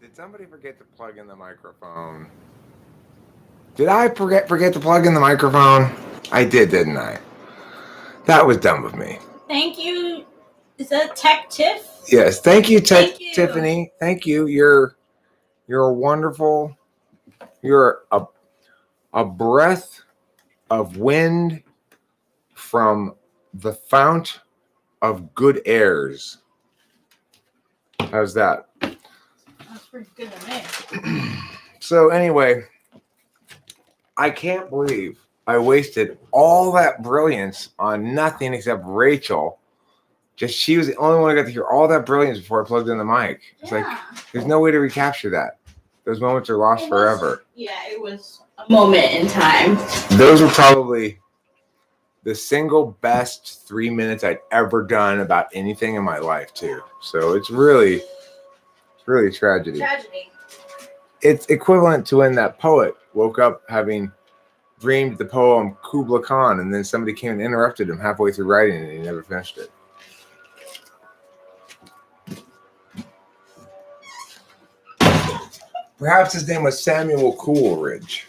Did somebody forget to plug in the microphone? Did I forget to plug in the microphone? I did, didn't I? That was dumb of me. Thank you. Is that Tech Tiff? Yes, thank you, Tiffany. Thank you. You're a wonderful. You're a breath of wind from the fount of good airs. How's that? That's pretty good to me. So anyway, I can't believe I wasted all that brilliance on nothing except Rachel. Just she was the only one who got to hear all that brilliance before I plugged in the mic. It's like there's no way to recapture that. Those moments are lost forever. It was a moment in time. Those were probably the single best 3 minutes I'd ever done about anything in my life too. So it's really tragedy. It's equivalent to when that poet woke up having dreamed the poem Kubla Khan, and then somebody came and interrupted him halfway through writing it, and he never finished it. Perhaps his name was Samuel Coleridge.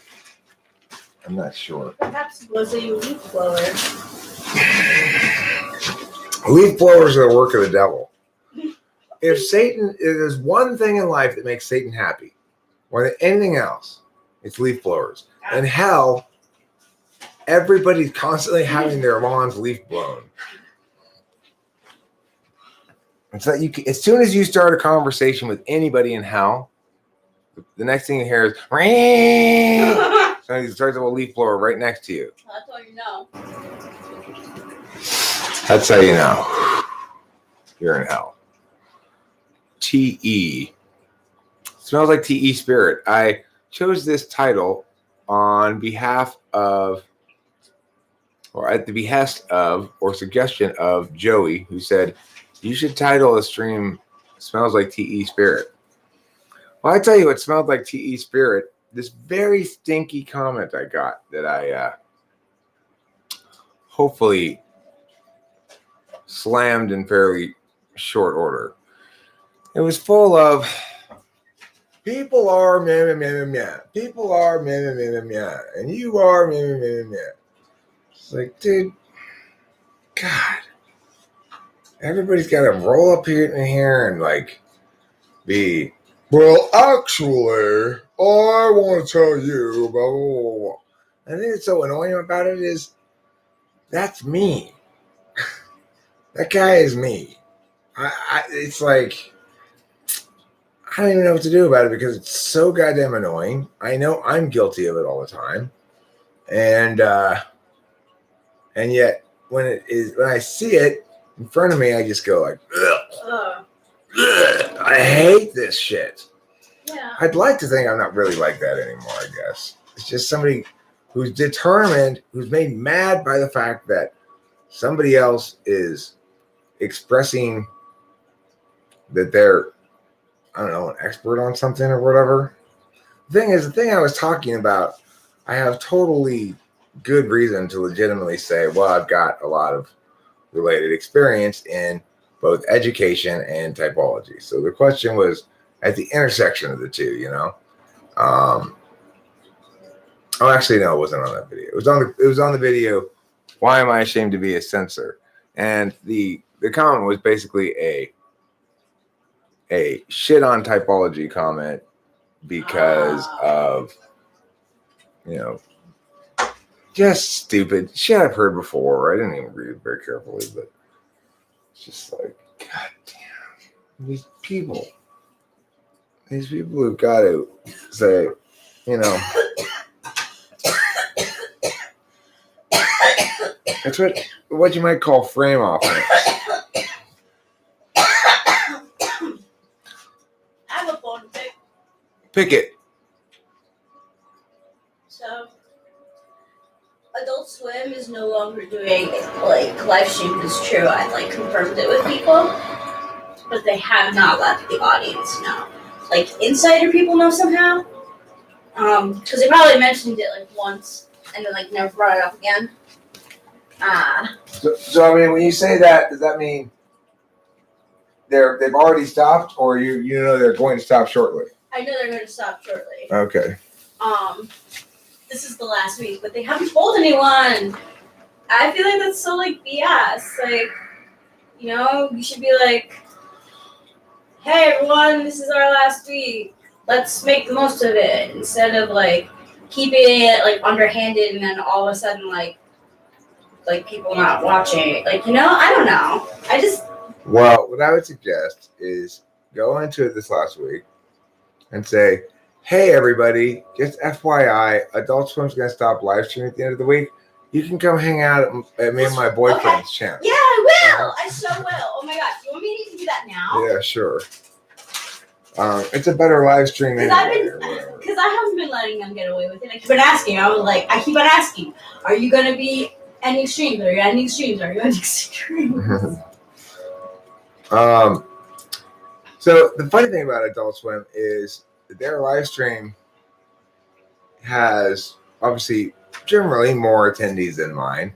I'm not sure. Perhaps it was a leaf blower. Leaf blowers are the work of the devil. If Satan, there's one thing in life that makes Satan happy more than anything else, it's leaf blowers. In hell, everybody's constantly having their lawns leaf blown. It's like you, as soon as you start a conversation with anybody in hell, the next thing you hear is somebody starts with a leaf blower right next to you. That's all you know. That's how you know you're in hell. TE. Smells like TE Spirit. I chose this title on behalf of, or at the behest of, or suggestion of Joey, who said, you should title a stream Smells Like TE Spirit. Well, I tell you what smelled like TE Spirit, this very stinky comment I got that I hopefully slammed in fairly short order. It was full of people are meh, meh, meh, meh. People are meh, meh, meh, meh, meh. And you are meh, meh, meh, meh. It's like, dude, God. Everybody's got to roll up here in here and like be, well, actually, I want to tell you about blah, blah, blah. I think it's so annoying about it is that's me. That guy is me. It's like, I don't even know what to do about it because it's so goddamn annoying. I know I'm guilty of it all the time. And yet when I see it in front of me, I just go like, ugh. I hate this shit. Yeah. I'd like to think I'm not really like that anymore, I guess. It's just somebody who's determined, who's made mad by the fact that somebody else is expressing that they're, I don't know, an expert on something or whatever. The thing I was talking about, I have totally good reason to legitimately say, well, I've got a lot of related experience in both education and typology. So the question was at the intersection of the two, you know. Oh, actually, no, it wasn't on that video. It was on the video. Why am I ashamed to be a censor? And the comment was basically a shit on typology comment because of, you know, just stupid shit I've heard before. I didn't even read it very carefully, but it's just like, God damn, these people who've got to say, you know, it's what you might call frame offense. I have a bone to pick. Pick it. So, Adult Swim is no longer doing like live streams. It's true. I like confirmed it with people, but they have not let the audience know. Like insider people know somehow, because they probably mentioned it like once and then like never brought it up again. So I mean, when you say that, does that mean they've already stopped, or you know they're going to stop shortly? I know they're going to stop shortly. Okay. This is the last week, but they haven't told anyone. I feel like that's so like BS. Like, you know, you should be like, hey everyone, this is our last week. Let's make the most of it instead of like keeping it like underhanded and then all of a sudden like people not watching it. Like, you know, I don't know. Well, what I would suggest is go into it this last week and say, hey everybody, just FYI, Adult Swim's gonna stop live streaming at the end of the week. You can come hang out at me and my boyfriend's channel. Yeah, I will. I so will. Oh my gosh, you want me to do that now? Yeah, sure. It's a better live stream because I haven't been letting them get away with it. I keep on asking. I keep on asking, are you gonna be ending streams? Are you ending streams? Are you ending streams? So the funny thing about Adult Swim is their live stream has obviously generally more attendees than mine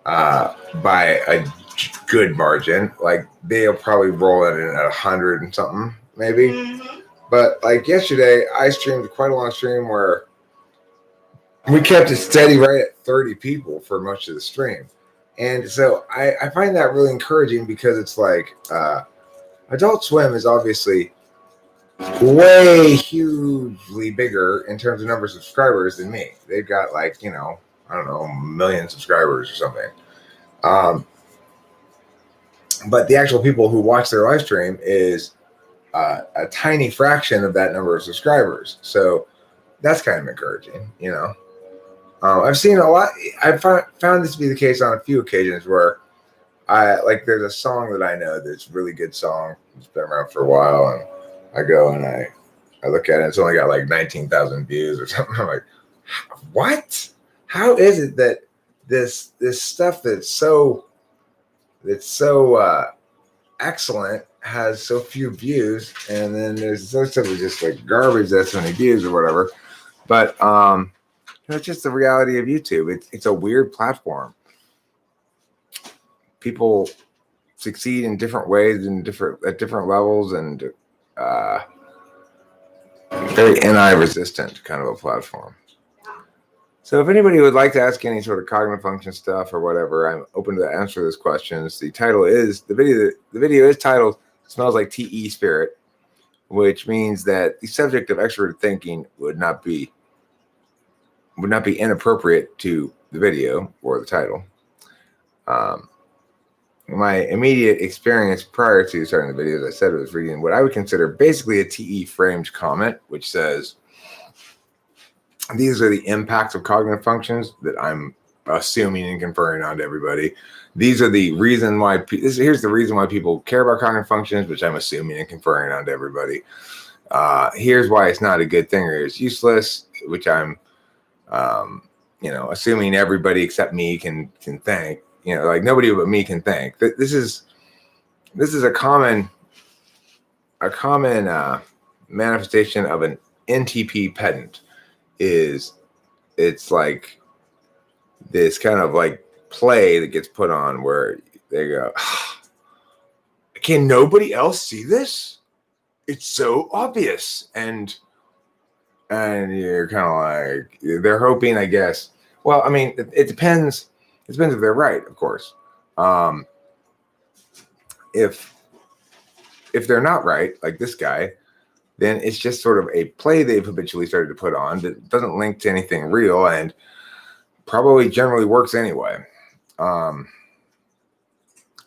by a good margin. Like they'll probably roll it in at 100 and something maybe. Mm-hmm. But like yesterday, I streamed quite a long stream where we kept it steady right at 30 people for much of the stream. And so I find that really encouraging because it's like Adult Swim is obviously way hugely bigger in terms of number of subscribers than me. They've got like, you know, I don't know, 1 million subscribers or something. But the actual people who watch their live stream is a tiny fraction of that number of subscribers. So that's kind of encouraging, you know. I've seen a lot. I've found this to be the case on a few occasions where there's a song that I know that's a really good song. It's been around for a while, and I go and I look at it. It's only got like 19,000 views or something. I'm like, what? How is it that this stuff that's so excellent has so few views, and then there's some stuff that's just like garbage that's so many views or whatever. But it's just the reality of YouTube. It's a weird platform. People succeed in different ways and at different levels, and very NI resistant kind of a platform. So if anybody would like to ask any sort of cognitive function stuff or whatever, I'm open to answer those questions. The title is the video is titled "Smells Like TE Spirit," which means that the subject of extroverted thinking would not be inappropriate to the video or the title. My immediate experience prior to starting the video, as I said, was reading what I would consider basically a TE framed comment, which says, these are the impacts of cognitive functions that I'm assuming and conferring on to everybody. These are the reason why, here's the reason why people care about cognitive functions, which I'm assuming and conferring on to everybody. Here's why it's not a good thing or it's useless, which I'm, assuming everybody except me can think. Like nobody but me can think. This is a common manifestation of an NTP pedant. It's like this kind of like play that gets put on where they go, can nobody else see this? It's so obvious. And you're kind of like, they're hoping, I guess. Well, I mean, it depends. It depends if they're right, of course. If they're not right, like this guy, then it's just sort of a play they've habitually started to put on that doesn't link to anything real and probably generally works anyway. But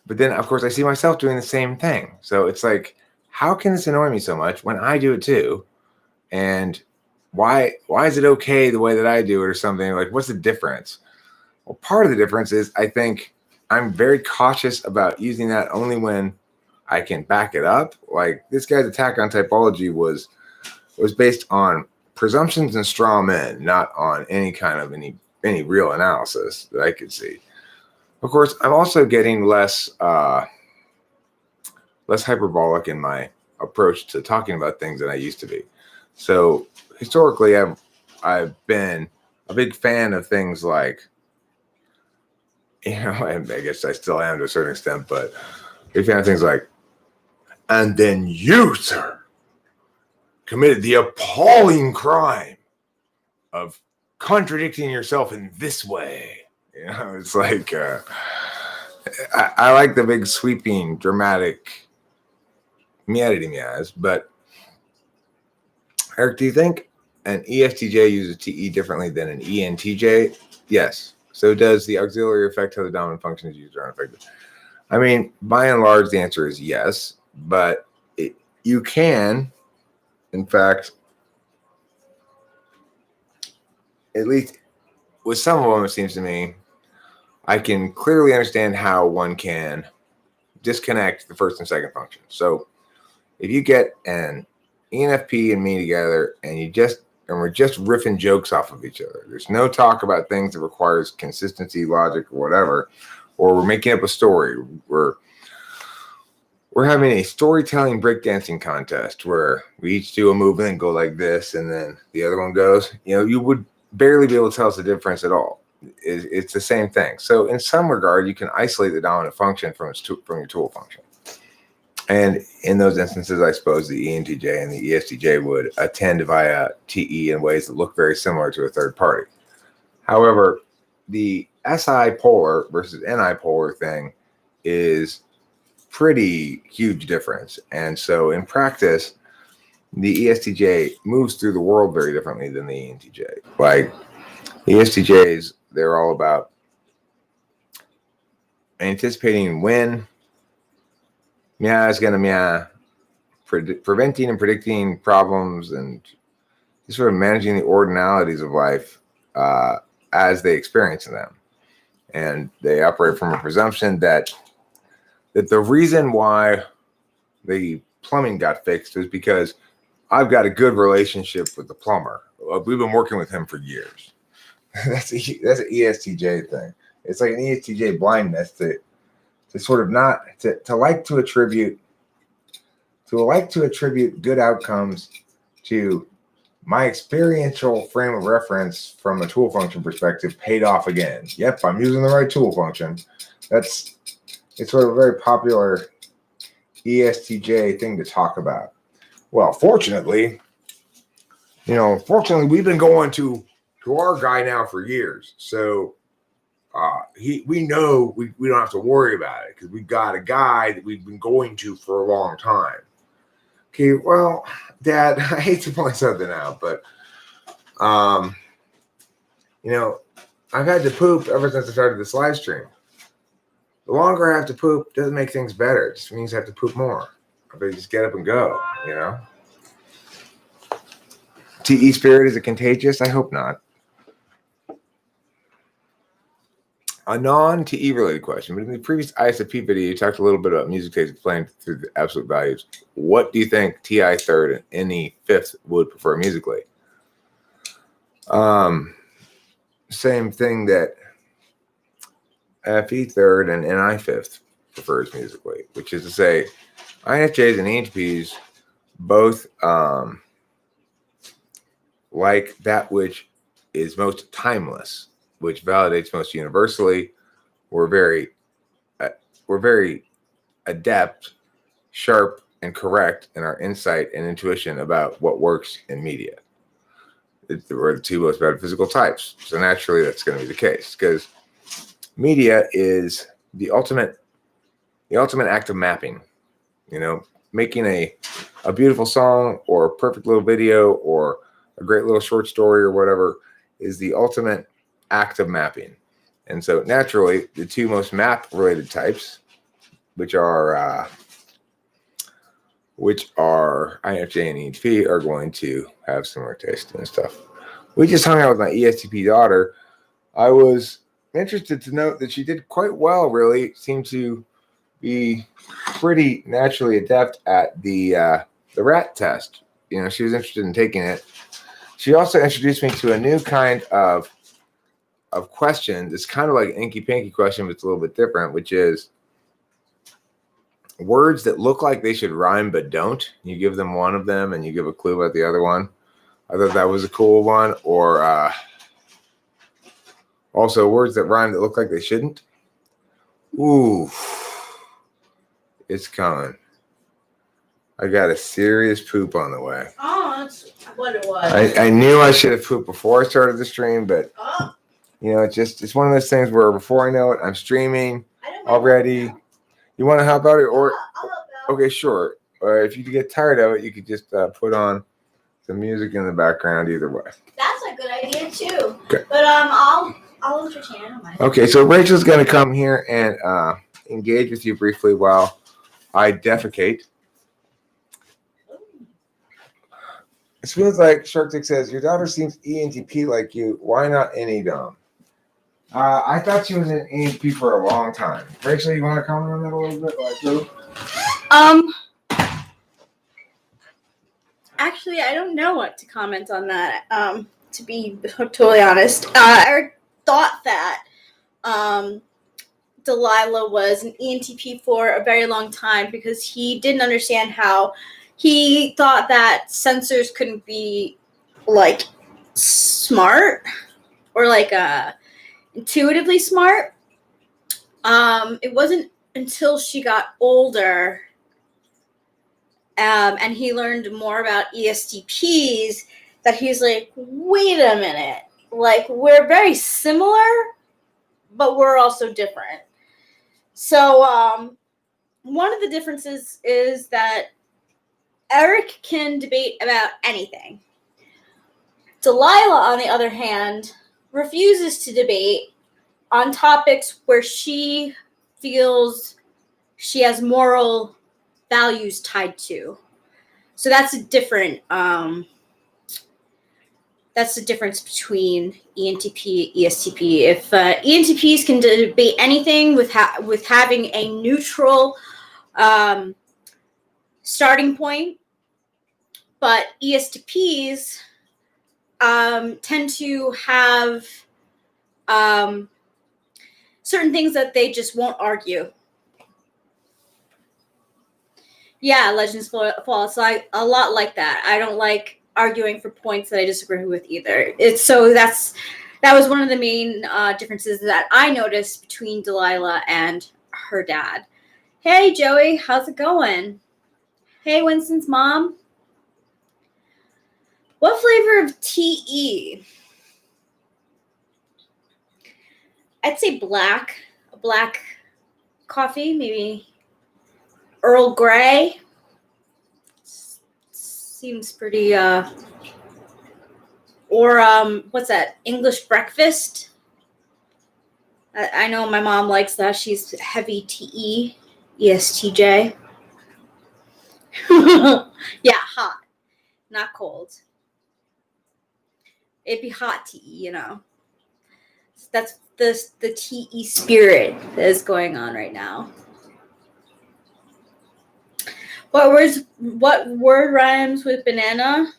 then, of course, I see myself doing the same thing. So it's like, how can this annoy me so much when I do it too? And why is it okay the way that I do it or something? Like, what's the difference? Well, part of the difference is I think I'm very cautious about using that only when I can back it up. Like this guy's attack on typology was based on presumptions and straw men, not on any kind of any real analysis that I could see. Of course, I'm also getting less hyperbolic in my approach to talking about things than I used to be. So historically, I've been a big fan of things like, I guess I still am to a certain extent, but big fan of things like, and then you, sir, committed the appalling crime of contradicting yourself in this way. You know, it's like I like the big sweeping dramatic meows, but Eric, do you think an ESTJ uses TE differently than an ENTJ? Yes. So does the auxiliary effect how the dominant function is used or unaffected? I mean, by and large, the answer is yes, but you can, in fact, at least with some of them, it seems to me, I can clearly understand how one can disconnect the first and second function. So if you get an ENFP and me together and we're just riffing jokes off of each other, there's no talk about things that requires consistency, logic, or whatever, or we're making up a story. We're having a storytelling breakdancing contest where we each do a move and then go like this, and then the other one goes. You know, you would barely be able to tell us the difference at all. It's the same thing. So in some regard, you can isolate the dominant function from your tool function. And in those instances, I suppose the ENTJ and the ESTJ would attend via TE in ways that look very similar to a third party. However, the SI polar versus NI polar thing is pretty huge difference. And so in practice, the ESTJ moves through the world very differently than the ENTJ. Like the ESTJs, they're all about anticipating when meow is going to meow, preventing and predicting problems, and just sort of managing the ordinalities of life as they experience them. And they operate from a presumption that the reason why the plumbing got fixed was because I've got a good relationship with the plumber. We've been working with him for years. That's an ESTJ thing. It's like an ESTJ blindness to sort of not to like to attribute good outcomes to my experiential frame of reference from a tool function perspective paid off again. Yep, I'm using the right tool function. It's sort of a very popular ESTJ thing to talk about. Well, fortunately, we've been going to our guy now for years. So we know we don't have to worry about it because we've got a guy that we've been going to for a long time. Okay, well, Dad, I hate to point something out, but I've had to poop ever since I started this live stream. The longer I have to poop doesn't make things better. It just means I have to poop more. I better just get up and go, TE spirit, is it contagious? I hope not. A non-TE related question, but in the previous ISFP video, you talked a little bit about music taste explained through the absolute values. What do you think TI third and NE fifth would prefer musically? Same thing that FE third and NI fifth prefers musically, which is to say INFJs and ENTPs both like that which is most timeless, which validates most universally. We're very adept, sharp, and correct in our insight and intuition about what works in media. We're the two most metaphysical types. So naturally, that's going to be the case because media is the ultimate act of mapping. Making a beautiful song or a perfect little video or a great little short story or whatever is the ultimate act of mapping. And so naturally, the two most map-related types, which are INFJ and ENTP, are going to have similar taste and stuff. We just hung out with my ESTP daughter. I was interested to note that she did quite well, really. Seemed to be pretty naturally adept at the rat test. She was interested in taking it. She also introduced me to a new kind of question. It's kind of like an Inky Pinky question, but it's a little bit different, which is words that look like they should rhyme but don't. You give them one of them and you give a clue about the other one. I thought that was a cool one. Or also words that rhyme that look like they shouldn't. Ooh, it's coming. I got a serious poop on the way. Oh, That's what it was. I knew I should have pooped before I started the stream, but Oh, it's one of those things where before I know it, I'm streaming I don't mind already. helping You want to help out, out. or I'll help out. okay, sure. Or if you get tired of it, you could just put on some music in the background. Either way. That's a good idea too. Okay. But I'll entertain. I don't mind. Okay, so Rachel's going to come here and engage with you briefly while I defecate. It feels like Shark Dick says, your daughter seems ENTP like you. Why not Enneagram? I thought she was an ENTP for a long time. Rachel, you want to comment on that a little bit? Actually, I don't know what to comment on that. To be totally honest, I thought that Delilah was an ENTP for a very long time because he didn't understand how he thought that sensors couldn't be like smart or like intuitively smart. It wasn't until she got older and he learned more about ESTPs that he's like, wait a minute, like we're very similar, but we're also different. So one of the differences is that Eric can debate about anything. Delilah, on the other hand, refuses to debate on topics where she feels she has moral values tied to. So that's a different that's the difference between ENTP and ESTP. If ENTPs can debate anything with having a neutral starting point, but ESTPs tend to have certain things that they just won't argue. Yeah, Legends Fall. It's like a lot like that. I don't like arguing for points that I disagree with either. That was one of the main differences that I noticed between Delilah and her dad. Hey, Joey, how's it going? Hey, Winston's mom. What flavor of TE? I'd say black. A black coffee, maybe Earl Grey. Seems pretty, or what's that? English breakfast. I know my mom likes that. She's heavy TE, ESTJ. Yeah, hot, not cold. It'd be hot TE, you know. That's the TE spirit that is going on right now. What word rhymes with banana?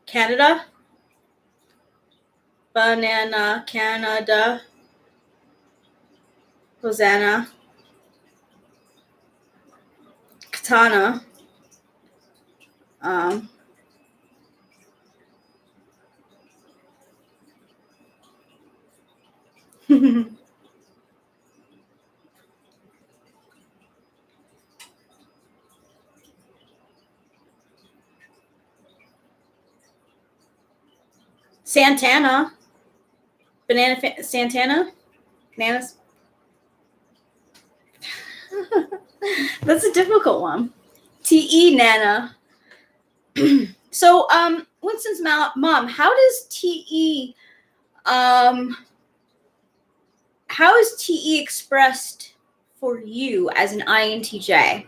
Canada? Banana, Canada. Hosanna. Katana. Santana. Santana? Bananas? That's a difficult one. TE Nana. So, Winston's mom, how is TE expressed for you as an INTJ?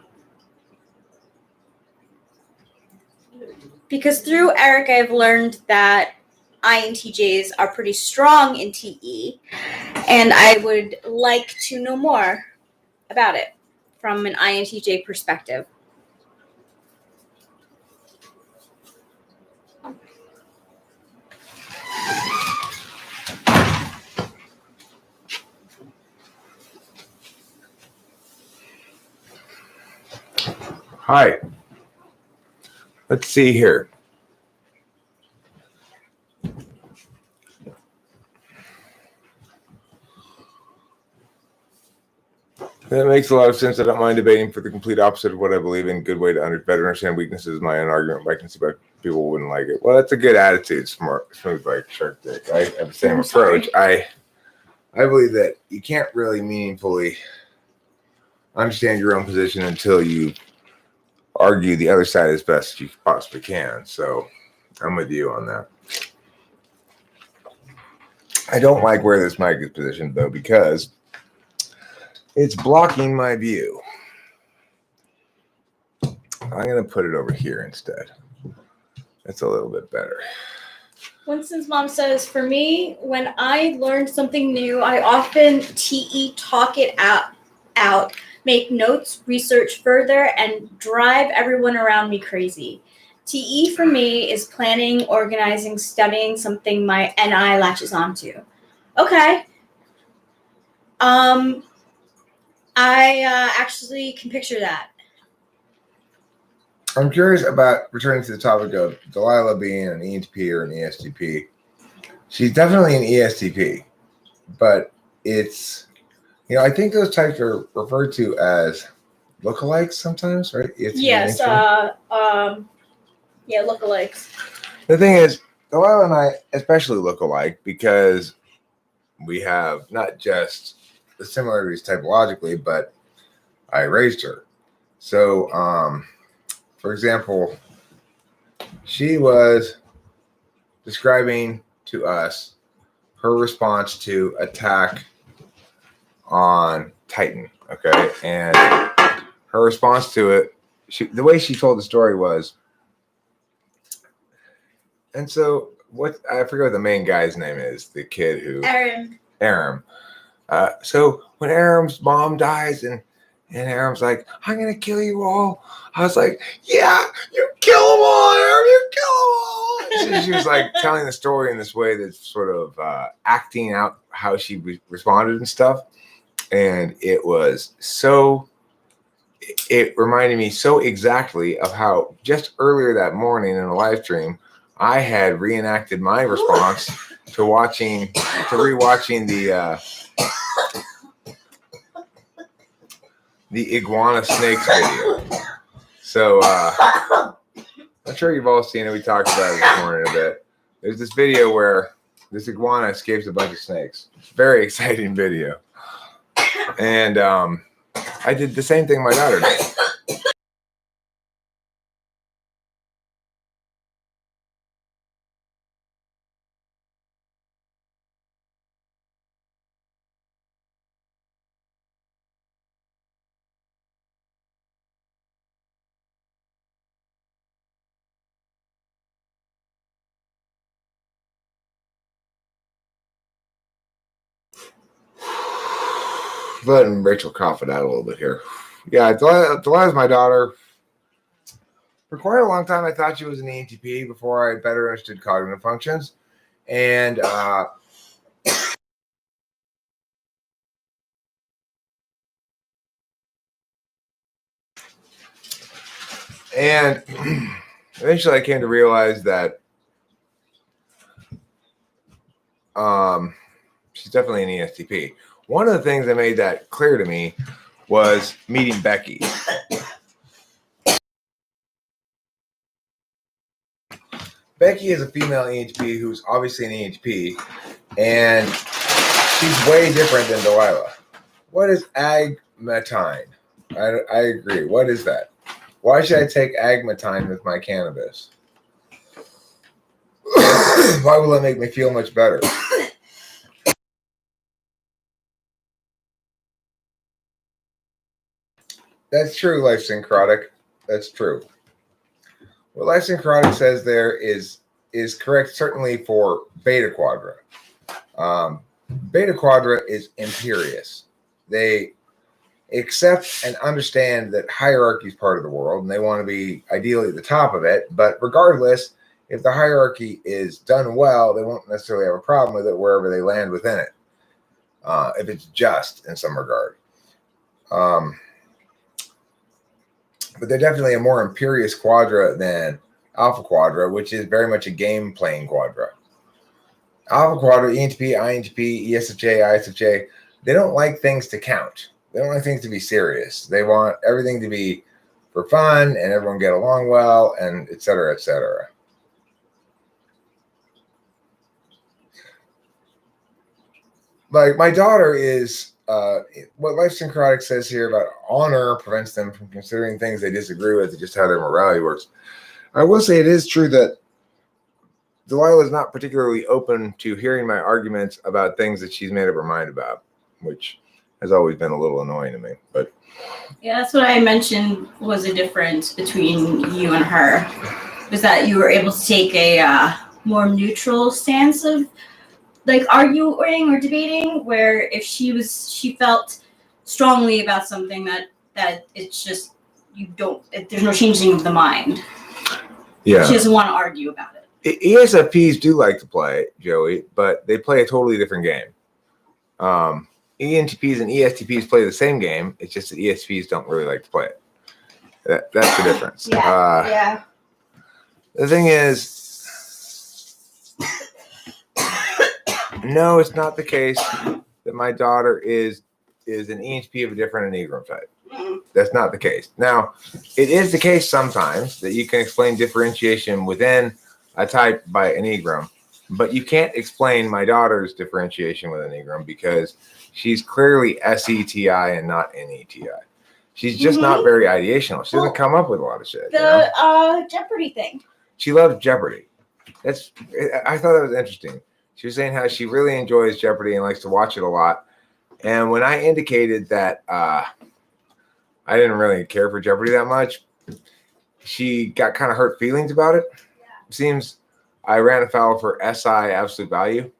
Because through Eric, I've learned that INTJs are pretty strong in TE, and I would like to know more about it from an INTJ perspective. Hi. Let's see here. That makes a lot of sense. I don't mind debating for the complete opposite of what I believe in. Good way to better understand weaknesses. My own argument. I can see why people wouldn't like it. Well, that's a good attitude. Smooth like shark dick. I have the same approach. I believe that you can't really meaningfully understand your own position until you argue the other side as best you possibly can. So I'm with you on that. I don't like where this mic is positioned though, because it's blocking my view. I'm going to put it over here instead. That's a little bit better. Winston's mom says, for me, when I learn something new, I often talk it out, make notes, research further, and drive everyone around me crazy. TE for me is planning, organizing, studying something my NI latches onto. Okay. I actually can picture that. I'm curious about returning to the topic of Delilah being an ENTP or an ESTP. She's definitely an ESTP, but it's, I think those types are referred to as lookalikes sometimes, right? Yes. Lookalikes. The thing is, Delilah and I especially look alike because we have not just the similarities typologically, but I raised her. So, for example, she was describing to us her response to attack on Titan, okay? And her response to it, the way she told the story was, and so I forget what the main guy's name is, the kid who... Aram. So when Aram's mom dies and Aram's like, I'm going to kill you all. I was like, yeah, you kill them all, Aram, you kill them all. She was like telling the story in this way that's sort of acting out how she responded and stuff. And it reminded me so exactly of how just earlier that morning in a live stream, I had reenacted my response to rewatching the iguana snakes video. So I'm sure you've all seen it. We talked about it this morning a bit. There's this video where this iguana escapes a bunch of snakes. Very exciting video. And I did the same thing my daughter did. Letting Rachel cough it out a little bit here. Yeah, Delilah's my daughter. For quite a long time, I thought she was an ENTP before I better understood cognitive functions. And eventually I came to realize that she's definitely an ESTP. One of the things that made that clear to me was meeting Becky. Becky is a female ENTP who's obviously an ENTP, and she's way different than Delilah. What is agmatine? I agree. What is that? Why should I take agmatine with my cannabis? Why will it make me feel much better? That's true, Life Syncrotic. That's true. What Life Syncrotic says there is correct, certainly for Beta Quadra. Beta Quadra is imperious. They accept and understand that hierarchy is part of the world, and they want to be ideally at the top of it. But regardless, if the hierarchy is done well, they won't necessarily have a problem with it wherever they land within it, if it's just in some regard. But they're definitely a more imperious quadra than Alpha Quadra, which is very much a game playing quadra. Alpha Quadra, ENTP, INTP, ESTJ, ISFJ, they don't like things to count. They don't like things to be serious. They want everything to be for fun and everyone get along well, and et cetera, et cetera. Like my daughter is, what Life Syncretic says here about honor prevents them from considering things they disagree with, just how their morality works. I will say it is true that Delilah is not particularly open to hearing my arguments about things that she's made up her mind about, which has always been a little annoying to me. But yeah, that's what I mentioned was a difference between you and her, was that you were able to take a more neutral stance of like arguing or debating, where if she felt strongly about something that it's just there's no changing of the mind. yeah, She doesn't want to argue about it. ESFPs do like to play, Joey, but they play a totally different game. ENTPs and ESTPs play the same game. It's just that ESTPs don't really like to play it. That's the difference. Yeah. The thing is, no, it's not the case that my daughter is an ENTP of a different Enneagram type. That's not the case. Now, it is the case sometimes that you can explain differentiation within a type by Enneagram, but you can't explain my daughter's differentiation with Enneagram because she's clearly SETI and not NETI. She's just not very ideational. She doesn't come up with a lot of shit. The Jeopardy thing. She loves Jeopardy. I thought that was interesting. She was saying how she really enjoys Jeopardy and likes to watch it a lot. And when I indicated that I didn't really care for Jeopardy that much, she got kind of hurt feelings about it. Seems I ran afoul for SI absolute value.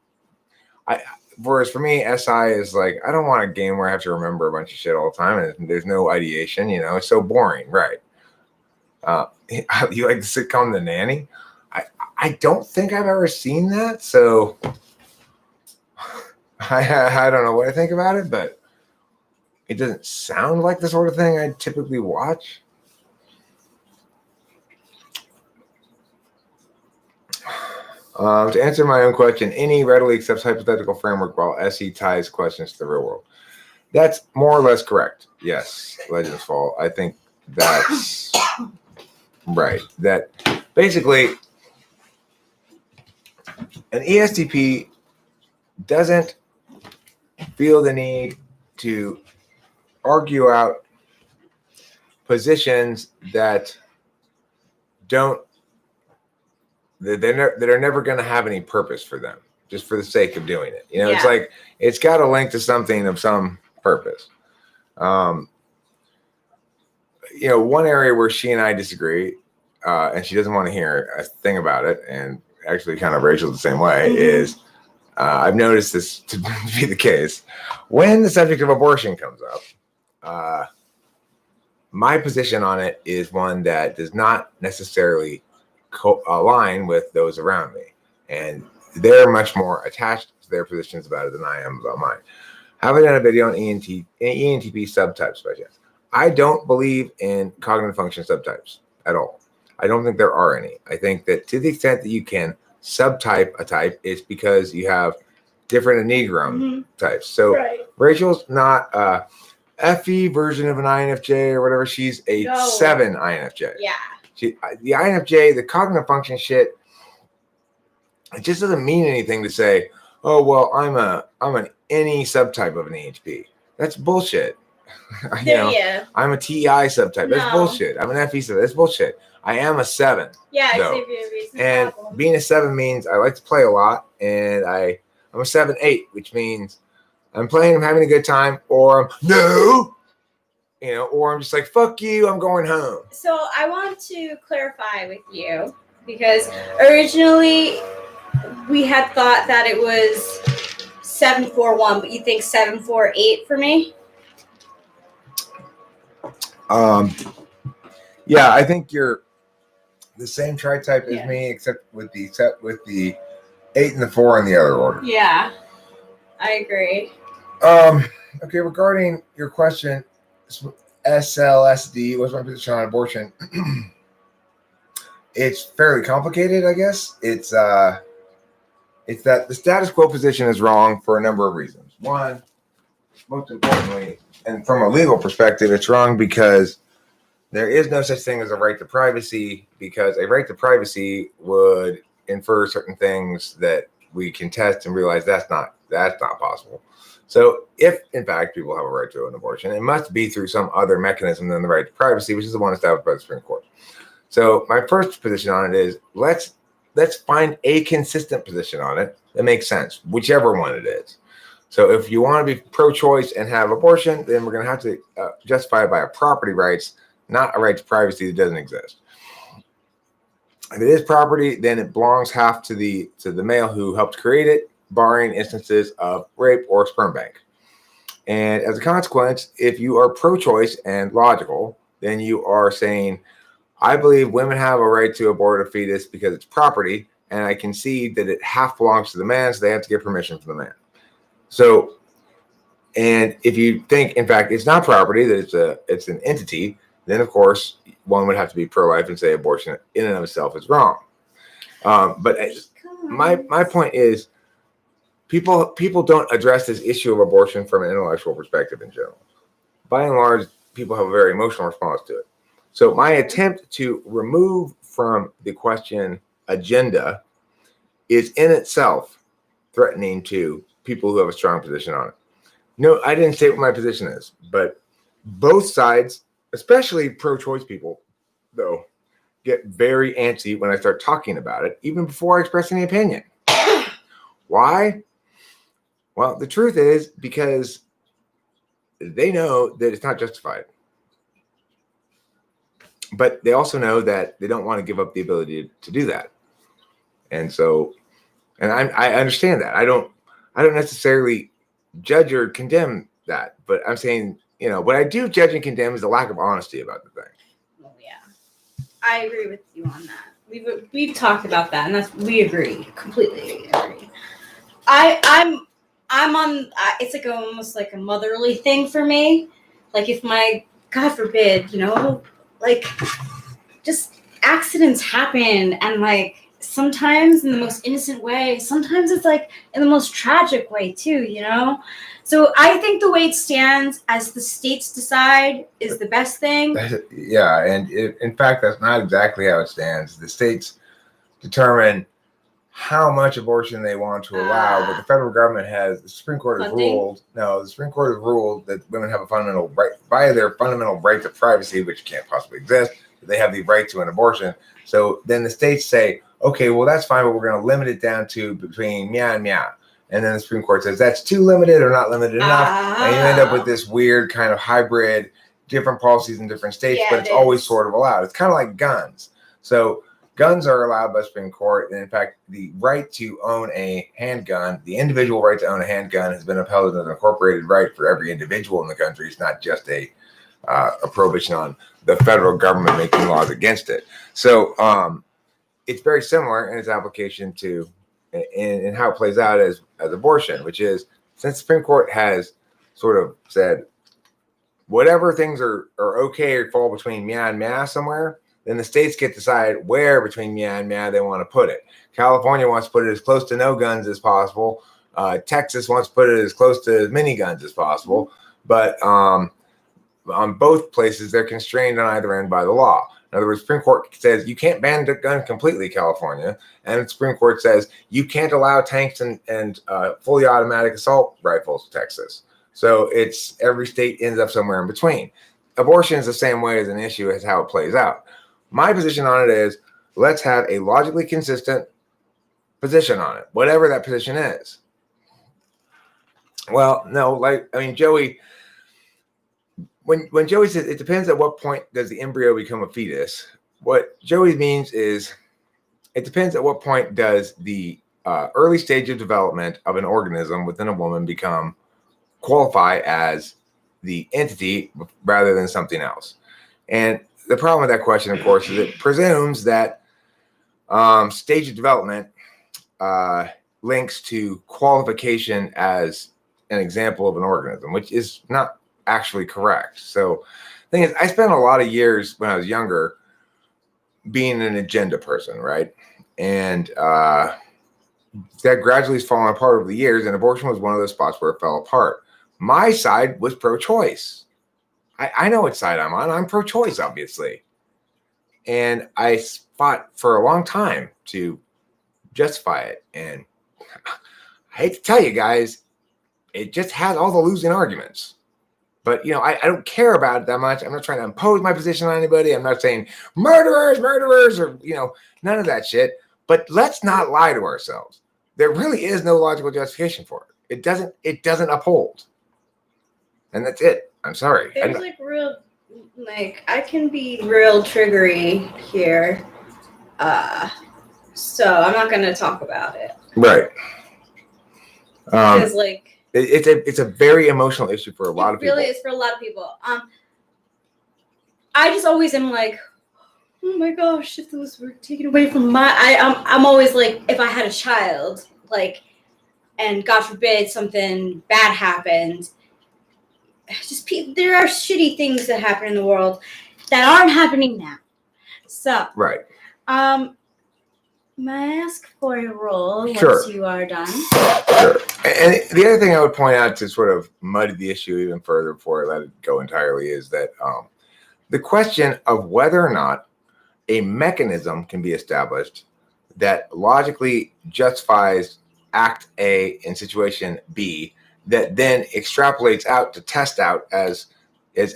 Whereas for me, SI is like, I don't want a game where I have to remember a bunch of shit all the time and there's no ideation, it's so boring, right? You like the sitcom The Nanny? I don't think I've ever seen that, so I don't know what I think about it, but it doesn't sound like the sort of thing I typically watch. To answer my own question, any readily accepts hypothetical framework while SE ties questions to the real world. That's more or less correct. Yes, Legends Fall. I think that's right. That basically an ESTP doesn't feel the need to argue out positions that are never going to have any purpose for them, just for the sake of doing it. It's like it's got a link to something of some purpose. One area where she and I disagree, and she doesn't want to hear a thing about it, and actually kind of Rachel's the same way, is I've noticed this to be the case. When the subject of abortion comes up, my position on it is one that does not necessarily align with those around me, and they're much more attached to their positions about it than I am about mine. Have I done a video on ENTP subtypes by chance? I don't believe in cognitive function subtypes at all. I don't think there are any. I think that to the extent that you can subtype a type, it's because you have different Enneagram types. So Rachel's not a FE version of an INFJ or whatever. She's a 7 INFJ. Yeah. The INFJ, the cognitive function shit, it just doesn't mean anything to say, oh, well, I'm an any subtype of an ENTP. That's bullshit. I'm a TI subtype. That's bullshit. I'm an FE subtype. That's bullshit. I am a 7. Yeah, and being a 7 means I like to play a lot, and I'm a 7-8, which means I'm playing, I'm having a good time, or or I'm just like, fuck you, I'm going home. So I want to clarify with you, because originally we had thought that it was 741, but you think 748 for me? Yeah, I think you're the same tri-type as me, except with the 8 and the 4 in the other order. Yeah, I agree. Okay, regarding your question, SLSD, what's my position on abortion? It's fairly complicated, I guess. It's that the status quo position is wrong for a number of reasons. One, most importantly, and from a legal perspective, it's wrong because there is no such thing as a right to privacy, because a right to privacy would infer certain things that we can test and realize that's not possible. So if in fact people have a right to an abortion, it must be through some other mechanism than the right to privacy, which is the one established by the Supreme Court. So my first position on it is let's find a consistent position on it that makes sense, whichever one it is. So if you want to be pro-choice and have abortion, then we're going to have to justify it by a property rights, not a right to privacy that doesn't exist. If it is property, then it belongs half to the male who helped create it, barring instances of rape or sperm bank. And as a consequence, if you are pro-choice and logical, then you are saying, I believe women have a right to abort a fetus because it's property, and I concede that it half belongs to the man, so they have to get permission from the man. So, and if you think, in fact, it's not property, that it's an entity, then of course one would have to be pro-life and say abortion in and of itself is wrong. But my point is, people don't address this issue of abortion from an intellectual perspective in general. By and large, people have a very emotional response to it. So my attempt to remove from the question agenda is in itself threatening to people who have a strong position on it. No, I didn't say what my position is, but both sides, especially pro-choice people, though, get very antsy when I start talking about it, even before I express any opinion. Why? Well, the truth is because they know that it's not justified. But they also know that they don't want to give up the ability to do that. And so, and I understand that. I don't necessarily judge or condemn that, but I'm saying, what I do judge and condemn is the lack of honesty about the thing. Well, yeah, I agree with you on that. We've talked about that, and we agree, completely agree. I'm on. It's like almost like a motherly thing for me. Like if God forbid, like just accidents happen, and like sometimes in the most innocent way, sometimes it's like in the most tragic way too, So I think the way it stands, as the states decide, is the best thing. Yeah, and in fact, that's not exactly how it stands. The states determine how much abortion they want to allow, but the federal government the Supreme Court has ruled that women have a fundamental right, via their fundamental right to privacy, which can't possibly exist, they have the right to an abortion. So then the states say, okay, well, that's fine, but we're going to limit it down to between meow and meow. And then the Supreme Court says that's too limited or not limited enough. And you end up with this weird kind of hybrid, different policies in different states, but it's always sort of allowed. It's kind of like guns. So guns are allowed by the Supreme Court. And in fact, the right to own a handgun, the individual right to own a handgun, has been upheld as an incorporated right for every individual in the country. It's not just a prohibition on the federal government making laws against it. So it's very similar in its application to in how it plays out as abortion, which is, since the Supreme Court has sort of said whatever things are okay or fall between meow and meow somewhere, then the states get to decide where between meow and meow they want to put it. California wants to put it as close to no guns as possible. Texas wants to put it as close to as many guns as possible. But on both places, they're constrained on either end by the law. In other words, Supreme Court says you can't ban the gun completely, California, and the Supreme Court says you can't allow tanks and fully automatic assault rifles, Texas. So it's every state ends up somewhere in between. Abortion is the same way as an issue as how it plays out. My position on it is, let's have a logically consistent position on it, whatever that position is. Well, no, Joey, when Joey says it depends at what point does the embryo become a fetus, what Joey means is it depends at what point does the early stage of development of an organism within a woman qualify as the entity rather than something else. And the problem with that question, of course, is it presumes that stage of development links to qualification as an example of an organism, which is not actually correct. So the thing is, I spent a lot of years when I was younger being an agenda person, right? And that gradually has fallen apart over the years, and abortion was one of those spots where it fell apart. my side was pro-choice. I know what side I'm on. I'm pro-choice, obviously. And I fought for a long time to justify it. And I hate to tell you guys, it just has all the losing arguments. But, I don't care about it that much. I'm not trying to impose my position on anybody. I'm not saying murderers, or, none of that shit. But let's not lie to ourselves. There really is no logical justification for it. It doesn't uphold. And that's it. I'm sorry. There's I can be real triggery here. So I'm not going to talk about it. Right. Because it's a very emotional issue for a lot of people. It really is for a lot of people. I just always am like, oh my gosh, if those were taken away from I'm always like, if I had a child, and God forbid something bad happened, there are shitty things that happen in the world that aren't happening now. So, right. May I ask for a roll Sure. once you are done? Sure. And the other thing I would point out to sort of muddy the issue even further before I let it go entirely is that the question of whether or not a mechanism can be established that logically justifies act A in situation B that then extrapolates out to test out as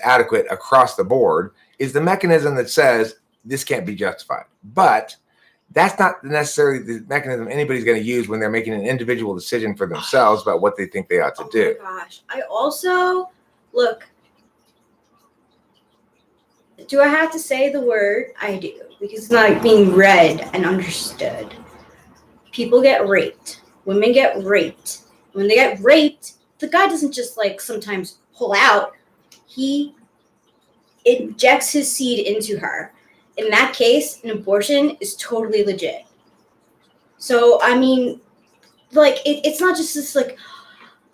adequate across the board is the mechanism that says this can't be justified. But that's not necessarily the mechanism anybody's going to use when they're making an individual decision for themselves about what they think they ought to do. Oh my gosh. I also, look, do I have to say the word? I do, because it's not being read and understood. People get raped. Women get raped. When they get raped, the guy doesn't just sometimes pull out. He injects his seed into her. In that case, an abortion is totally legit. So, I mean, it's not just this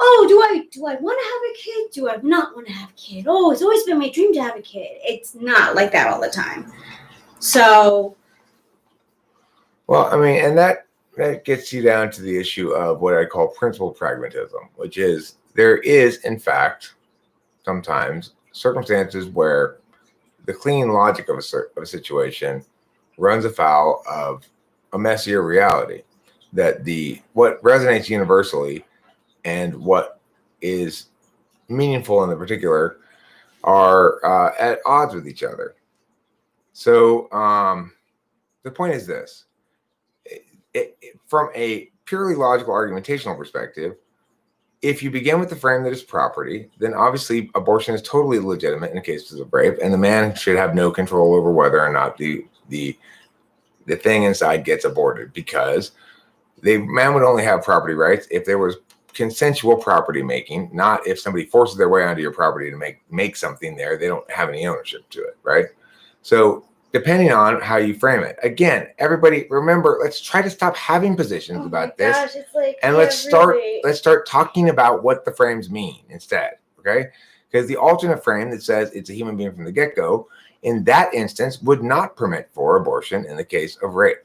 oh, do I want to have a kid? Do I not want to have a kid? Oh, it's always been my dream to have a kid. It's not like that all the time. So. Well, I mean, and that gets you down to the issue of what I call principled pragmatism, which is there is, in fact, sometimes circumstances where the clean logic of a situation runs afoul of a messier reality. That what resonates universally and what is meaningful in the particular are at odds with each other. So the point is this. From a purely logical argumentational perspective, if you begin with the frame that is property, then obviously abortion is totally legitimate in cases of rape, and the man should have no control over whether or not the thing inside gets aborted, because the man would only have property rights if there was consensual property making, not if somebody forces their way onto your property to make something there. They don't have any ownership to it, right? So depending on how you frame it. Again, everybody, remember, let's try to stop having positions about this. Gosh, it's and let's start talking about what the frames mean instead, okay? Because the alternate frame that says it's a human being from the get-go, in that instance, would not permit for abortion in the case of rape.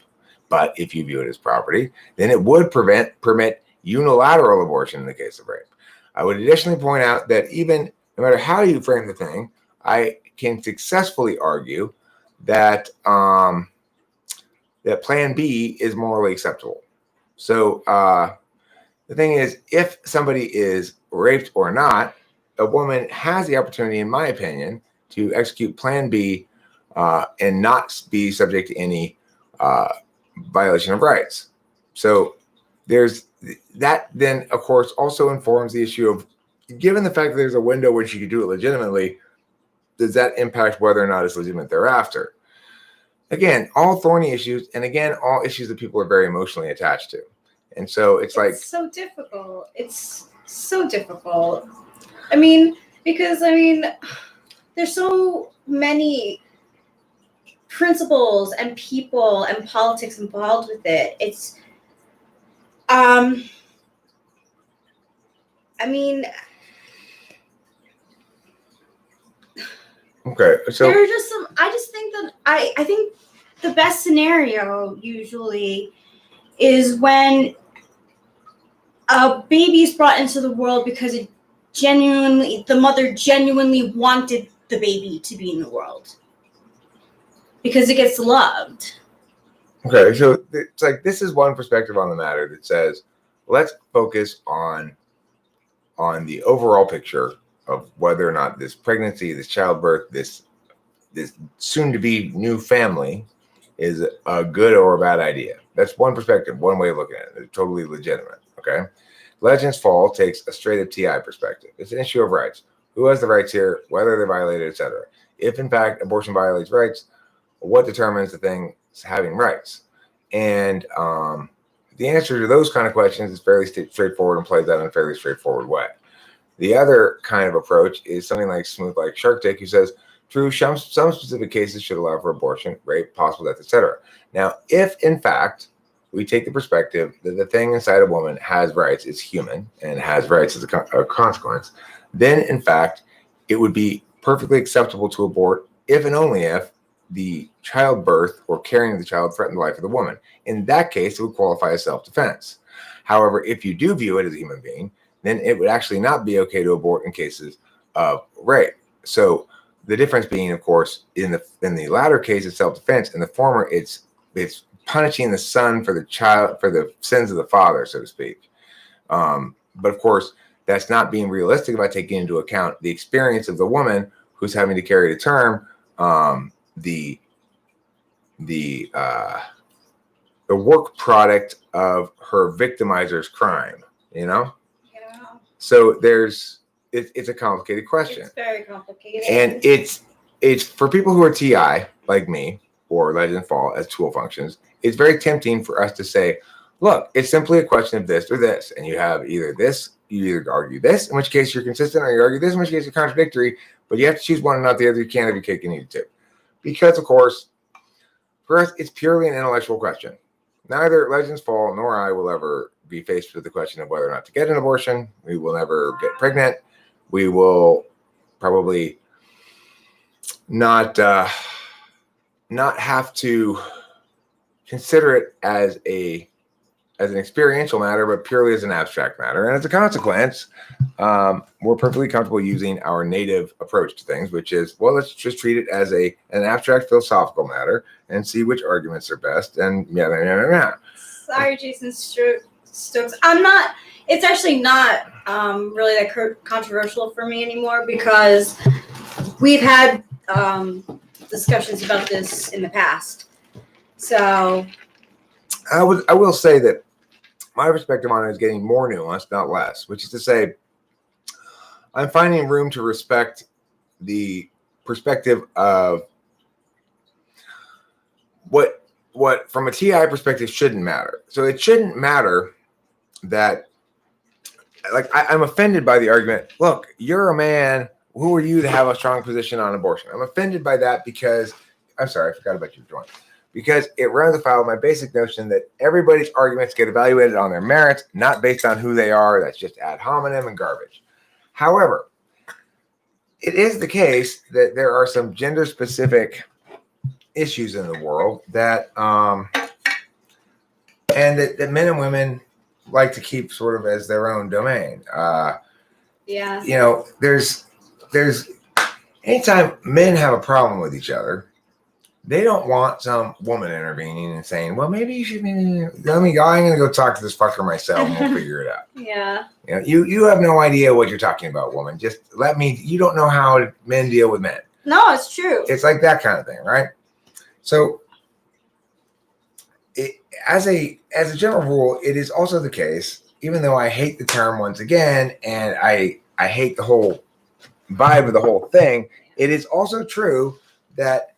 But if you view it as property, then it would permit unilateral abortion in the case of rape. I would additionally point out that even no matter how you frame the thing, I can successfully argue that that Plan B is morally acceptable. So the thing is, if somebody is raped or not, a woman has the opportunity, in my opinion, to execute Plan B and not be subject to any violation of rights. So there's that. Then, of course, also informs the issue of, given the fact that there's a window where you could do it legitimately, does that impact whether or not it's legitimate thereafter? Again, all thorny issues, and again, all issues that people are very emotionally attached to. And so it's so difficult. It's so difficult. I mean, because there's so many principles and people and politics involved with it. It's okay, so there are just some. I just think that I think the best scenario usually is when a baby is brought into the world because the mother genuinely wanted the baby to be in the world because it gets loved. Okay, so it's like this is one perspective on the matter that says, let's focus on the overall picture of whether or not this pregnancy, this childbirth, this soon-to-be new family is a good or a bad idea. That's one perspective, one way of looking at it. It's totally legitimate, okay? Legends Fall takes a straight-up TI perspective. It's an issue of rights. Who has the rights here, whether they're violated, etc. If, in fact, abortion violates rights, what determines the thing having rights? And the answer to those kind of questions is fairly straightforward and plays out in a fairly straightforward way. The other kind of approach is something like Smooth Like Shark Dick, who says, true, some specific cases should allow for abortion, rape, possible death, etc. Now, if in fact we take the perspective that the thing inside a woman has rights, is human, and has rights as a consequence, then in fact it would be perfectly acceptable to abort if and only if the childbirth or carrying of the child threatened the life of the woman. In that case, it would qualify as self-defense. However, if you do view it as a human being, then it would actually not be okay to abort in cases of rape. So the difference being, of course, in the latter case, it's self-defense. In the former, it's punishing the son for the child, for the sins of the father, so to speak. But of course, that's not being realistic about taking into account the experience of the woman who's having to carry to term the work product of her victimizer's crime. You know. Yeah. So it's a complicated question. It's very complicated. And it's for people who are TI, like me, or Legend Fall as tool functions, it's very tempting for us to say, look, it's simply a question of this or this. And you have either this, you either argue this, in which case you're consistent, or you argue this, in which case you're contradictory, but you have to choose one and not the other. You can't have your cake and eat it too. Because, of course, for us, it's purely an intellectual question. Neither Legends Fall nor I will ever be faced with the question of whether or not to get an abortion. We will never get pregnant. We will probably not have to consider it as an experiential matter, but purely as an abstract matter. And as a consequence, we're perfectly comfortable using our native approach to things, which is, well, let's just treat it as an abstract philosophical matter and see which arguments are best. And Sorry, Jason Stokes. It's actually not really that controversial for me anymore, because we've had discussions about this in the past. So I will say that my perspective on it is getting more nuanced, not less, which is to say, I'm finding room to respect the perspective of what from a TI perspective shouldn't matter. So it shouldn't matter that, like, I'm offended by the argument, look, you're a man, who are you to have a strong position on abortion? I'm offended by that because, I'm sorry, I forgot about your joint. Because it runs afoul of my basic notion that everybody's arguments get evaluated on their merits, not based on who they are. That's just ad hominem and garbage. However, it is the case that there are some gender-specific issues in the world that, and that men and women like to keep sort of as their own domain. Yeah. You know, there's anytime men have a problem with each other, they don't want some woman intervening and saying, well, maybe you should, I'm going to go talk to this fucker myself and we'll figure it out. Yeah. You know, you have no idea what you're talking about, woman. Just you don't know how men deal with men. No, it's true. It's like that kind of thing, right? So as a general rule, it is also the case, even though I hate the term once again, and I hate the whole vibe of the whole thing, it is also true that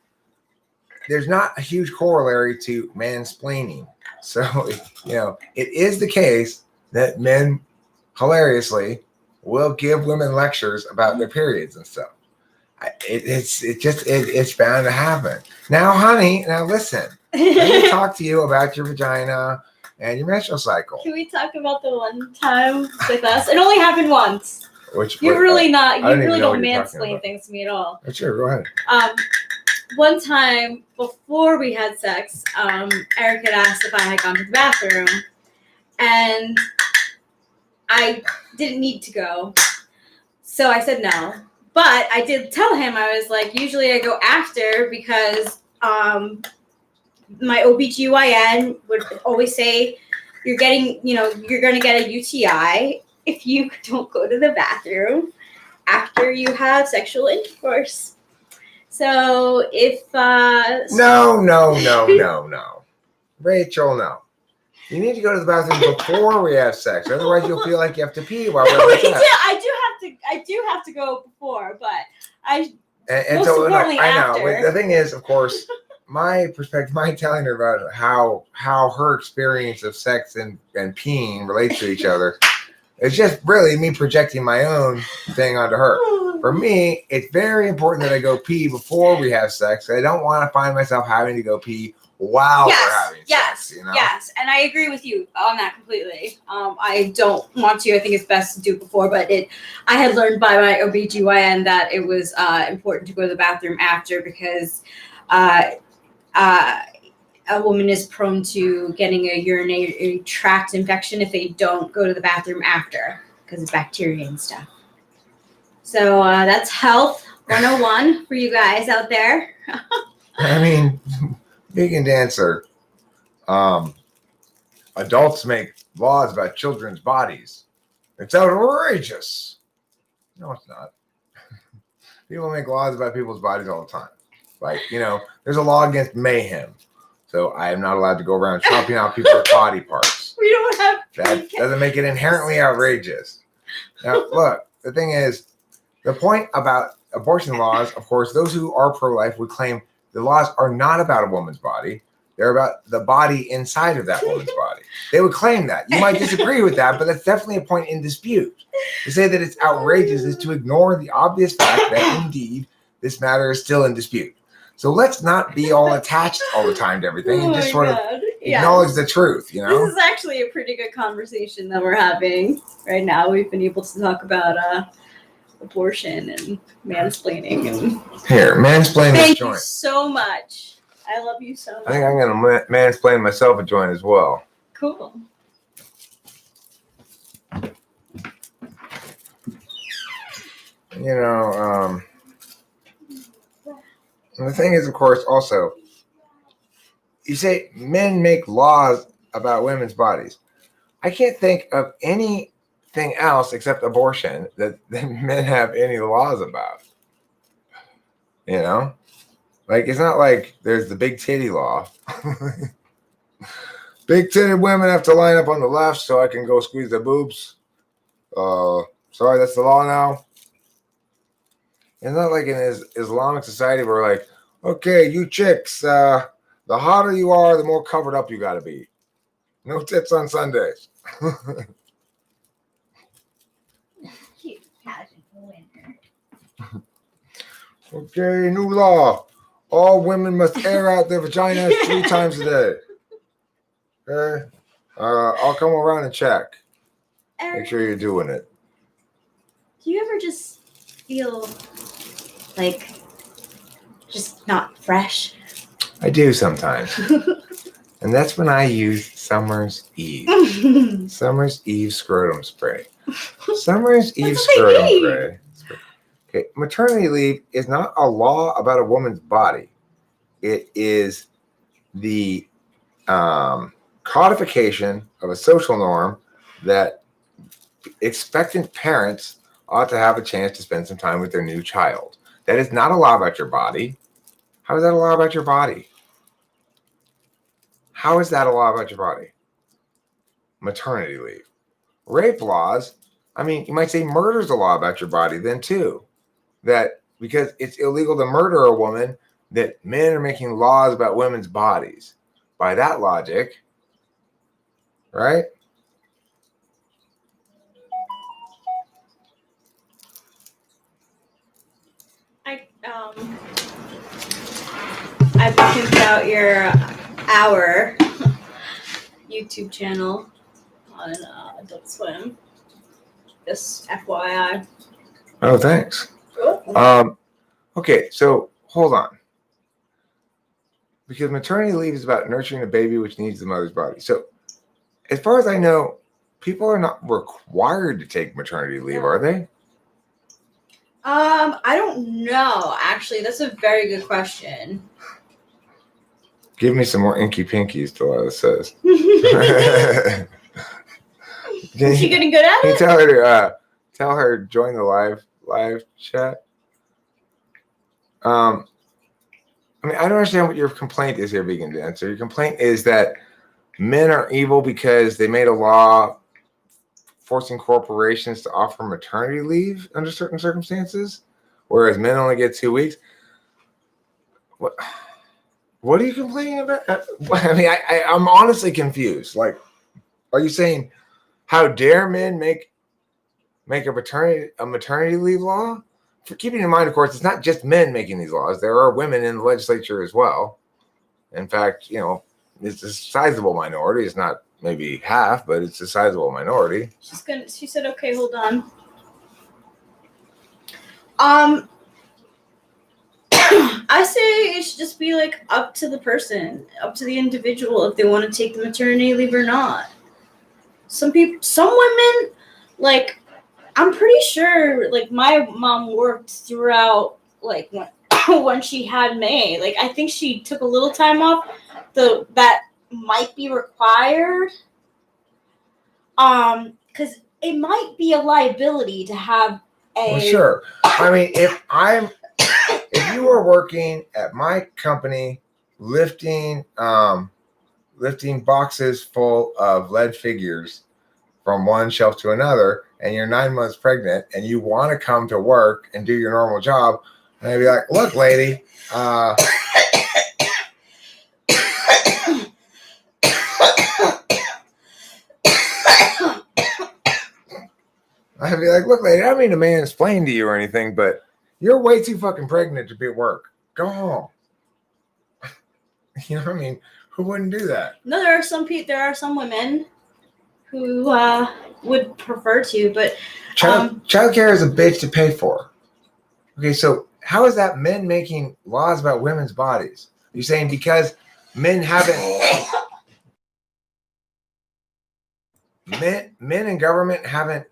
there's not a huge corollary to mansplaining. So, you know, it is the case that men hilariously will give women lectures about their periods and stuff. It's bound to happen. Now, honey, listen. Let me talk to you about your vagina and your menstrual cycle. Can we talk about the one time with us? It only happened once. You really don't mansplain things to me at all. Sure, go ahead. One time before we had sex, Eric had asked if I had gone to the bathroom, and I didn't need to go, So I said no. But I did tell him, I was like, usually I go after because my OBGYN would always say, you're going to get a UTI if you don't go to the bathroom after you have sexual intercourse. So if No. Rachel, no. You need to go to the bathroom before we have sex. Otherwise, you'll feel like you have to pee while we're having sex. I do have to go before, but and most so importantly I after. know. The thing is, of course, my perspective, my telling her about how her experience of sex and peeing relates to each other. It's just really me projecting my own thing onto her. For me, it's very important that I go pee before we have sex. I don't want to find myself having to go pee while we're having sex. You know? Yes, and I agree with you on that completely. I don't want to. I think it's best to do it before, but I had learned by my OBGYN that it was important to go to the bathroom after because a woman is prone to getting a urinary tract infection if they don't go to the bathroom after because it's bacteria and stuff. So that's health 101 for you guys out there. I mean, vegan dancer. Adults make laws about children's bodies. It's outrageous. No, it's not. People make laws about people's bodies all the time. Like, there's a law against mayhem. So I am not allowed to go around chopping out people's body parts. We don't have... That doesn't make it inherently outrageous. Now, look, the thing is, the point about abortion laws, of course, those who are pro-life would claim the laws are not about a woman's body. They're about the body inside of that woman's body. They would claim that. You might disagree with that, but that's definitely a point in dispute. To say that it's outrageous is to ignore the obvious fact that, indeed, this matter is still in dispute. So let's not be all attached all the time to everything and just sort of acknowledge the truth, This is actually a pretty good conversation that we're having right now. We've been able to talk about abortion and mansplaining. Here, mansplain this joint. Thank you so much. I love you so much. I think I'm going to mansplain myself a joint as well. Cool. And the thing is, of course, also, you say men make laws about women's bodies. I can't think of anything else except abortion that men have any laws about. Like, it's not like there's the big titty law. Big titted women have to line up on the left so I can go squeeze their boobs. Sorry, that's the law now. It's not like in Islamic society where like, okay, you chicks, the hotter you are, the more covered up you got to be. No tits on Sundays. Cute pageant winner. Okay, new law. All women must air out their vaginas 3 times a day. Okay? I'll come around and check. Make sure you're doing it. Do you ever just feel like just not fresh? I do sometimes. And that's when I use Summer's Eve. Summer's Eve scrotum spray. Summer's Eve scrotum spray. Okay, maternity leave is not a law about a woman's body. It is the codification of a social norm that expectant parents ought to have a chance to spend some time with their new child. That is not a law about your body. How is that a law about your body? How is that a law about your body? Maternity leave. Rape laws, you might say murder's a law about your body then too. That because it's illegal to murder a woman, that men are making laws about women's bodies. By that logic, right? I picked out our YouTube channel on Adult Swim. Just FYI. Oh, thanks. Okay, so hold on. Because maternity leave is about nurturing a baby which needs the mother's body. So as far as I know, people are not required to take maternity leave, are they? I don't know. Actually, that's a very good question. Give me some more Inky Pinkies, Delilah says. Is she getting good at Can you it? tell her join the live chat? I mean, I don't understand what your complaint is here, Vegan Dancer. Your complaint is that men are evil because they made a law forcing corporations to offer maternity leave under certain circumstances, whereas men only get 2 weeks. What are you complaining about? I mean, I'm honestly confused. Like, are you saying, how dare men make a maternity leave law? For keeping in mind, of course, it's not just men making these laws. There are women in the legislature as well. In fact, it's a sizable minority. It's not maybe half, but it's a sizable minority. She said, okay, hold on. I say it should just be like up to the person, up to the individual if they want to take the maternity leave or not. Some women, like, I'm pretty sure, like, my mom worked throughout, like, when she had May. Like, I think she took a little time off that might be required. Because it might be a liability to have a... Well, sure. I mean, if you are working at my company lifting boxes full of lead figures from one shelf to another, and you're 9 months pregnant, and you want to come to work and do your normal job, and I'd be like, look, lady, I'd be like, look, lady, I don't mean to mansplain to you or anything, but you're way too fucking pregnant to be at work. Go home. You know what I mean? Who wouldn't do that? No, there are some women who would prefer to, but childcare is a bitch to pay for. Okay, so how is that men making laws about women's bodies? You're saying because men in government haven't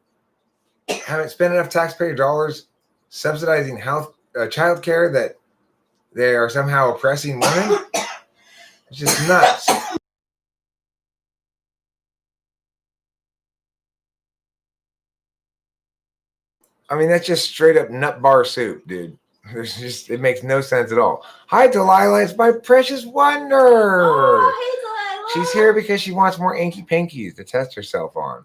spent enough taxpayer dollars subsidizing childcare that they are somehow oppressing women? It's just nuts. I mean, that's just straight up nut bar soup, dude. It makes no sense at all. Hi, Delilah. It's my precious wonder. Oh, hey, Delilah. She's here because she wants more Inky Pinkies to test herself on.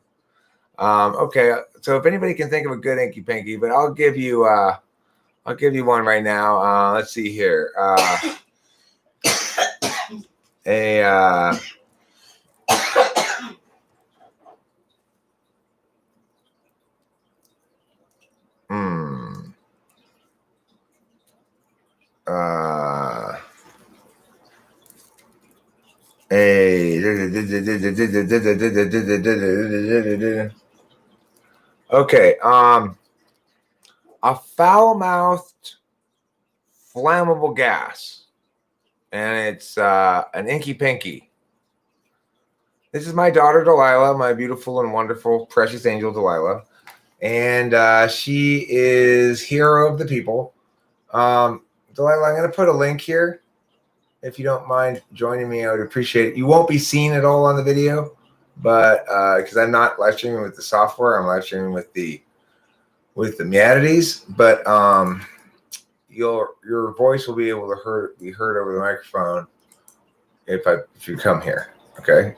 Okay, so if anybody can think of a good Inky Pinky, but I'll give you one right now. Let's see here. Okay, a foul-mouthed flammable gas, and it's an Inky Pinky. This is my daughter Delilah, my beautiful and wonderful precious angel Delilah, and she is hero of the people. Delilah, I'm going to put a link here. If you don't mind joining me, I would appreciate it. You won't be seen at all on the video, but because I'm not live streaming with the software, I'm live streaming with the Meatides. But your voice will be able to be heard over the microphone if you come here. Okay.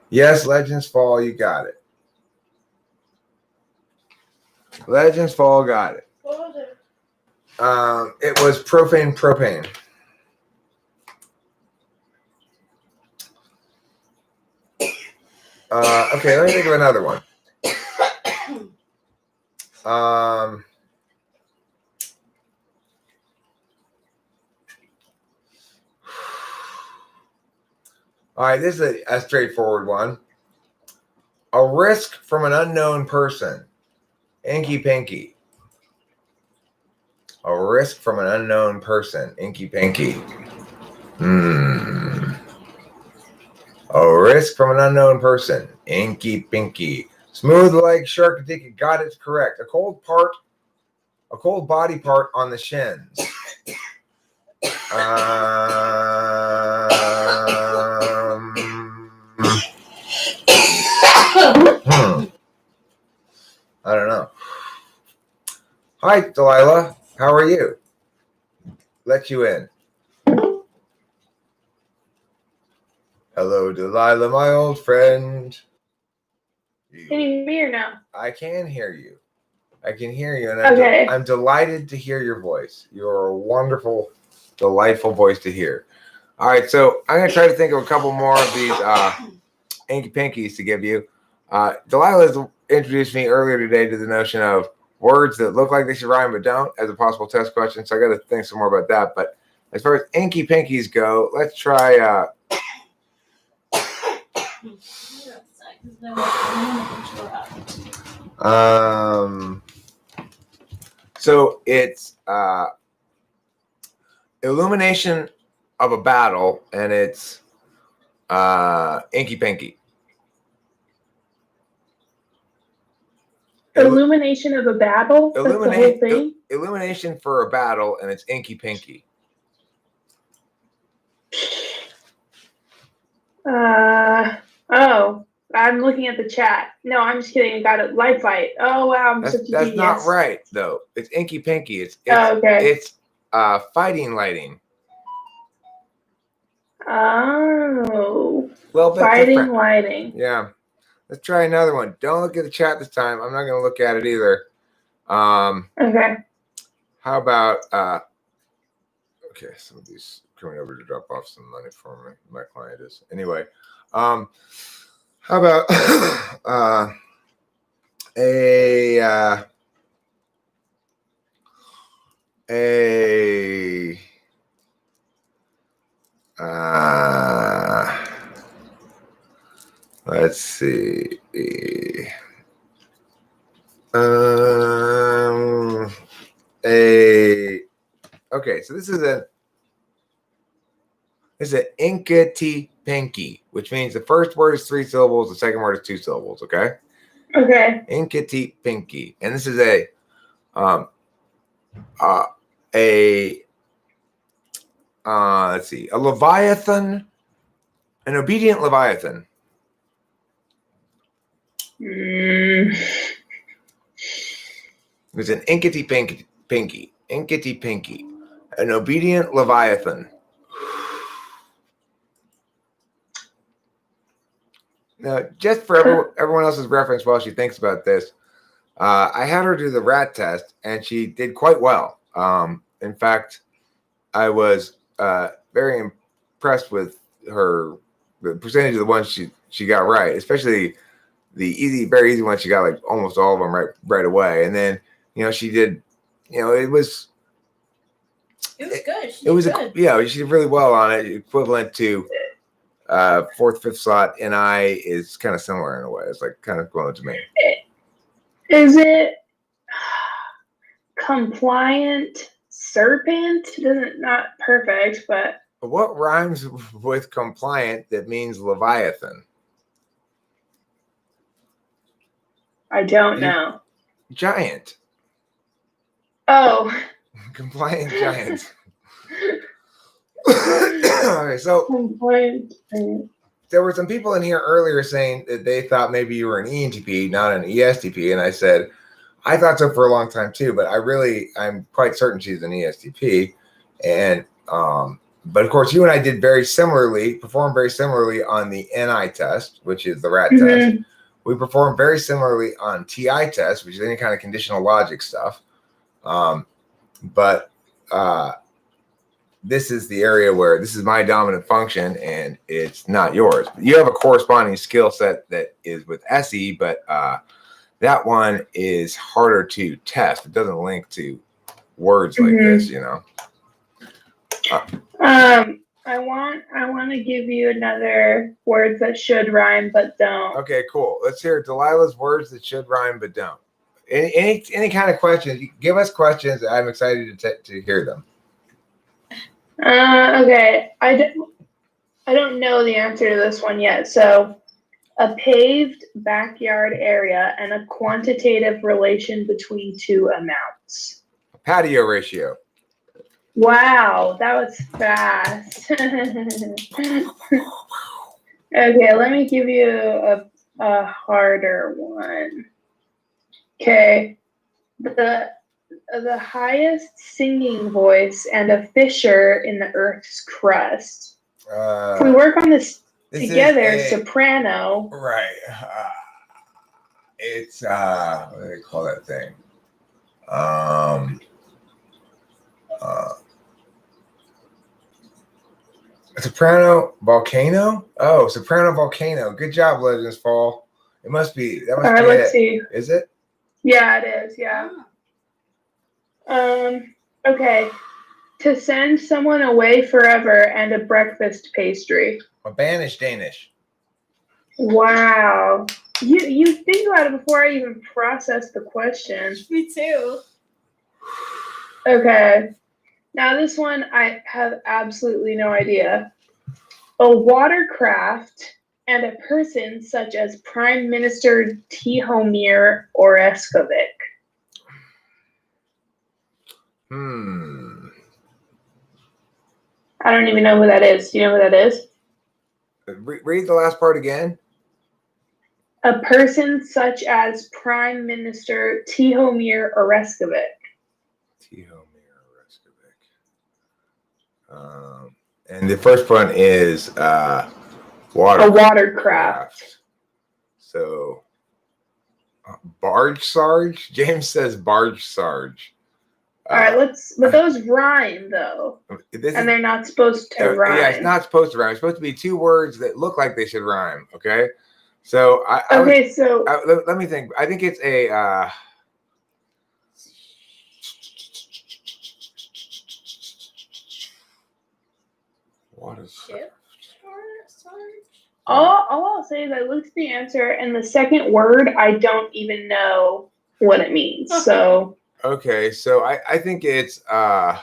Yes, Legends Fall, you got it. Legends Fall, got it. What was it? It was propane. Okay, let me think of another one. All right, this is a straightforward one. A risk from an unknown person. Inky Pinky. A risk from an unknown person. Inky Pinky. A risk from an unknown person. Inky Pinky. Smooth like Shark Got it correct. A cold part A cold body part on the shins. I don't know. Hi, Delilah. How are you? Let you in. Hello, Delilah, my old friend. Can you hear me or no? I can hear you. I can hear you, and I'm delighted to hear your voice. You're a wonderful, delightful voice to hear. All right, so I'm going to try to think of a couple more of these Inky Pinkies to give you. Delilah introduced me earlier today to the notion of words that look like they should rhyme but don't as a possible test question, so I got to think some more about that. But as far as Inky Pinkies go, let's try... So it's illumination of a battle, and it's Inky Pinky. Illumination of a battle? That's the whole thing? Illumination for a battle, and it's Inky Pinky. Oh, I'm looking at the chat. No, I'm just kidding. I got it. Light fight. Oh, wow. I'm such a genius. That's not right, though. It's Inky Pinky. It's fighting lighting. Oh. Well, fighting lighting. Yeah. Let's try another one. Don't look at the chat this time. I'm not going to look at it either. Okay. How about, okay, somebody's coming over to drop off some money for me. My client is. Anyway, how about let's see. Okay, so this is an Inky Pinky, which means the first word is 3 syllables, the second word is 2 syllables. Okay. Okay. Inky Pinky, and this is let's see, a leviathan, an obedient leviathan. It's an Inky Pinky, an obedient leviathan. Now, just for everyone else's reference while she thinks about this, I had her do the rat test, and she did quite well. In fact, I was very impressed with the percentage of the ones she got right, especially the very easy ones. She got like almost all of them right away. And then, she did, it was good. She did really well on it, equivalent to 4th, 5th slot. NI is kind of similar in a way. It's like kind of equivalent to me. Is it compliant serpent? Not perfect, but what rhymes with compliant that means leviathan? I don't know. Giant. Oh. Compliant giant. Okay, so there were some people in here earlier saying that they thought maybe you were an ENTP, not an ESTP, and I said I thought so for a long time too, but I'm quite certain she's an ESTP, and but of course you and I performed very similarly on the NI test, which is the rat test. We performed very similarly on TI test, which is any kind of conditional logic stuff, but this is the area where this is my dominant function and it's not yours. You have a corresponding skill set that is with SE, but that one is harder to test. It doesn't link to words like this, I want to give you another words that should rhyme but don't. Okay, cool. Let's hear Delilah's words that should rhyme but don't. Any kind of questions? Give us questions. I'm excited to hear them. Okay, I don't know the answer to this one yet. So, a paved backyard area and a quantitative relation between two amounts. Patio ratio. Wow, that was fast. Okay, let me give you a harder one. Okay, the highest singing voice and a fissure in the Earth's crust. If we work on this together, soprano. Right. It's what do they call that thing? Soprano volcano. Oh, soprano volcano. Good job, Legends Fall. It must be. That must All right, be let's it. see. Is it? Yeah, it is. Yeah. Okay. To send someone away forever and a breakfast pastry. A banished Danish. Wow. You think about it before I even process the question. Me too. Okay. Now this one I have absolutely no idea. A watercraft and a person such as Prime Minister Tihomir Orešković. I don't even know who that is. Do you know who that is? Read the last part again. A person such as Prime Minister Tihomir Orešković. Tihomir Orešković. And the first one is A watercraft. So, barge sarge. James says barge sarge. All right, but those rhyme though, and they're not supposed to rhyme. Yeah, it's not supposed to rhyme. It's supposed to be two words that look like they should rhyme. Okay, so let me think. I think it's a. What is ship? All I'll say is I looked at the answer, and the second word I don't even know what it means. So. Okay, so I think it's for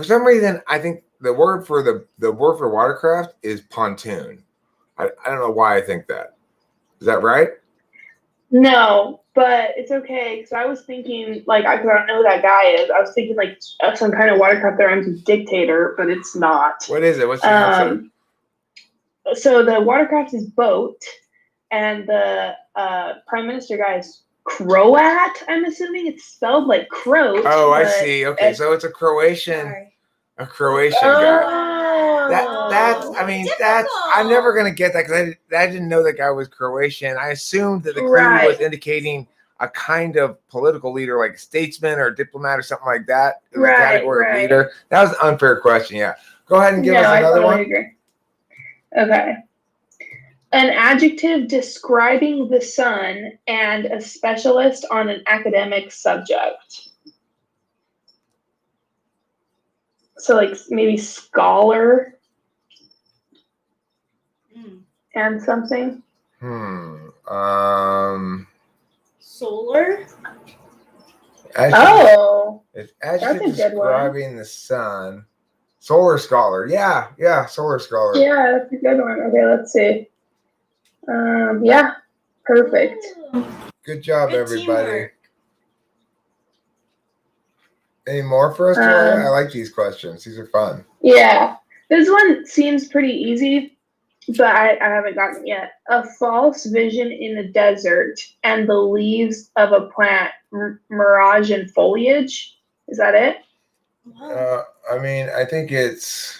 some reason I think the word for watercraft is pontoon. I don't know why I think that. Is that right? No, but it's okay because I was thinking I don't know who that guy is. I was thinking some kind of watercraft that rhymes with dictator, but it's not. What is it? What's the answer? So the watercraft is boat, and the prime minister guy is Croat. I'm assuming it's spelled like croat. Oh, I see. Okay, so it's a Croatian guy. That's I'm never gonna get that because I didn't know that guy was Croatian. I assumed that the crew was indicating a kind of political leader, like a statesman or a diplomat or something like that. In the category of leader. That was an unfair question. Yeah, go ahead and give us another one. Agree. Okay. An adjective describing the sun and a specialist on an academic subject. So maybe scholar and something. Solar. It's adjective describing the sun. Solar scholar. Yeah, solar scholar. Yeah, that's a good one. Okay, let's see. Yeah, perfect. Good job, everybody. Teamwork. Any more for us, Delilah? I like these questions. These are fun. Yeah. This one seems pretty easy, but I haven't gotten it yet. A false vision in the desert and the leaves of a plant, mirage and foliage. Is that it? I think it's...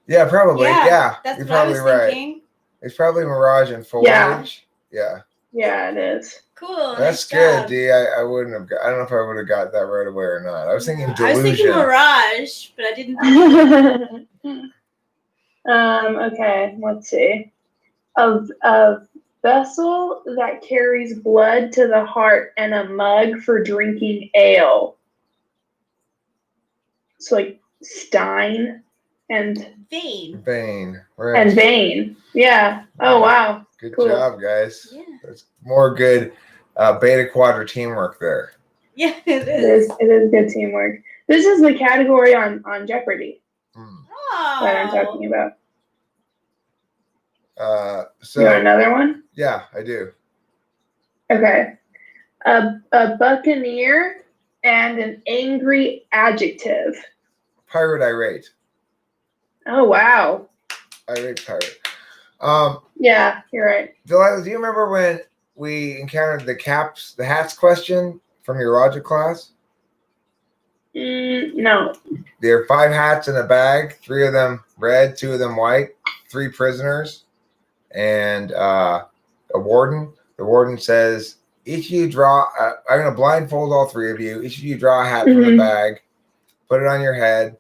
Yeah, probably. Yeah, that's you're what I was probably thinking. Right. It's probably mirage and foliage. Yeah. Yeah, it is. Cool. That's good, D. I wouldn't have. I don't know if I would have got that right away or not. I was thinking delusion. I was thinking mirage, but I didn't. Okay. Let's see. A vessel that carries blood to the heart and a mug for drinking ale. So stein and vein. Right. And vein. Yeah. Oh wow. Good job, guys. Yeah. That's more good beta quadra teamwork there. Yeah, it is. It is good teamwork. This is the category on Jeopardy that I'm talking about. So you want another one? Yeah, I do. Okay. a buccaneer, and an angry adjective. Pirate irate. Oh, wow. Irate pirate. Yeah, you're right. Delilah, do you remember when we encountered the hats question from your logic class? No. There are 5 hats in a bag, 3 of them red, 2 of them white, 3 prisoners, and a warden. The warden says, each of you draw, I'm going to blindfold all 3 of you. Each of you draw a hat from the bag, put it on your head.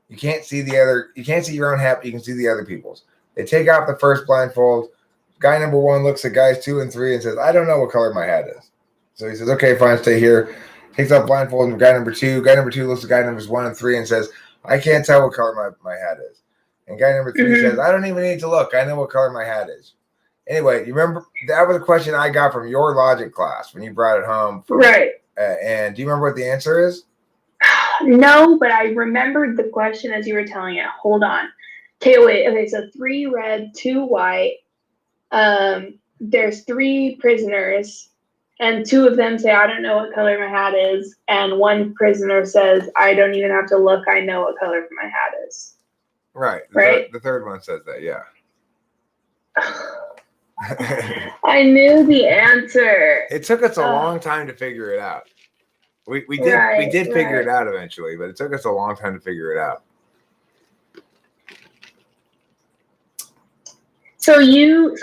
You can't see your own hat, but you can see the other people's. They take off the first blindfold. Guy number 1 looks at guys 2 and 3 and says, I don't know what color my hat is. So he says, okay, fine, stay here. Takes off blindfold and guy number 2. Guy number 2 looks at guy numbers 1 and 3 and says, I can't tell what color my hat is. And guy number 3 says, I don't even need to look. I know what color my hat is. Anyway, you remember that was a question I got from your logic class when you brought it home. Right. And do you remember what the answer is? No, but I remembered the question as you were telling it. Hold on. Okay, wait. Okay, so 3 red, 2 white. There's 3 prisoners, and 2 of them say, I don't know what color my hat is. And 1 prisoner says, I don't even have to look. I know what color my hat is. Right. The third one says that, yeah. I knew the answer. It took us a long time to figure it out. We did figure it out eventually, but it took us a long time to figure it out. So you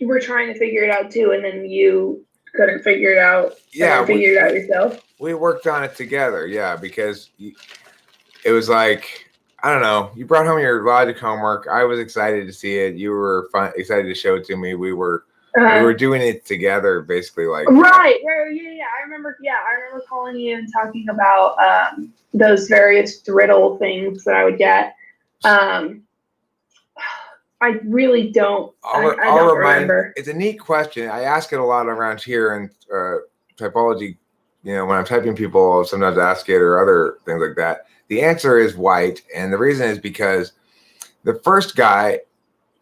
were trying to figure it out too, and then you couldn't figure it out. Yeah, figured it out yourself. We worked on it together, yeah, because it was like, I don't know. You brought home your logic homework. I was excited to see it. You were excited to show it to me. We were doing it together, basically, like right. Yeah. I remember calling you and talking about those various riddle things that I would get. I really don't. I don't remember. It's a neat question. I ask it a lot around here in typology. You know, when I'm typing people, I'll sometimes ask it or other things like that. The answer is white, and the reason is because the first guy,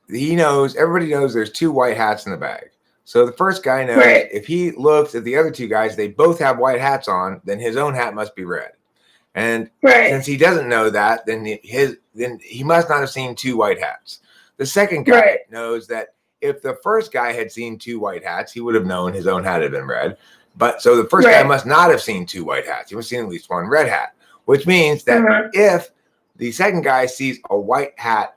everybody knows there's 2 white hats in the bag. So the first guy knows if he looks at the other 2 guys, they both have white hats on, then his own hat must be red. And since he doesn't know that, then he must not have seen 2 white hats. The second guy knows that if the first guy had seen 2 white hats, he would have known his own hat had been red. But so the first guy must not have seen 2 white hats. He must have seen at least 1 red hat, which means that if the second guy sees a white hat,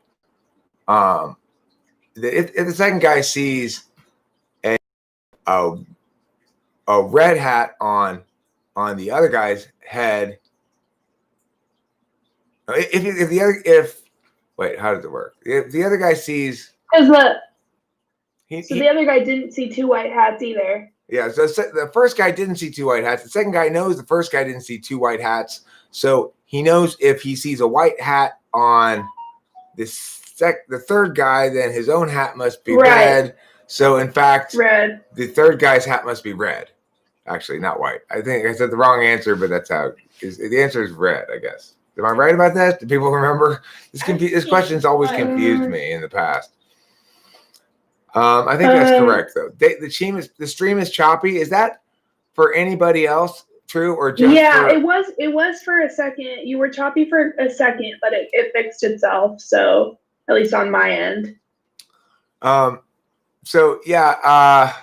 if the second guy sees a red hat on the other guy's head, wait, how does it work? If the other guy sees, because the other guy didn't see 2 white hats either. Yeah, so the first guy didn't see 2 white hats. The second guy knows the first guy didn't see 2 white hats, so he knows if he sees a white hat on the third guy, then his own hat must be red. So in fact, the third guy's hat must be red. Actually, not white. I think I said the wrong answer, but that's how the answer is red, I guess. Am I right about that? Do people remember? This question's always confused me in the past. I think that's correct, though. The stream is choppy. Is that for anybody else true or just? Yeah, it was for a second. You were choppy for a second, but it fixed itself. So at least on my end. So yeah.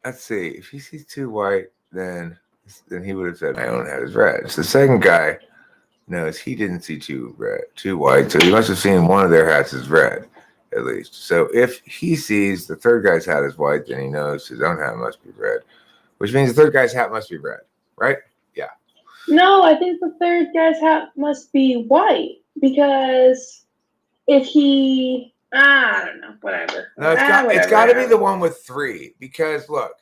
Let's see. If he sees 2 white, then he would have said my own hat is red. So the second guy knows he didn't see 2 white, so he must have seen one of their hats is red, at least. So if he sees the third guy's hat is white, then he knows his own hat must be red, which means the third guy's hat must be red, right? Yeah. No, I think the third guy's hat must be white because if he, I don't know, whatever. No, it's got to be the one with 3 because look,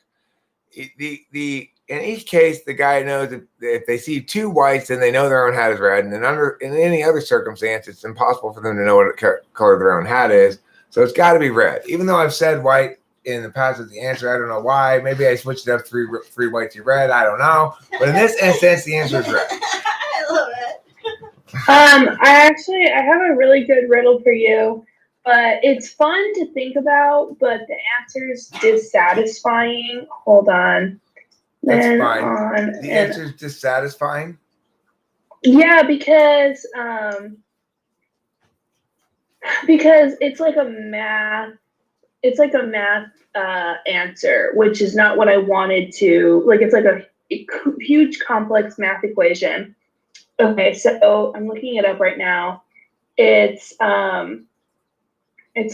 in each case, the guy knows if they see 2 whites, then they know their own hat is red. And then in any other circumstance, it's impossible for them to know what color their own hat is. So it's got to be red. Even though I've said white in the past as the answer, I don't know why. Maybe I switched it up 3 white to red. I don't know. But in this instance, the answer is red. I love it. I have a really good riddle for you. But it's fun to think about, but the answer's dissatisfying. Hold on. That's Then fine. on The and answer is dissatisfying. yeah, because it's like a math answer, which is not what I wanted to like. It's like a huge complex math equation. Okay, so I'm looking it up right now. It's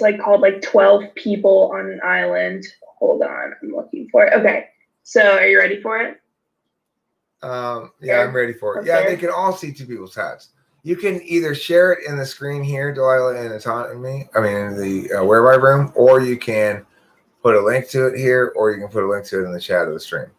like called like 12 people on an island. Hold on, I'm looking for it. Okay, so are you ready for it? Yeah, I'm ready for it. Yeah, they can all see two people's hats. You can either share it in the screen here, Delilah and Atan and me. I mean, in the whereby room, or you can put a link to it here, or you can put a link to it in the chat of the stream.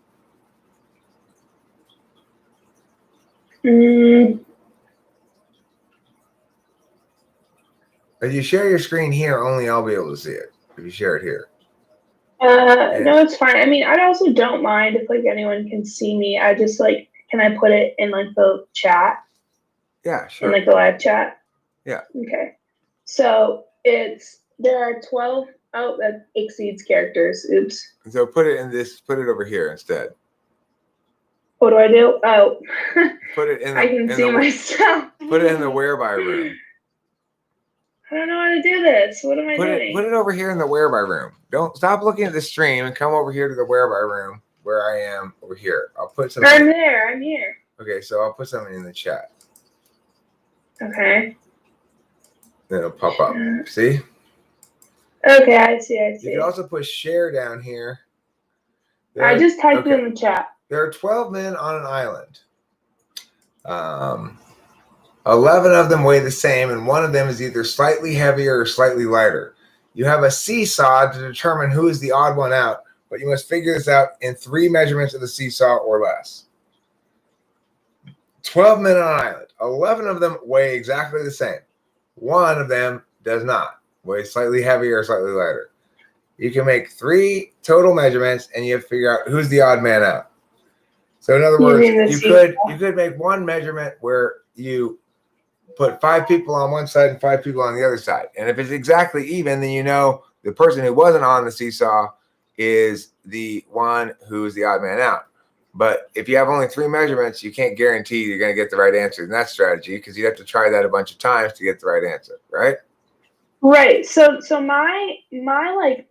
If you share your screen here, only I'll be able to see it. If you share it here. No, it's fine. I mean, I also don't mind if like anyone can see me. I just like, can I put it in like the chat? Yeah, sure. In like the live chat? Yeah. Okay. So there are 12. Oh, that exceeds characters. Oops. So put it over here instead. What do I do? Oh. Put it in I can see myself. Put it in the whereby room. I don't know how to do this. What am I doing? Put it over here in the whereby room. Don't stop looking at the stream and come over here to the whereby room where I am over here. I'll put something. I'm there. I'm here. Okay, so I'll put something in the chat. Okay. Then it'll pop up. See? Okay, I see. You can also put share down here. I just typed it in the chat. There are 12 men on an island. 11 of them weigh the same, and one of them is either slightly heavier or slightly lighter. You have a seesaw to determine who is the odd one out, but you must figure this out in 3 measurements of the seesaw or less. 12 men on an island. 11 of them weigh exactly the same. One of them does not, weigh slightly heavier or slightly lighter. You can make 3 total measurements, and you have to figure out who's the odd man out. So in other words, you could make one measurement where you put 5 people on one side and 5 people on the other side. And if it's exactly even, then you know the person who wasn't on the seesaw is the one who's the odd man out. But if you have only 3 measurements, you can't guarantee you're going to get the right answer in that strategy, because you have to try that a bunch of times to get the right answer, right? Right. So my like,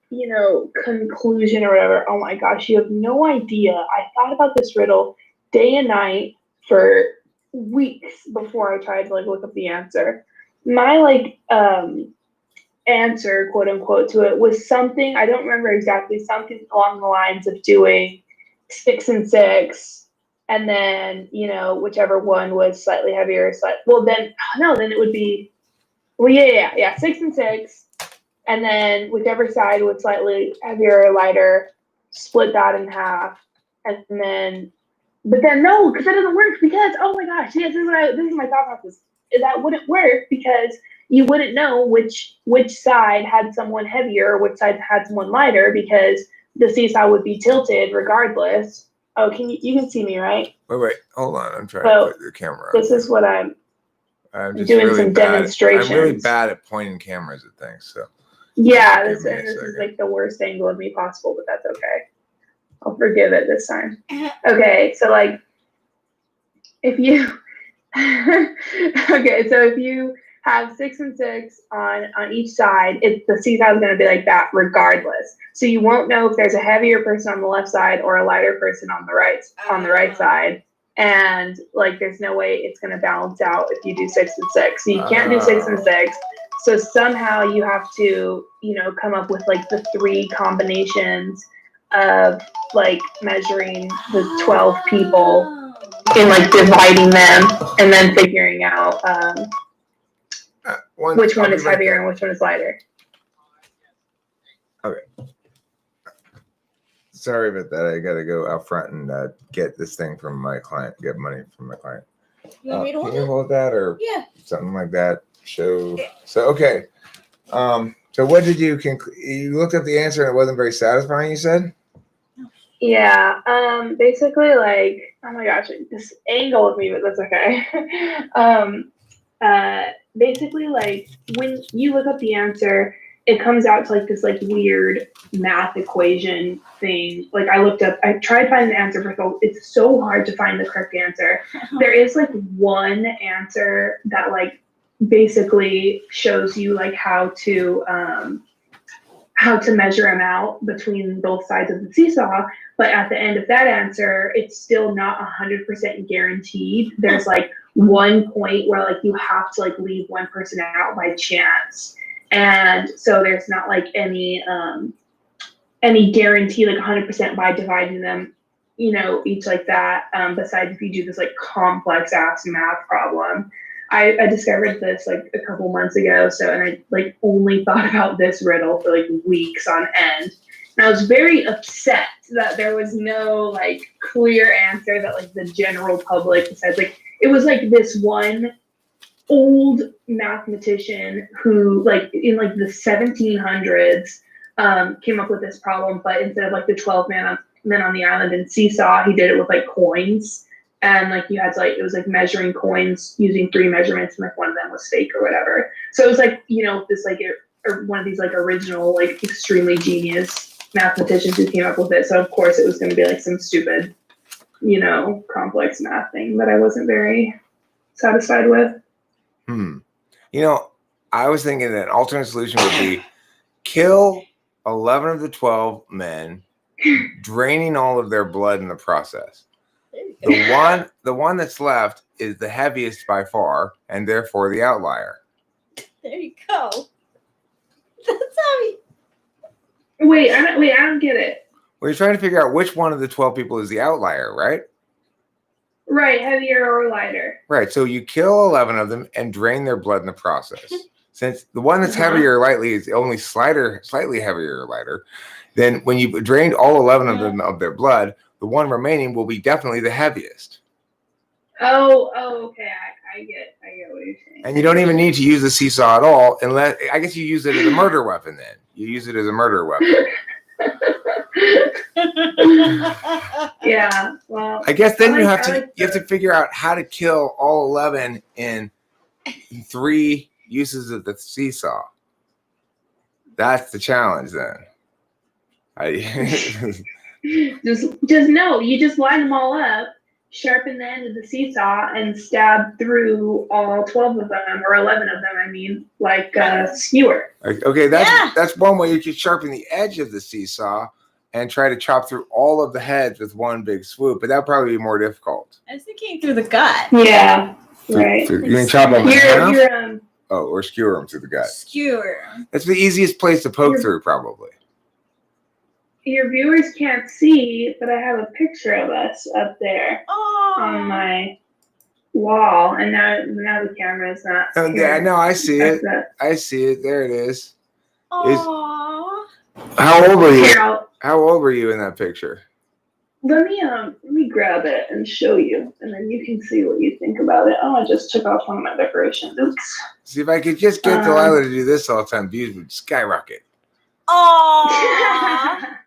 conclusion or whatever. Oh my gosh, you have no idea. I thought about this riddle day and night for weeks before I tried to like look up the answer. My like answer, quote unquote, to it was something, I don't remember exactly, something along the lines of doing 6 and 6, and then whichever one was slightly heavier, then it would be 6 and 6, and then whichever side was slightly heavier or lighter, split that in half, and then. But then no, because that doesn't work, because oh my gosh, yes, this is my thought process. That wouldn't work because you wouldn't know which side had someone heavier or which side had someone lighter, because the seesaw would be tilted regardless. Oh, you can see me, right? Wait, hold on. I'm trying to put the camera on. This is what I'm just doing really some bad. demonstrations. I'm really bad at pointing cameras at things, so. Yeah, this is like the worst angle of me possible, but that's okay. I'll forgive it this time. Okay, so like if you if you have 6 and 6 on each side, the seesaw is going to be like that regardless. So you won't know if there's a heavier person on the left side or a lighter person on the right side, and like there's no way it's going to balance out if you do 6 and 6. So you can't do 6 and 6. So somehow you have to come up with like the 3 combinations of like measuring the 12 people and like dividing them and then figuring out which one is heavier and which one is lighter. Okay. Sorry about that. I got to go out front and get this thing from my client, get money from my client. You want me to hold Can you hold that or something like that? So okay. So what did you looked up the answer and it wasn't very satisfying, you said? Yeah, basically like, oh my gosh, this angle of me, but that's okay. basically, like, when you look up the answer, it comes out to like this like weird math equation thing. Like I tried finding the answer for it's so hard to find the correct answer. There is like one answer that like basically shows you like how to measure them out between both sides of the seesaw. But at the end of that answer, it's still not 100% guaranteed. There's like one point where like you have to like leave one person out by chance. And so there's not like any guarantee like 100% by dividing them, you know, each like that. Besides if you do this like complex ass math problem. I discovered this like a couple months ago. And I like only thought about this riddle for like weeks on end. And I was very upset that there was no like clear answer that like the general public says. Like it was like this one old mathematician who like in like the 1700s came up with this problem, but instead of like the 12 men on the island in seesaw, he did it with like coins. And like you had to like, it was like measuring coins using 3 measurements, and like one of them was fake or whatever. So it was like, you know, this like or one of these like original like extremely genius mathematicians who came up with it. So of course it was going to be like some stupid, you know, complex math thing that I wasn't very satisfied with. You know, I was thinking that an alternate solution would be kill 11 of the 12 men, draining all of their blood in the process. The one that's left is the heaviest by far, and therefore the outlier. There you go. That's heavy. Wait, I don't get it. Well, you're trying to figure out which one of the 12 people is the outlier, right? Right, heavier or lighter. Right. So you kill 11 of them and drain their blood in the process. Since the one that's heavier or lightly is only slightly heavier or lighter, then when you've drained all 11 of them of their blood, the one remaining will be definitely the heaviest. Oh, okay. I get what you're saying. And you don't even need to use the seesaw at all, unless I guess you use it as a murder weapon. Then you use it as a murder weapon. Yeah. Well, I guess then you have to figure out how to kill all 11 in 3 uses of the seesaw. That's the challenge then. just no. You just line them all up, sharpen the end of the seesaw, and stab through all 12 of them or 11 of them. I mean, like a skewer. Okay, that's one way you could sharpen the edge of the seesaw and try to chop through all of the heads with one big swoop, but that'd probably be more difficult. I was thinking through the gut. Yeah, right. You can chop them in half? Oh, or skewer them through the gut. Skewer. That's the easiest place to poke through, probably. Your viewers can't see, but I have a picture of us up there on my wall, and now the camera's not. No, I see it. I see it. There it is. Aww. How old were you? How old were you in that picture? Let me grab it and show you, and then you can see what you think about it. Oh, I just took off one of my decorations. Oops. See, if I could just get Delilah to do this all the time, views would skyrocket. Aww.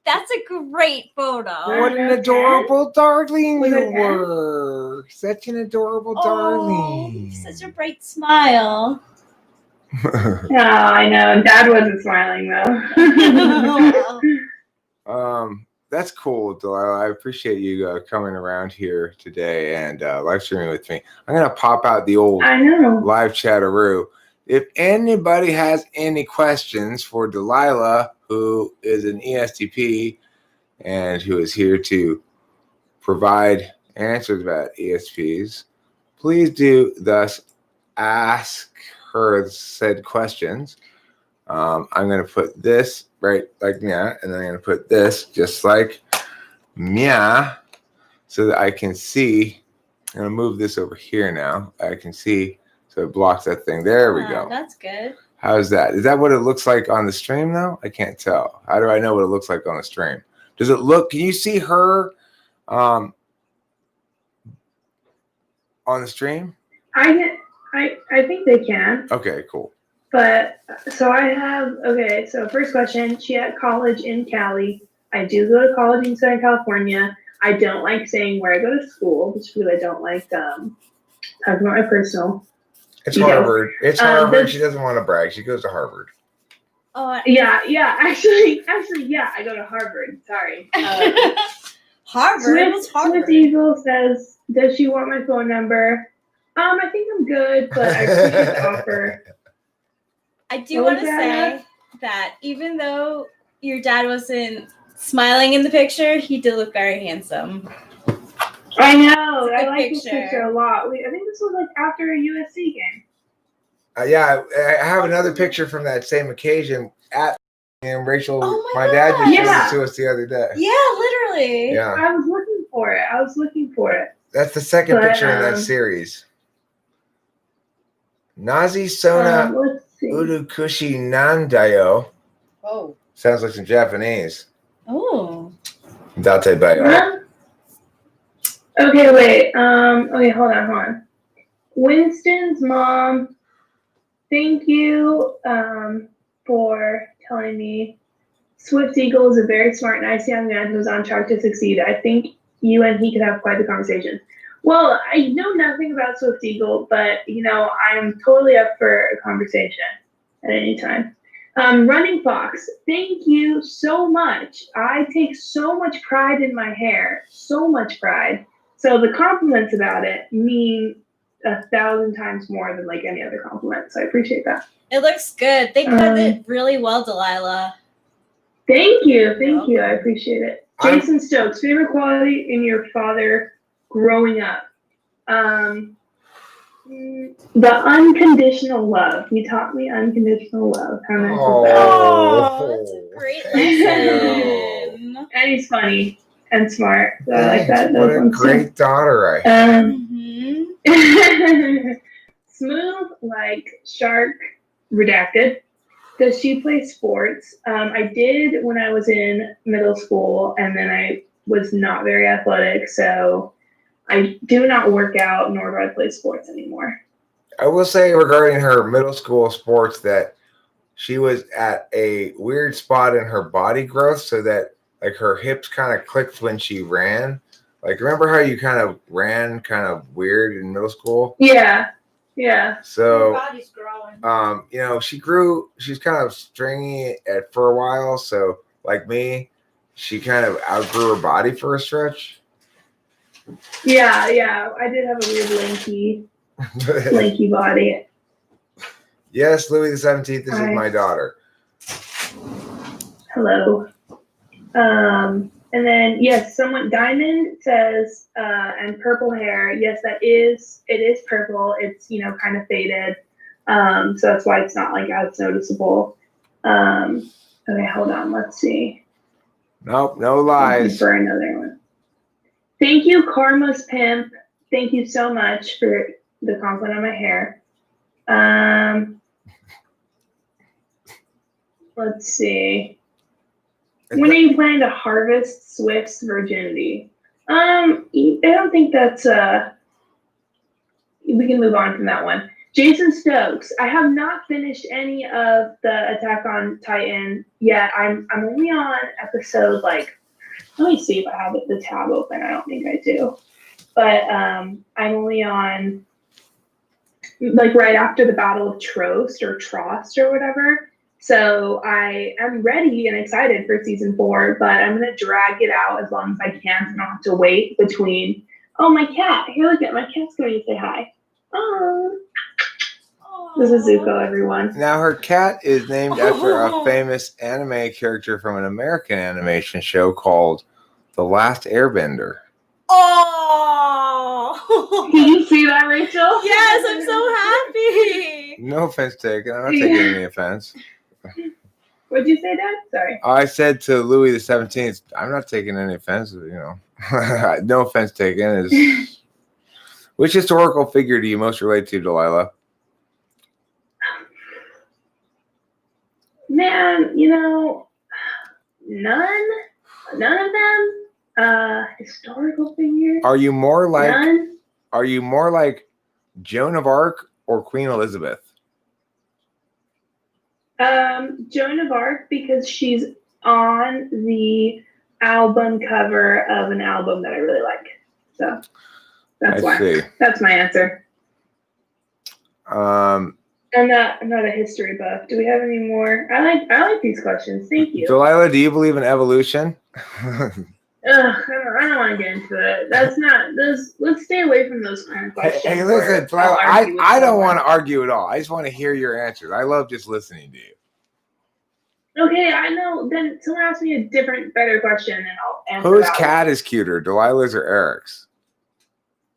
That's a great photo. What an adorable darling you were. Such an adorable darling. Such a bright smile. Yeah, I know. Dad wasn't smiling though. That's cool, Delilah. I appreciate you coming around here today and live streaming with me. I'm gonna pop out the old live chatteroo. If anybody has any questions for Delilah, who is an ESTP and who is here to provide answers about ESPs, please do thus ask her said questions. I'm going to put this right like Mia, and then I'm going to put this just like Mia so that I can see. I'm going to move this over here now. I can see, so it blocks that thing. There we go. That's good. How's that? Is that what it looks like on the stream though? I can't tell. How do I know what it looks like on the stream? Does it look, can you see her on the stream? I think they can. Okay, cool. But so I have, okay, so first question, she at college in Cali. I do go to college in Southern California. I don't like saying where I go to school just because I don't like Talking about my personal. It's You know, Harvard. It's Harvard. that's- She doesn't want to brag. She goes to Harvard. Oh, Yeah. Actually, yeah. I go to Harvard. Sorry. Harvard? What's Harvard? Swift Eagle says, "Does she want my phone number?" I think I'm good, but I appreciate the offer. I do What want to was that? say that even though your dad wasn't smiling in the picture, he did look very handsome. I know. It's a I good like this picture. picture a lot. I think this was like after a USC game. Yeah, I have another picture from that same occasion and Rachel. Oh my dad just gosh. showed Yeah. it to us the other day. Yeah, literally. Yeah, I was looking for it. that's the second But, picture in that series. Nazi Sona Let's see. Urukushi Nandayo. Oh. Sounds like some Japanese. Oh. Date bayo. Huh? Okay, wait. Okay, hold on. Winston's mom, thank you for telling me Swift Eagle is a very smart, nice young man who's on track to succeed. I think you and he could have quite the conversation. Well, I know nothing about Swift Eagle, but I'm totally up for a conversation at any time. Running Fox, thank you so much. I take so much pride in my hair, so much pride. So the compliments about it mean 1,000 times more than like any other compliment. So I appreciate that. It looks good. They cut it really well, Delilah. Thank you. welcome. I appreciate it. Jason Stokes, favorite quality in your father growing up? The unconditional love. He taught me unconditional love. How nice is that? Oh, that's a great lesson. And he's funny and smart. So I like that. What Those a ones too. great daughter I have. Smooth like shark redacted. Does she play sports? I did when I was in middle school, and then I was not very athletic, so I do not work out, nor do I play sports anymore. I will say regarding her middle school sports that she was at a weird spot in her body growth, so that like her hips kind of clicked when she ran. Like, remember how you kind of ran kind of weird in middle school? Yeah. So, body's growing. She's kind of stringy for a while. So, like me, she kind of outgrew her body for a stretch. Yeah. I did have a weird lanky body. Yes, Louis the 17th. This Hi. is my daughter. Hello. And then yes, Diamond says, and purple hair. Yes, it is purple. It's kind of faded. So that's why it's not like as noticeable. Okay, hold on. Let's see. Nope, no lies. For another one. Thank you, Karma's Pimp. Thank you so much for the compliment on my hair. Let's see. When are you planning to harvest Swift's virginity? I don't think that's we can move on from that one. Jason Stokes, I have not finished any of the Attack on Titan yet. I'm only on episode let me see if I have the tab open. I don't think I do. But I'm only on right after the Battle of Trost or whatever. So I am ready and excited for season 4, but I'm going to drag it out as long as I can so I don't have to wait between, oh, my cat. Here, look at my cat's going to say hi. Oh. This is Zuko, everyone. Now, her cat is named after a famous anime character from an American animation show called The Last Airbender. Oh! Can you see that, Rachel? Yes, I'm so happy. No offense taken. I'm not taking any offense. What'd you say, Dad? Sorry. I said to Louis the 17th, I'm not taking any offense. No offense taken. Which historical figure do you most relate to, Delilah? Man, none of them. Historical figure. Are you more like None. Are you more like Joan of Arc or Queen Elizabeth? Joan of Arc, because she's on the album cover of an album that I really like. So that's why. See. That's my answer. I'm not a history buff. Do we have any more? I like these questions. Thank you. Delilah, do you believe in evolution? I don't want to get into it. That's not those. Let's stay away from those kind of questions. Hey, listen, Delilah, I don't want to argue at all. I just want to hear your answers. I love just listening to you. Okay, I know. Then someone ask me a different, better question, and I'll answer. Whose cat is cuter, Delilah's or Eric's?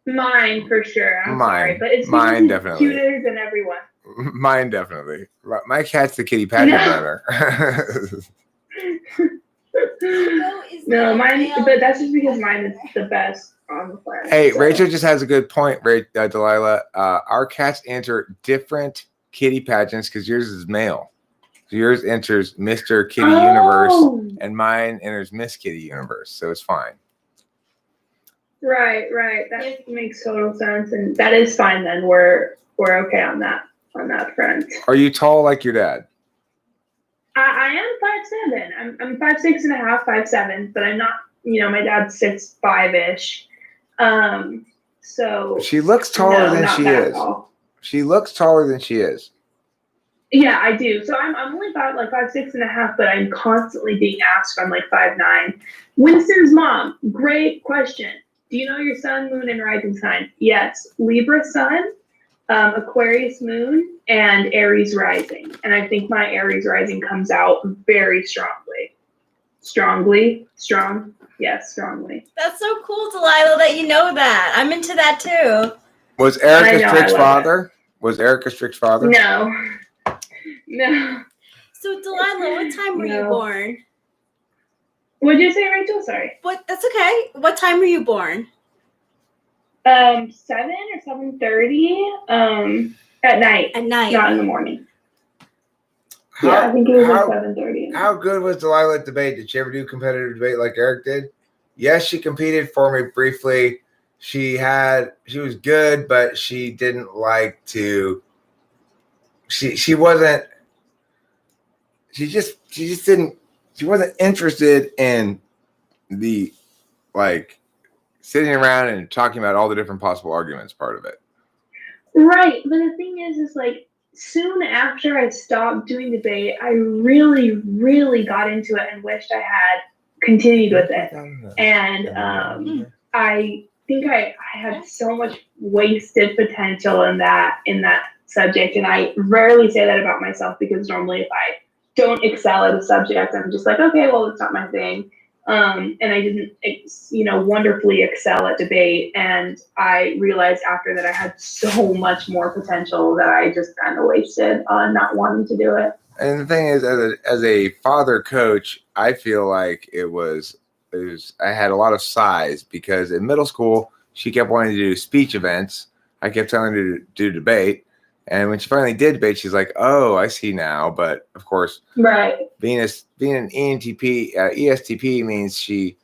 Mine for sure. I'm sorry, but it's mine definitely cuter than everyone. Mine definitely. My cat's the kitty pageant runner. No, mine. But that's just because mine is the best on the planet. Hey, so. Rachel just has a good point, Delilah. Our cats enter different kitty pageants because yours is male. So yours enters Mr. Kitty Universe, and mine enters Miss Kitty Universe. So it's fine. Right. That makes total sense, and that is fine. Then we're okay on that front. Are you tall like your dad? I am 5'7". I'm 5'6.5", 5'7", but I'm not. My dad's 6'5"-ish. So she looks taller than she is. Tall. She looks taller than she is. Yeah, I do. So I'm only about 5'6.5", but I'm constantly being asked if I'm 5'9". Winston's mom, great question. Do you know your sun, moon, and rising sign? Yes, Libra sun, Aquarius moon, and Aries rising. And I think my Aries rising comes out very strongly. Yes, strongly. That's so cool, Delilah, that you know that. I'm into that too. Was Eric a strict father? Was Eric a strict father? No. So Delilah, what time were you born? What'd you say, Rachel? Sorry. That's okay. What time were you born? 7 or 7:30. At night. At night. Not in the morning. I think it was 7:30. How good was Delilah at debate? Did she ever do competitive debate like Eric did? Yes, she competed for me briefly. She was good, but she didn't like to. She wasn't. She wasn't interested in the sitting around and talking about all the different possible arguments part of it. Right. But the thing is soon after I stopped doing debate, I really, really got into it and wished I had continued with it. And I think I had so much wasted potential in that subject. And I rarely say that about myself because normally if I don't excel at a subject, I'm just okay, well, it's not my thing. And I didn't, wonderfully excel at debate. And I realized after that I had so much more potential that I just kind of wasted on not wanting to do it. And the thing is, as a father coach, I feel like I had a lot of size because in middle school, she kept wanting to do speech events. I kept telling her to do debate. And when she finally did debate, she's like, "Oh, I see now." But of course, right, being an ENTP, ESTP means she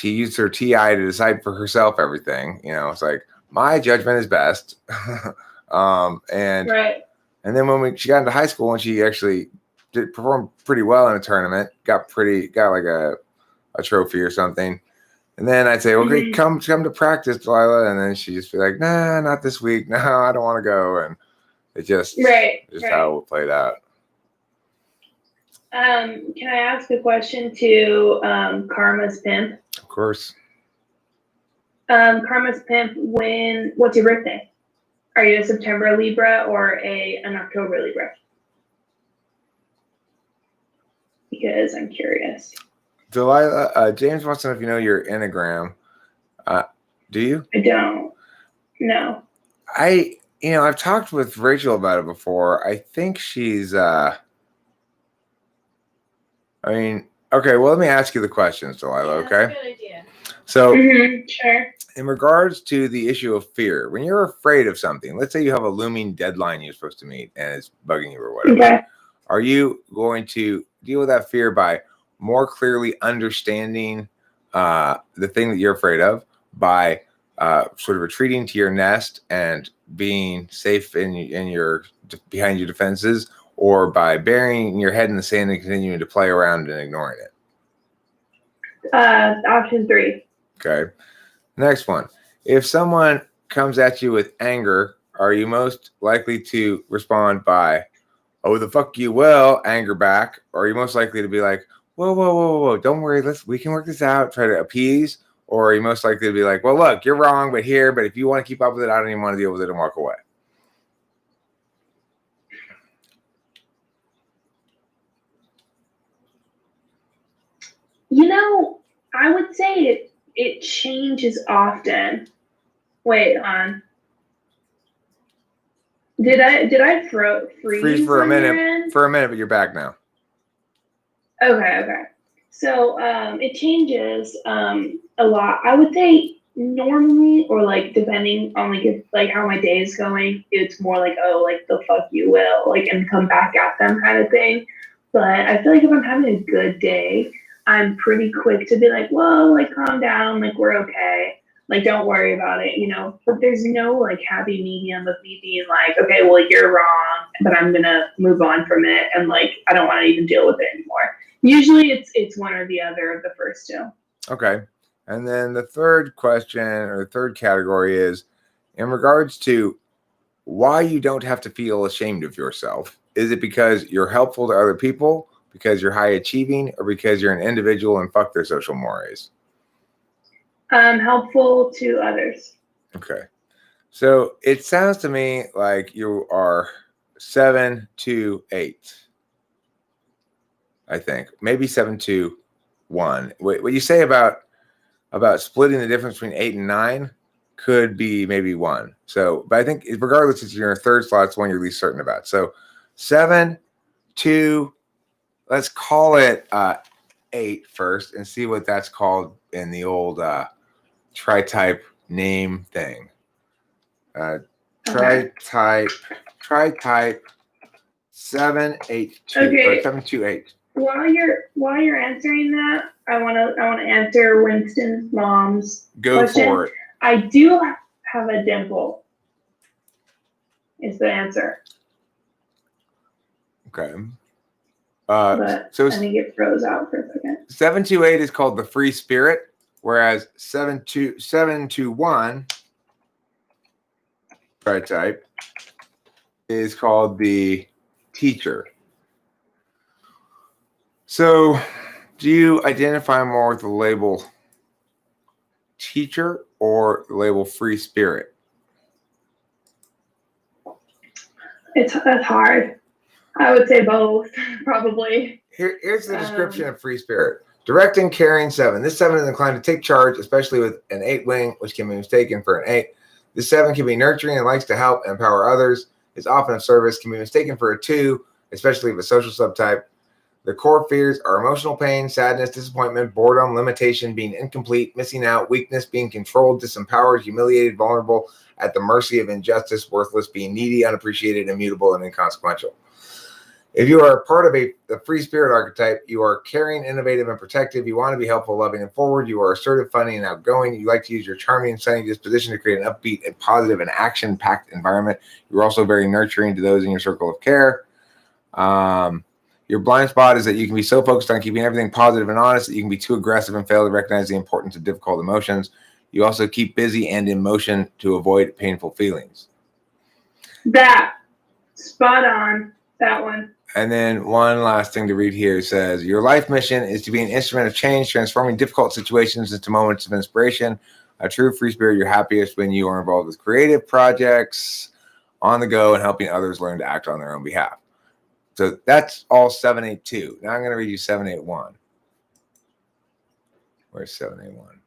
used her TI to decide for herself everything. It's like my judgment is best. And right. And then when she got into high school and she actually did perform pretty well in a tournament, got a trophy or something. And then I'd say, "Okay, come to practice, Delilah." And then she'd just be like, "Nah, not this week. No, I don't want to go." And it just how it played out. Can I ask a question to Karma's Pimp? Of course. Karma's Pimp, what's your birthday? Are you a September Libra or an October Libra? Because I'm curious. Delilah, James wants to know if you know your Enneagram. Do you? I don't. No. I've talked with Rachel about it before. I think she's okay, well, let me ask you the questions, Delilah, okay? That's a good idea. So, sure. In regards to the issue of fear, when you're afraid of something, let's say you have a looming deadline you're supposed to meet and it's bugging you or whatever, okay. Are you going to deal with that fear by more clearly understanding the thing that you're afraid of, by sort of retreating to your nest and being safe in your behind your defenses, or by burying your head in the sand and continuing to play around and ignoring it? Option 3. Okay. Next one. If someone comes at you with anger, are you most likely to respond by, oh, the fuck you will, anger back? Or are you most likely to be like, whoa, don't worry, we can work this out, try to appease? Or are you most likely to be like, well, look, you're wrong, but if you want to keep up with it, I don't even want to deal with it and walk away? I would say it changes often. Wait on. Did I freeze for a minute? end? For a minute, but you're back now. Okay. So it changes a lot. I would say normally, or like depending on if how my day is going, it's more like, oh, like the fuck you will, and come back at them kind of thing. But I feel like if I'm having a good day, I'm pretty quick to be like, whoa, calm down, we're okay. Don't worry about it, But there's no happy medium of me being like, okay, well, you're wrong, but I'm gonna move on from it, and I don't want to even deal with it anymore. Usually it's one or the other of the first two. Okay. And then the third question or the third category is in regards to why you don't have to feel ashamed of yourself. Is it because you're helpful to other people, because you're high achieving, or because you're an individual and fuck their social mores? Helpful to others. Okay. So it sounds to me like you are 7 to 8. I think maybe 7 to 1. What you say about splitting the difference between 8 and 9 could be maybe 1. So, but I think regardless, it's your third slot. It's one you're least certain about. So 7 to, let's call it 8 first and see what that's called in the old tri-type name thing. Tri-type 782 or 728. While you're answering that, I wanna answer Winston's mom's question. For it. I do have a dimple. Is the answer. Okay. But so I think it froze out for a second. 728 is called the free spirit, whereas 721 tri-type is called the teacher. So do you identify more with the label teacher or the label free spirit? That's hard. I would say both, probably. Here's the description of free spirit. Direct and caring 7. This 7 is inclined to take charge, especially with an 8 wing, which can be mistaken for an 8. This 7 can be nurturing and likes to help and empower others. Is often of service, can be mistaken for a 2, especially if a social subtype. The core fears are emotional pain, sadness, disappointment, boredom, limitation, being incomplete, missing out, weakness, being controlled, disempowered, humiliated, vulnerable, at the mercy of injustice, worthless, being needy, unappreciated, immutable, and inconsequential. If you are a part of the free spirit archetype, you are caring, innovative, and protective. You want to be helpful, loving, and forward. You are assertive, funny, and outgoing. You like to use your charming and sunny disposition to create an upbeat and positive and action-packed environment. You're also very nurturing to those in your circle of care. Your blind spot is that you can be so focused on keeping everything positive and honest that you can be too aggressive and fail to recognize the importance of difficult emotions. You also keep busy and in motion to avoid painful feelings. That. Spot on. That one. And then one last thing to read here says, your life mission is to be an instrument of change, transforming difficult situations into moments of inspiration. A true free spirit, you're happiest when you are involved with creative projects, on the go, and helping others learn to act on their own behalf. So that's all 782. Now I'm going to read you 781. Where's 781?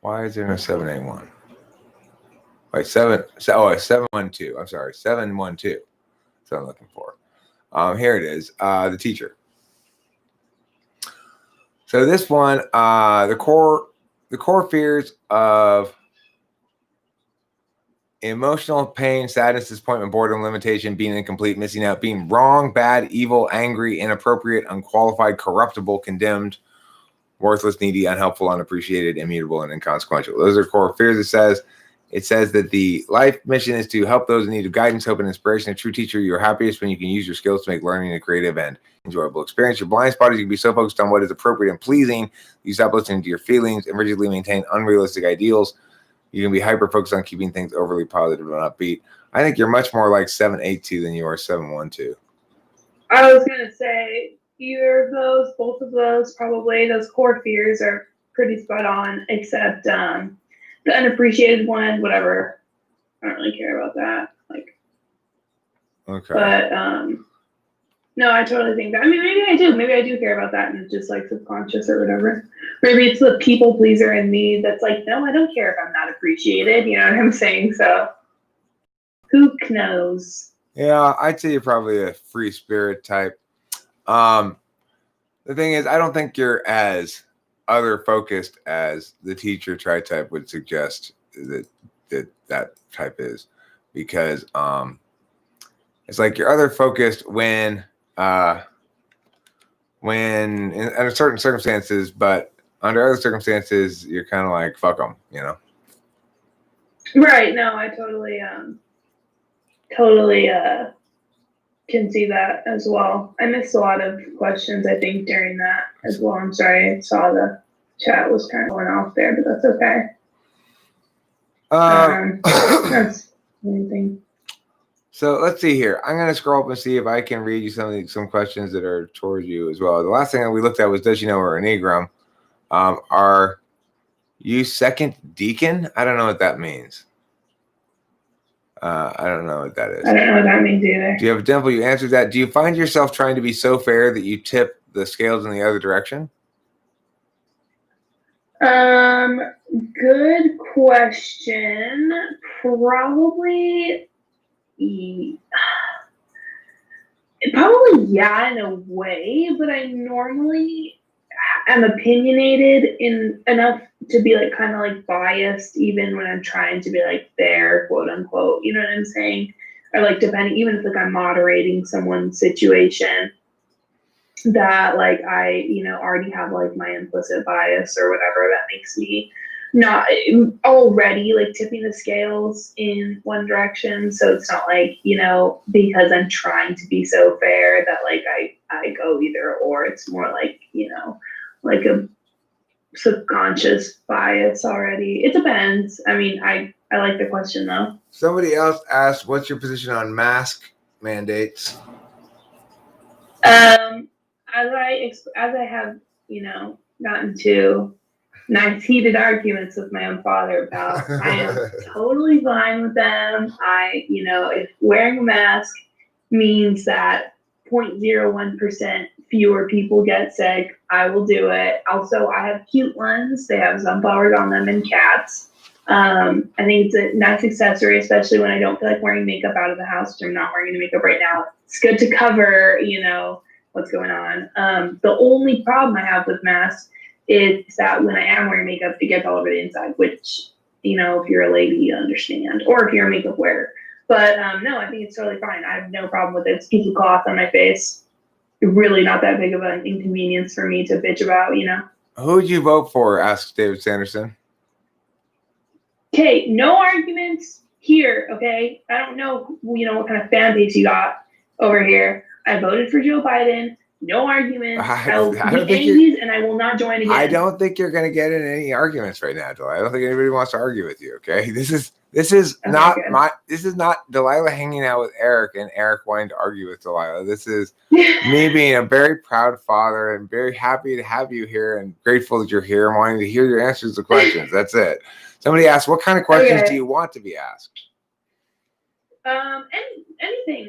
Why is there no 781? Wait, 712. I'm sorry, 712. That's what I'm looking for. Here it is, the teacher. So this one, the core fears of emotional pain, sadness, disappointment, boredom, limitation, being incomplete, missing out, being wrong, bad, evil, angry, inappropriate, unqualified, corruptible, condemned, worthless, needy, unhelpful, unappreciated, immutable, and inconsequential. Those are core fears. It says that the life mission is to help those in need of guidance, hope, and inspiration. A true teacher, you're happiest when you can use your skills to make learning a creative and enjoyable experience. Your blind spot is you can be so focused on what is appropriate and pleasing, you stop listening to your feelings and rigidly maintain unrealistic ideals. You can be hyper focused on keeping things overly positive and upbeat. I think you're much more like 782 than you are 712. I was gonna say either of those, both of those, probably those core fears are pretty spot on, except the unappreciated one, whatever. I don't really care about that. Like, Okay. but no, I totally think that. I mean, maybe I do. Maybe I do care about that, and it's just like subconscious or whatever. Maybe it's the people pleaser in me that's like, no, I don't care if I'm not appreciated. You know what I'm saying? So, who knows? Yeah, I'd say you're probably a free spirit type. The thing is, I don't think you're as other focused as the teacher type would suggest that type is, because it's like you're other focused when in certain circumstances, but under other circumstances, you're kind of like, fuck them, you know? Right. No, I totally can see that as well. I missed a lot of questions, I think, during that as well. I'm sorry. I saw the chat was kind of going off there, but that's okay. That's anything. So let's see here. I'm going to scroll up and see if I can read you some questions that are towards you as well. The last thing that we looked at was, does she know her Enneagram? Are you second deacon? I don't know what that means. I don't know what that is. I don't know what that means either. Do you have a dimple? You answered that. Do you find yourself trying to be so fair that you tip the scales in the other direction? Good question. Probably yeah, in a way, but I normally am opinionated enough to be like kind of like biased, even when I'm trying to be like fair, quote unquote. You know what I'm saying? Or like depending, even if like I'm moderating someone's situation, that like I already have like my implicit bias or whatever that makes me not already like tipping the scales in one direction. So it's not like, because I'm trying to be so fair that like I go either or. It's more like, like a subconscious bias already. It depends. I mean, I like the question though. Somebody else asked, what's your position on mask mandates? As I have, gotten to nice heated arguments with my own father about, I am totally fine with them. If wearing a mask means that 0.01% fewer people get sick, I will do it. Also, I have cute ones. They have sunflowers on them and cats. I think it's a nice accessory, especially when I don't feel like wearing makeup out of the house, which I'm not wearing any makeup right now. It's good to cover, what's going on. The only problem I have with masks is that when I am wearing makeup, it gets all over the inside, which, if you're a lady, you understand, or if you're a makeup wearer. But no, I think it's totally fine. I have no problem with it. It's a piece of cloth on my face. Really not that big of an inconvenience for me to bitch about, Who would you vote for? Asked David Sanderson. Okay, no arguments here, okay? I don't know, what kind of fan base you got over here. I voted for Joe Biden. No arguments. I'll be angry and I will not join again. I don't think you're going to get in any arguments right now, Delilah. I don't think anybody wants to argue with you. Okay, this is not Delilah hanging out with Eric and Eric wanting to argue with Delilah. This is me being a very proud father and very happy to have you here and grateful that you're here and wanting to hear your answers to questions. That's it. Somebody asked, what kind of questions do you want to be asked? Anything.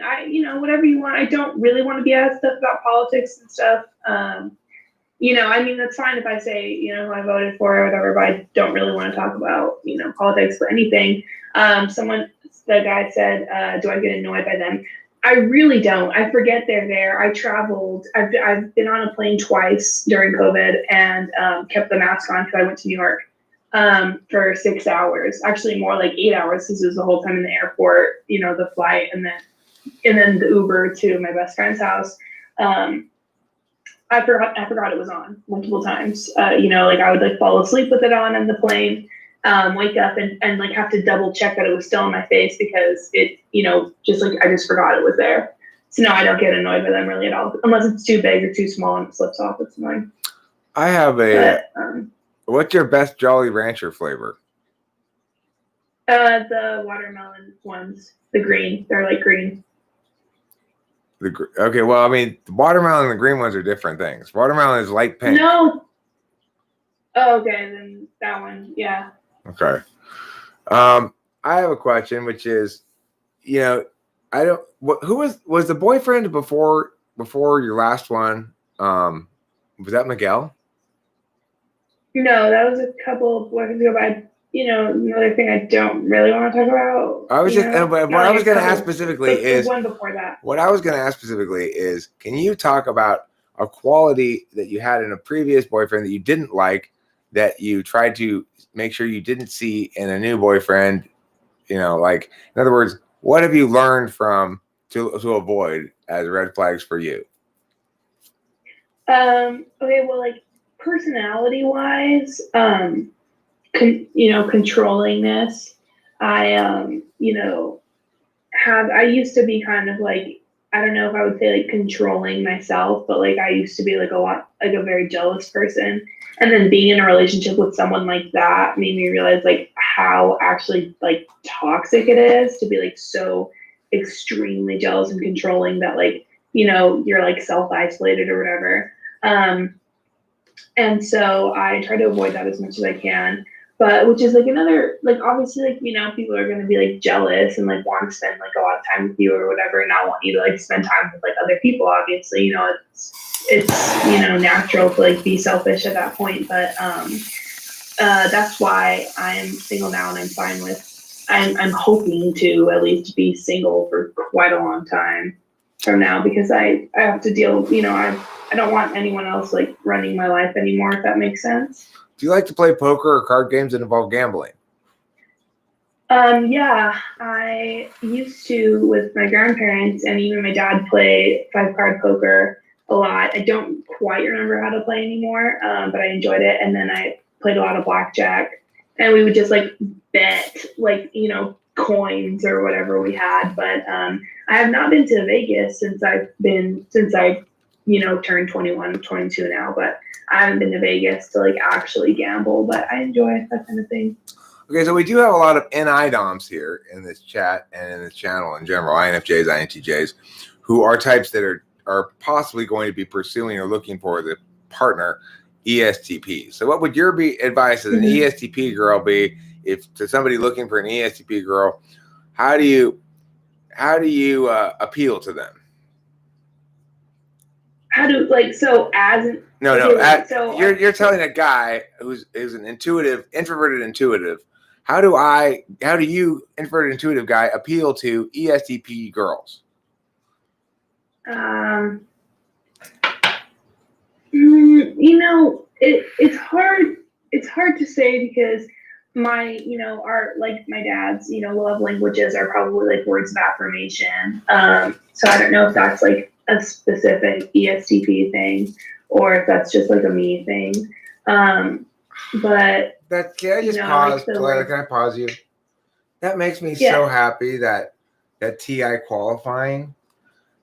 Whatever you want. I don't really want to be asked stuff about politics and stuff. That's fine if I say, who I voted for or whatever, but I don't really want to talk about, politics or anything. The guy said, do I get annoyed by them? I really don't. I forget they're there. I traveled. I've been on a plane twice during COVID and kept the mask on because I went to New York for 6 hours, actually more like 8 hours, because it was the whole time in the airport, the flight and then the Uber to my best friend's house. I forgot it was on multiple times. I would like fall asleep with it on the plane, wake up and like have to double check that it was still on my face because it, I just forgot it was there. So no, I don't get annoyed by them really at all, unless it's too big or too small and it slips off. It's annoying. I have what's your best Jolly Rancher flavor? The watermelon ones, the green. They're like green. Okay, well, I mean, the watermelon and the green ones are different things. Watermelon is light pink. No. Oh, okay, then that one, yeah. Okay. I have a question, which is, I don't. Who was the boyfriend before your last one? Was that Miguel? No, that was a couple of boyfriends ago, but another thing I don't really want to talk about. I was just, but what I was going to ask specifically is the one before that. What I was going to ask specifically is, can you talk about a quality that you had in a previous boyfriend that you didn't like, that you tried to make sure you didn't see in a new boyfriend? Like, in other words, what have you learned to avoid as red flags for you? Okay, well, like personality wise, controllingness. I used to be kind of like, I don't know if I would say like controlling myself, but like I used to be like a very jealous person. And then being in a relationship with someone like that made me realize like how actually like toxic it is to be like so extremely jealous and controlling that like, you're like self-isolated or whatever. And so I try to avoid that as much as I can. But which is like another, like obviously like, people are going to be like jealous and like want to spend like a lot of time with you or whatever, and not want you to like spend time with like other people. Obviously, it's natural to like be selfish at that point. But that's why I'm single now, and I'm fine with. I'm hoping to at least be single for quite a long time from now, because I have to deal. I don't want anyone else like running my life anymore. If that makes sense. Do you like to play poker or card games that involve gambling? Yeah, I used to with my grandparents, and even my dad play 5-card poker a lot. I don't quite remember how to play anymore, but I enjoyed it. And then I played a lot of blackjack, and we would just like bet like, coins or whatever we had. But I have not been to Vegas since I turned 21, 22 now, but I haven't been to Vegas to like actually gamble, but I enjoy that kind of thing. Okay, so we do have a lot of NI-DOMs here in this chat and in this channel in general, INFJs, INTJs, who are types that are possibly going to be pursuing or looking for the partner ESTP. So what would your advice as an ESTP girl be if to somebody looking for an ESTP girl? How do you appeal to them? How do so you're telling a guy who's an introverted intuitive. How do you introverted intuitive guy appeal to ESTP girls? It's hard to say, because my my dad's love languages are probably like words of affirmation. So I don't know if that's like a specific ESTP thing, or if that's just like a me thing. But can I just pause? Delilah, can I pause you? That makes me so happy that TI qualifying.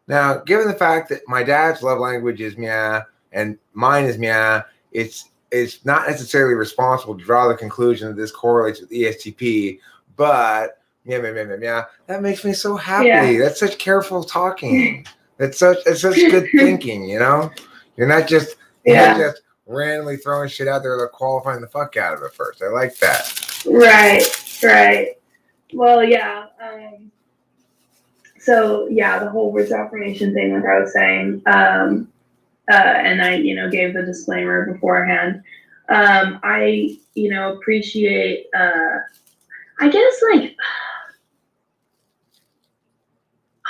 Now, given the fact that my dad's love language is meow and mine is meow, it's not necessarily responsible to draw the conclusion that this correlates with ESTP, but meow, meow, meow, meow, meow. That makes me so happy. Yeah. That's such careful talking. It's such good thinking, You're not just randomly throwing shit out there, like qualifying the fuck out of it first. I like that. Right. Well, yeah. So yeah, the whole words of affirmation thing, like I was saying, and I, gave the disclaimer beforehand. I, appreciate, I guess, like,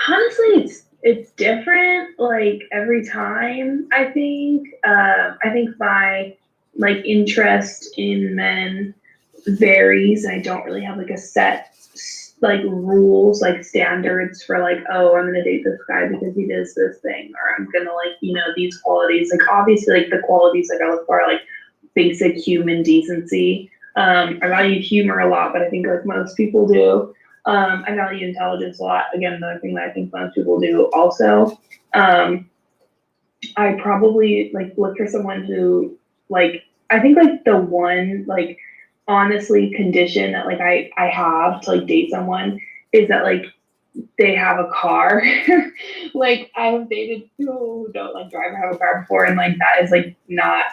honestly, it's different, like, every time. I think my like interest in men varies. I don't really have like a set like rules, like standards for like, oh, I'm gonna date this guy because he does this thing, or I'm gonna like, these qualities. Like obviously like the qualities like I look for are like basic human decency. I value humor a lot, but I think like most people do. I value intelligence a lot. Again, another thing that I think most people do also. I probably like look for someone who like, I think like the one like honestly condition that like I have to like date someone is that like they have a car. Like I have dated people who don't like drive or have a car before, and like that is like not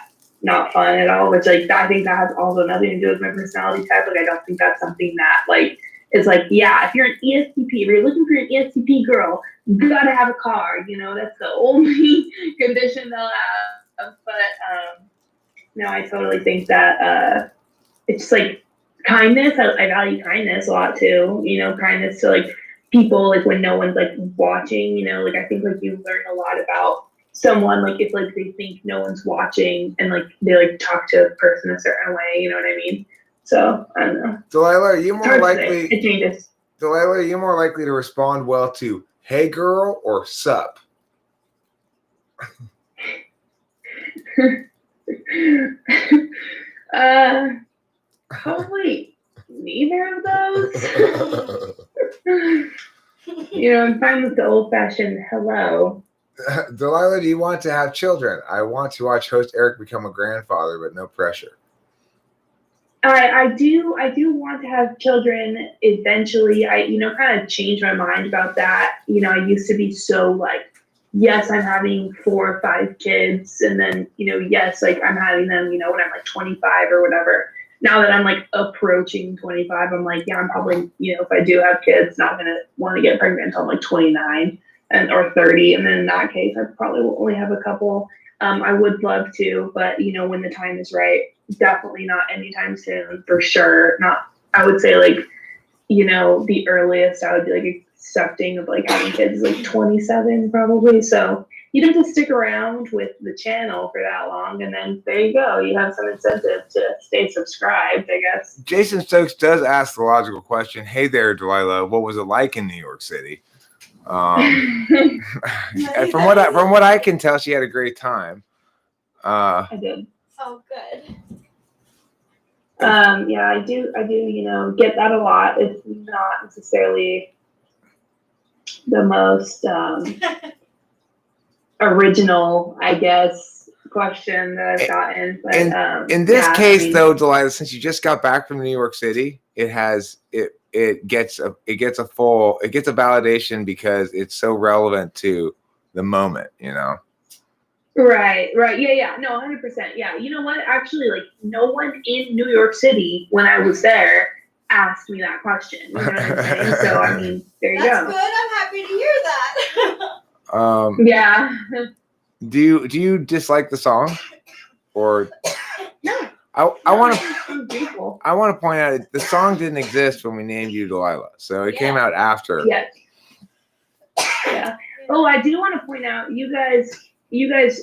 fun at all. Which like I think that has also nothing to do with my personality type. Like I don't think that's something that like is like, yeah, if you're an ESTP, if you're looking for an ESTP girl, you gotta have a car. You know, that's the only condition they'll have. But no, I totally think that it's like kindness. I value kindness a lot too. You know, kindness to like people, like when no one's like watching. You know, like I think like you learn a lot about someone, like if like they think no one's watching and like they like talk to a person a certain way. You know what I mean? So I don't know. Delilah, are you It's more hard to likely? say. It changes. Delilah, are you more likely to respond well to "Hey girl" or "Sup"? Probably neither of those. You know, I'm fine with the old-fashioned hello. Delilah, do you want to have children? I want to watch host Eric become a grandfather, but no pressure. I do want to have children eventually. I, you know, kind of changed my mind about that. You know, I used to be so like, yes, I'm having 4 or 5 kids, and then, you know, yes, like I'm having them, you know, when I'm like 25 or whatever. Now that I'm like approaching 25, I'm like, yeah, I'm probably, you know, if I do have kids, not gonna want to get pregnant until I'm like 29 or 30, and then in that case, I probably will only have a couple. I would love to, but you know, when the time is right, definitely not anytime soon, for sure. Not, I would say like, you know, the earliest I would be like accepting of like having kids is like 27 probably. So you'd have to stick around with the channel for that long, and then there you go. You have some incentive to stay subscribed, I guess. Jason Stokes does ask the logical question, "Hey there, Delilah, what was it like in New York City?" And from what I can tell, she had a great time. I did. Oh, good. Yeah, I do, you know, get that a lot. It's not necessarily the most original, I guess, question that I've gotten. But in this yeah, case, I mean, though, Delilah, since you just got back from New York City, it gets a validation because it's so relevant to the moment, you know. Right, yeah, no, 100%. Yeah, you know what? Actually, like no one in New York City when I was there asked me that question. You know what I'm saying? So I mean, there you That's go. good. I'm happy to hear that. Yeah. Do you dislike the song, or No. I want to point out the song didn't exist when we named you Delilah, so it came out after. Yes. Yeah. Oh, I do want to point out, you guys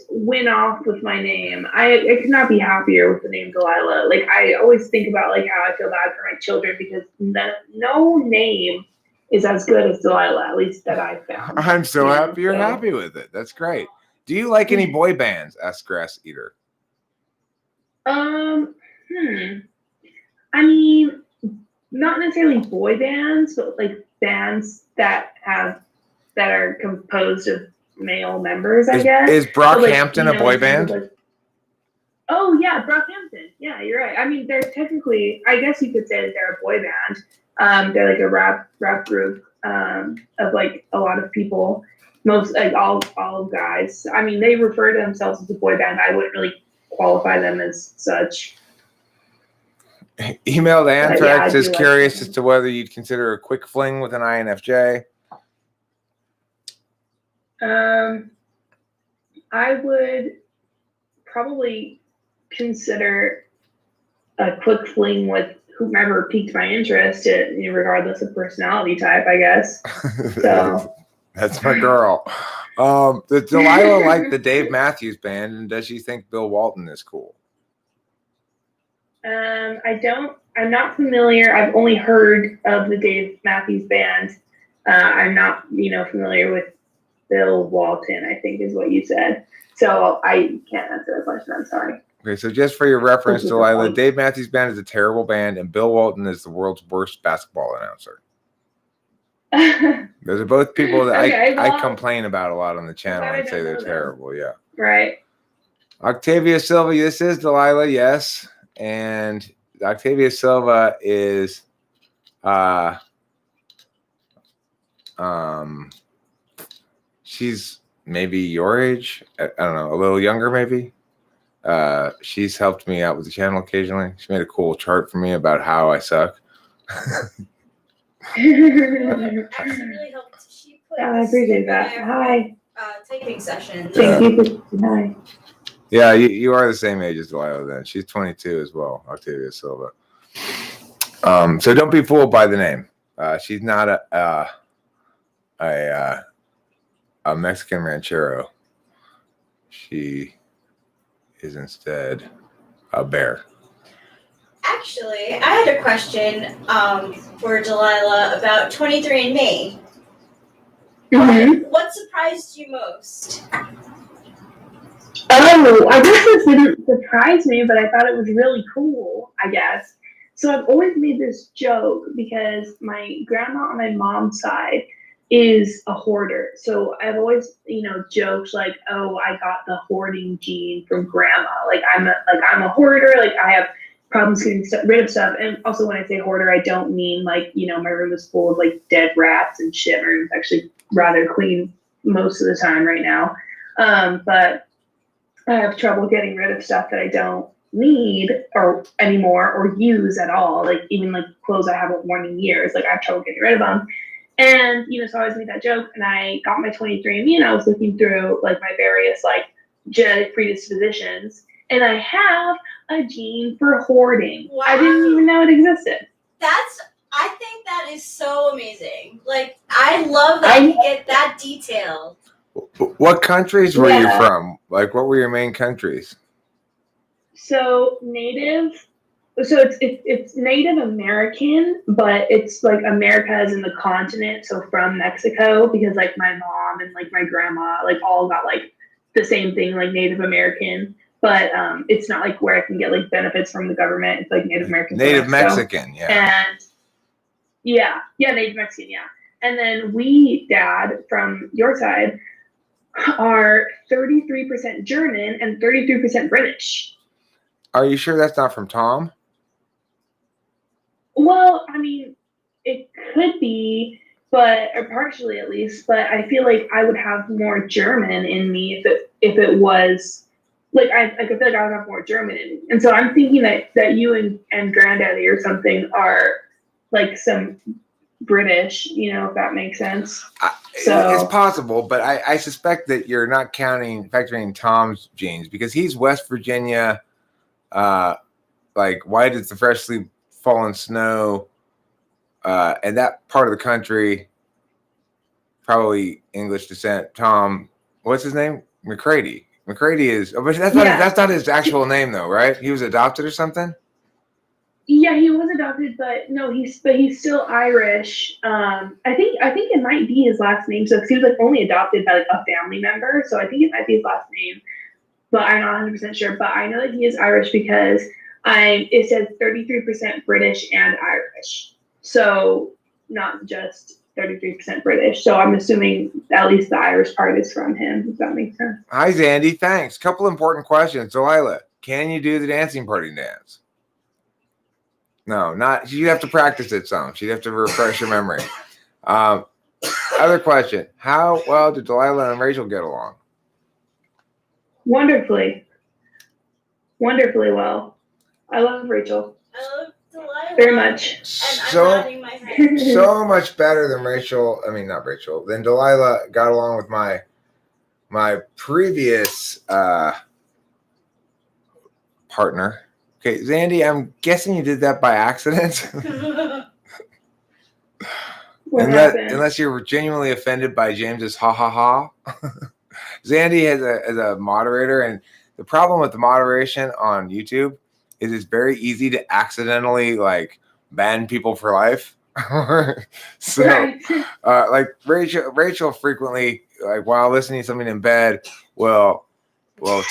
went off with my name. I could not be happier with the name Delilah. Like I always think about like how I feel bad for my children because no name is as good as Delilah, at least that I found. I'm so happy you're happy with it. That's great. Do you like any boy bands? Asked Grass Eater. I mean, not necessarily boy bands, but like bands that are composed of male members, I guess. Is Brockhampton a boy band? Oh yeah, Brockhampton. Yeah, you're right. I mean, they're technically, I guess you could say that they're a boy band. They're like a rap group of like a lot of people, most like all guys. I mean, they refer to themselves as a boy band. I wouldn't really qualify them as such. Emailed Anthrax is curious as to whether you'd consider a quick fling with an INFJ. I would probably consider a quick fling with whomever piqued my interest, regardless of personality type, I guess. So that's my girl. Does Delilah like the Dave Matthews Band, and does she think Bill Walton is cool? I'm not familiar. I've only heard of the Dave Matthews Band. I'm not, familiar with Bill Walton, I think is what you said. So I can't answer the question. I'm sorry. Okay, so just for your reference, Delilah, Dave Matthews Band is a terrible band, and Bill Walton is the world's worst basketball announcer. Those are both people that I complain about a lot on the channel and say they're terrible. Yeah. Right. Octavia Silva, this is Delilah, yes. And Octavia Silva is she's maybe your age. I don't know, a little younger maybe. She's helped me out with the channel occasionally. She made a cool chart for me about how I suck. Actually really helped. She put I appreciate that. Hi. Typing sessions. Thank you. Hi. Yeah, you are the same age as Delilah then. She's 22 as well, Octavia Silva. So don't be fooled by the name. She's not a Mexican ranchero. She is instead a bear. Actually, I had a question for Delilah about 23andMe. Mm-hmm. What surprised you most? Oh, I guess this didn't surprise me, but I thought it was really cool, I guess. So I've always made this joke because my grandma on my mom's side is a hoarder. So I've always, joked like, "Oh, I got the hoarding gene from grandma. Like I'm a hoarder. Like I have problems getting rid of stuff." And also, when I say hoarder, I don't mean like my room is full of like dead rats and shit. My room's actually rather clean most of the time right now. But I have trouble getting rid of stuff that I don't need or anymore or use at all. Like even like clothes I haven't worn in years. Like I have trouble getting rid of them. And so I always made that joke. And I got my 23andMe and I was looking through like my various like genetic predispositions, and I have a gene for hoarding. Wow. I didn't even know it existed. I think that is so amazing. Like I love that you get that detailed. What countries were you from? Like, what were your main countries? So it's Native American, but it's like America as in the continent. So from Mexico, because like my mom and like my grandma like all got like the same thing, like Native American. But it's not like where I can get like benefits from the government. It's like Native American. Native Mexican, yeah. And Native Mexican, yeah. And then we, Dad, from your side, are 33% German and 33% British. Are you sure that's not from Tom? Well, I mean, it could be, or partially at least, but I feel like I would have more German in me if it was like I feel like I would have more German in me. And so I'm thinking that you and Granddaddy or something are like some British, if that makes sense. It's possible, but I suspect that you're not factoring Tom's genes because he's West Virginia, like white as the freshly fallen snow, and that part of the country, probably English descent. Tom, what's his name? McCready. McCready is, but that's not his actual name though, right? He was adopted or something. Yeah, he was adopted, but no, he's still Irish. I think it might be his last name. So he was like only adopted by like a family member. So I think it might be his last name, but I'm not 100% sure. But I know that he is Irish because it says 33% British and Irish. So not just 33% British. So I'm assuming at least the Irish part is from him. If that makes sense. Hi, Zandy. Thanks. Couple important questions. Delilah, can you do the dancing party dance? No, not. You have to practice it some. She'd have to refresh your memory. Other question: how well did Delilah and Rachel get along? Wonderfully well. I love Rachel. I love Delilah very much. And so I'm nodding my head. So much better than Rachel. I mean, not Rachel. Then Delilah got along with my previous partner. Okay, Zandy, I'm guessing you did that by accident. Unless you were genuinely offended by James's ha ha ha. Zandy is a moderator, and the problem with the moderation on YouTube is it's very easy to accidentally like ban people for life. So, like Rachel frequently, like while listening to something in bed, will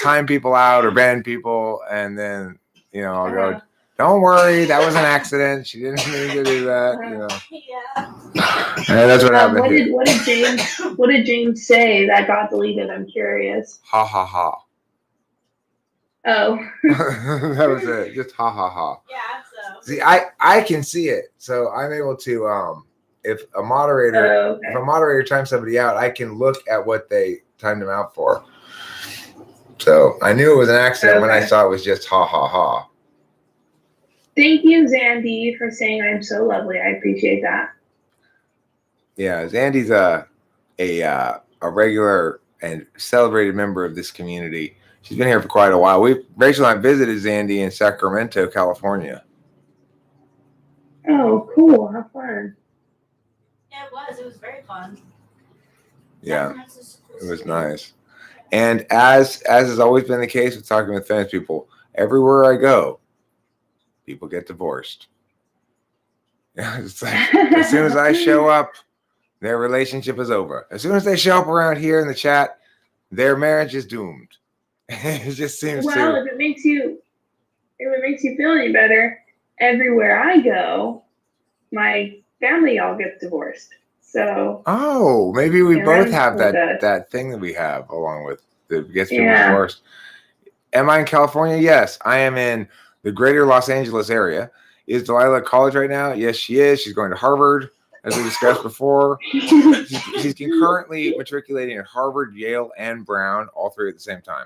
time people out or ban people, and then I'll go, "Don't worry, that was an accident. She didn't mean to do that." Yeah. And that's what happened. What did James say that got deleted? I'm curious. Ha ha ha. Oh. That was it. Just ha ha ha. Yeah, See, I can see it, so I'm able to if a moderator times somebody out, I can look at what they timed them out for. So I knew it was an accident when I saw it was just ha ha ha. Thank you, Zandy, for saying I'm so lovely. I appreciate that. Yeah, Zandy's a regular and celebrated member of this community. She's been here for quite a while. Rachel and I visited Zandy in Sacramento, California. Oh, cool. How fun. Yeah, it was. It was very fun. Yeah, it was nice. And as has always been the case with talking with famous people, everywhere I go, people get divorced. It's like, as soon as I show up, their relationship is over. As soon as they show up around here in the chat, their marriage is doomed. It just seems if it makes you feel any better, everywhere I go, my family all gets divorced. So maybe we both have that thing that we have along with the gets people divorced. Am I in California? Yes, I am in the greater Los Angeles area. Is Delilah at college right now? Yes, she is. She's going to Harvard, as we discussed before. She's concurrently matriculating at Harvard, Yale, and Brown, all three at the same time.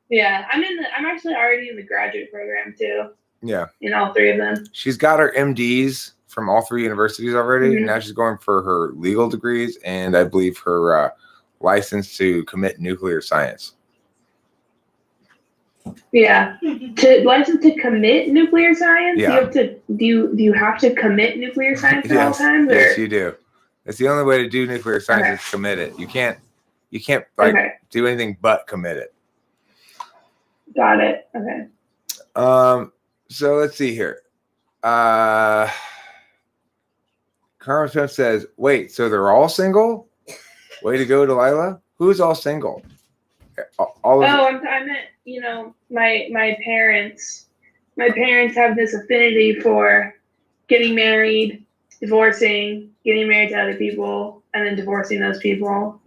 Yeah, I'm actually already in the graduate program too. Yeah, in all three of them. She's got her MDs from all three universities already. Mm-hmm. Now she's going for her legal degrees and I believe her license to commit nuclear science. Yeah, license to commit nuclear science. Yeah. Do you have to commit nuclear science at all times? Or? Yes, you do. It's the only way to do nuclear science is commit it. You can't do anything but commit it. Got it. Okay. So let's see here. Carmen Smith says, "Wait, so they're all single? Way to go, Delilah. Who's all single?" I meant, my parents. My parents have this affinity for getting married, divorcing, getting married to other people, and then divorcing those people.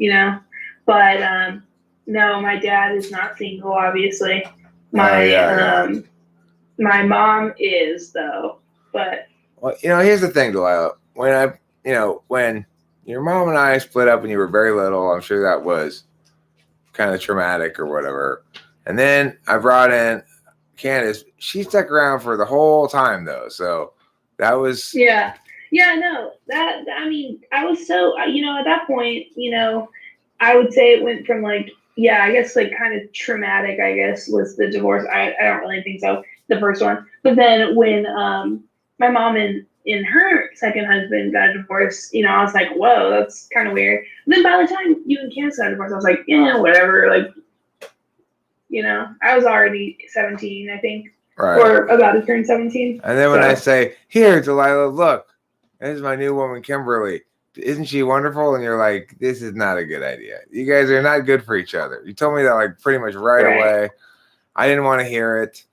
But no, my dad is not single. Obviously, my mom is though. But here's the thing, Delilah. When your mom and I split up when you were very little, I'm sure that was kind of traumatic or whatever. And then I brought in Candace. She stuck around for the whole time though, so that was no. I was so at that point, I would say it went from I guess kind of traumatic. I guess was the divorce. I don't really think so, the first one. But then when my mom and her second husband got a divorce, I was like, whoa, that's kind of weird. And then by the time you and Candace got a divorce, I was like, yeah, whatever. I was already 17, I think, right, or about to turn 17. And then when I say, here, Delilah, look, this is my new woman, Kimberly. Isn't she wonderful? And you're like, this is not a good idea. You guys are not good for each other. You told me that pretty much right away. I didn't want to hear it.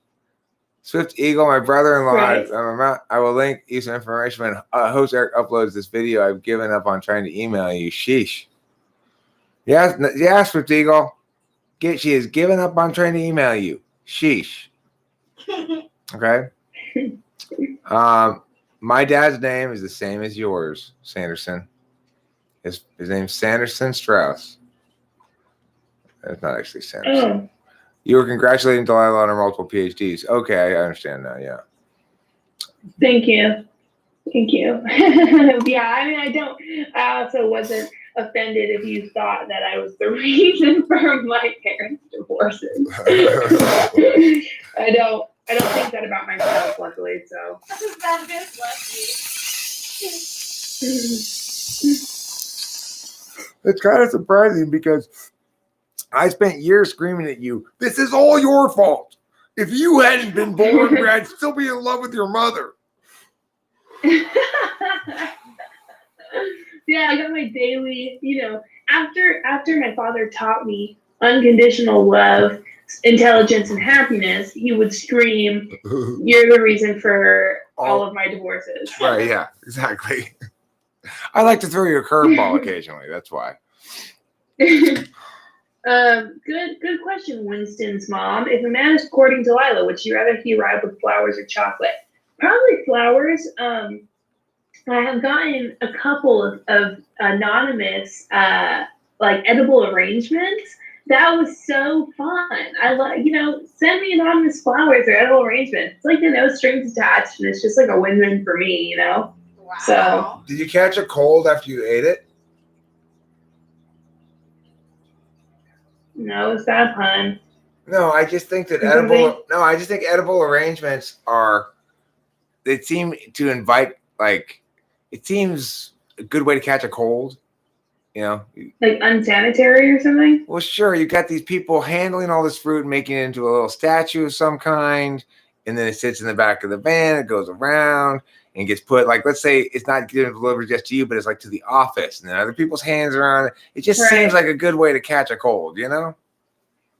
Swift Eagle, my brother-in-law, right. I will link you some information when host Eric uploads this video. I've given up on trying to email you. Sheesh. Yes, Swift Eagle. She has given up on trying to email you. Sheesh. Okay. My dad's name is the same as yours, Sanderson. His name's Sanderson Strauss. That's not actually Sanderson. You were congratulating Delilah on her multiple PhDs. Okay, I understand now. Yeah. Thank you. Yeah, I also wasn't offended if you thought that I was the reason for my parents' divorces. I don't think that about myself, luckily. So. It's kind of surprising because I spent years screaming at you, this is all your fault. If you hadn't been born, I'd still be in love with your mother. Yeah, I got my daily, after my father taught me unconditional love, intelligence, and happiness, he would scream, you're the reason for all of my divorces. Right, yeah, exactly. I like to throw you a curveball occasionally, that's why. Good question, Winston's mom. If a man is courting Delilah, would she rather he arrive with flowers or chocolate? Probably flowers. I have gotten a couple of anonymous, like edible arrangements. That was so fun. I love, send me anonymous flowers or edible arrangements. It's like no strings attached, and it's just like a win-win for me, Wow. So. Did you catch a cold after you ate it? No, it's that pun. No, I just think that I just think edible arrangements they seem to invite, like, it seems a good way to catch a cold, Like unsanitary or something? Well, sure, you got these people handling all this fruit and making it into a little statue of some kind, and then it sits in the back of the van, it goes around and gets put, like, let's say it's not getting delivered just to you, but it's like to the office, and then other people's hands are on it. It just seems like a good way to catch a cold,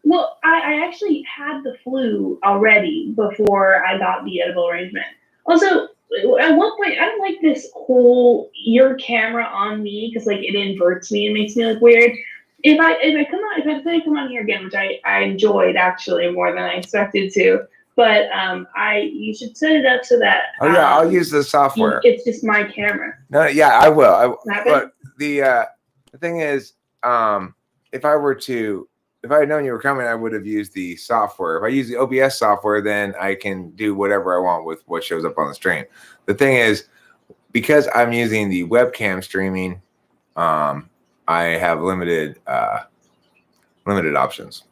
Well, I actually had the flu already before I got the edible arrangement. Also, at one point, I don't like this whole your camera on me because like it inverts me and makes me look weird. If I come on here again, which I enjoyed actually more than I expected to, but you should set it up so that I'll use the software. It's just my camera. No, yeah, I will. But the thing is, if I had known you were coming, I would have used the software. If I use the OBS software, then I can do whatever I want with what shows up on the stream. The thing is, because I'm using the webcam streaming, I have limited options.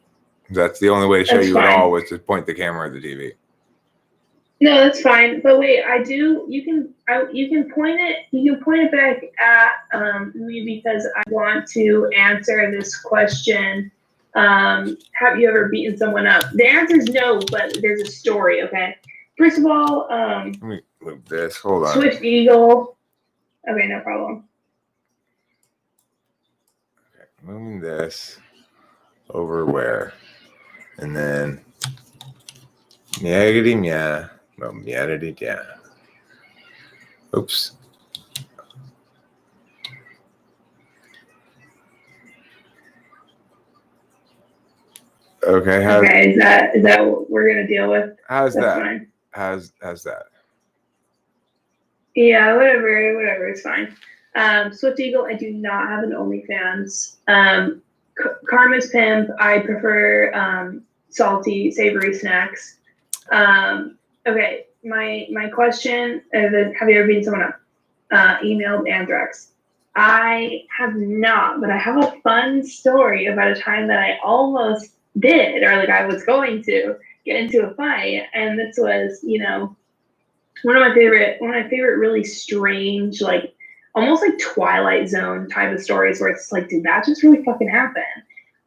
That's the only way to show you at all was to point the camera at the TV. No, that's fine. But wait, you can point it back at me because I want to answer this question. Have you ever beaten someone up? The answer is no, but there's a story, okay? First of all, let me move this. Hold on. Swift Eagle. Okay, no problem. Okay, moving this over where? And then meagity mea. Well, meagity yeah. Oops. Okay. Is that what we're gonna deal with? How's That's that? Fine. How's that? Yeah, whatever, it's fine. Swift Eagle, I do not have an OnlyFans. Karma's Pimp, I prefer salty, savory snacks. Okay, my question is, have you ever beaten someone up? Emailed Anthrax. I have not, but I have a fun story about a time that I almost did, or like I was going to get into a fight, and this was, one of my favorite really strange, like almost like Twilight Zone type of stories where it's like, did that just really fucking happen?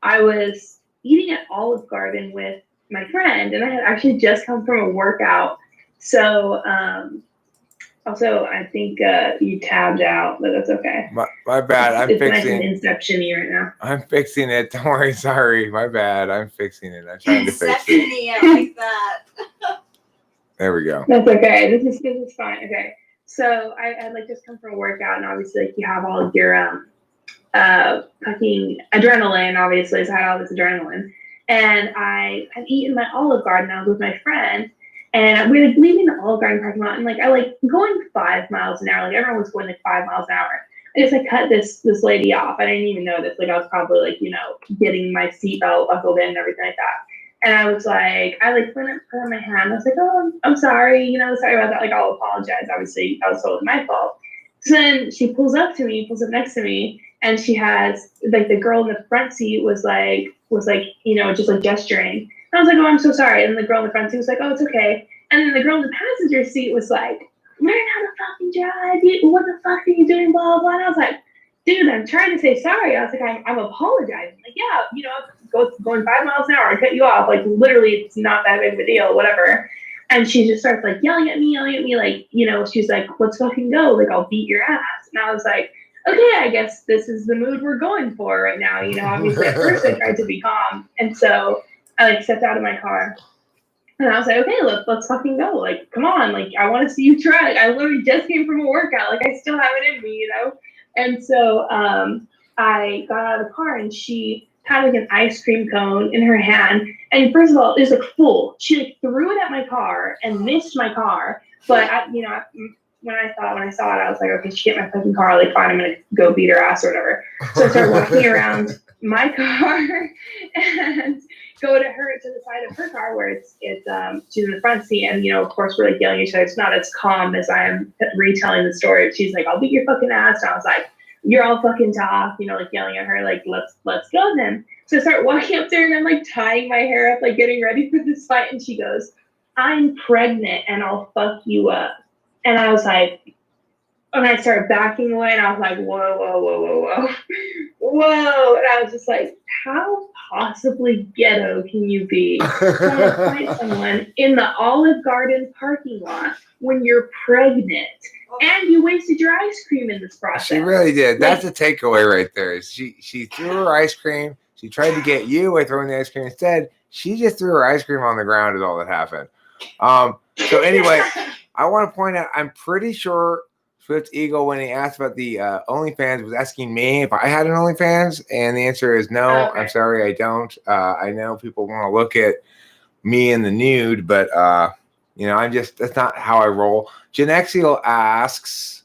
I was eating at Olive Garden with my friend, and I had actually just come from a workout. So also I think you tabbed out, but that's okay. My bad. It's nice and Inception-y right now. I'm fixing it. Don't worry. Sorry. My bad. I'm fixing it. I'm trying to fix it. Inception-y, I like that. There we go. That's okay. This is fine. Okay. So I like just come from a workout, and obviously like you have all of your fucking adrenaline, obviously. So I had all this adrenaline. And I had eaten my Olive Garden. I was with my friend, and we were like leaving the Olive Garden parking lot, and like I like going 5 miles an hour. Like everyone was going like 5 miles an hour. I just like cut this lady off. I didn't even know this. Like I was probably like, getting my seatbelt buckled in and everything like that. And I was like, put on my hand. I was like, oh, I'm sorry, sorry about that. Like, I'll apologize. Obviously, that was totally my fault. So then she pulls up next to me, and she has, like, the girl in the front seat was like, just like gesturing. And I was like, oh, I'm so sorry. And the girl in the front seat was like, oh, it's okay. And then the girl in the passenger seat was like, learn how to fucking drive. What the fuck are you doing? Blah, blah. And I was like, dude, I'm trying to say sorry. I was like, I'm apologizing. Like, yeah, going 5 miles an hour, I cut you off. Like, literally, it's not that big of a deal, whatever. And she just starts, like, yelling at me, like, she's like, let's fucking go. Like, I'll beat your ass. And I was like, okay, I guess this is the mood we're going for right now. Obviously, at first I tried to be calm. And so I, like, stepped out of my car. And I was like, okay, let's fucking go. Like, come on. Like, I want to see you try. Like, I literally just came from a workout. Like, I still have it in me, And so I got out of the car, and she had like an ice cream cone in her hand. And first of all, it was like full. She like threw it at my car and missed my car. But when I saw it, I was like, okay, she hit my fucking car. Like, fine, I'm gonna go beat her ass or whatever. So I started walking around my car and go to the side of her car where it's she's in the front seat, and of course we're like yelling at each other. It's not as calm as I am retelling the story. She's like, I'll beat your fucking ass. And I was like, you're all fucking tough, like yelling at her, like, let's go then. So I start walking up there and I'm like tying my hair up, like getting ready for this fight, and she goes, I'm pregnant and I'll fuck you up. And I was like, and I started backing away, and I was like, whoa. And I was just like, how possibly ghetto can you be trying to fight someone in the Olive Garden parking lot when you're pregnant? And you wasted your ice cream in this process. She really did. That's a takeaway right there. She threw her ice cream. She tried to get you by throwing the ice cream. Instead, she just threw her ice cream on the ground is all that happened. So anyway, I want to point out, I'm pretty sure Swift's ego, when he asked about the OnlyFans, was asking me if I had an OnlyFans, and the answer is no. Okay. I'm sorry, I don't. I know people want to look at me in the nude, but that's not how I roll. Genexial asks,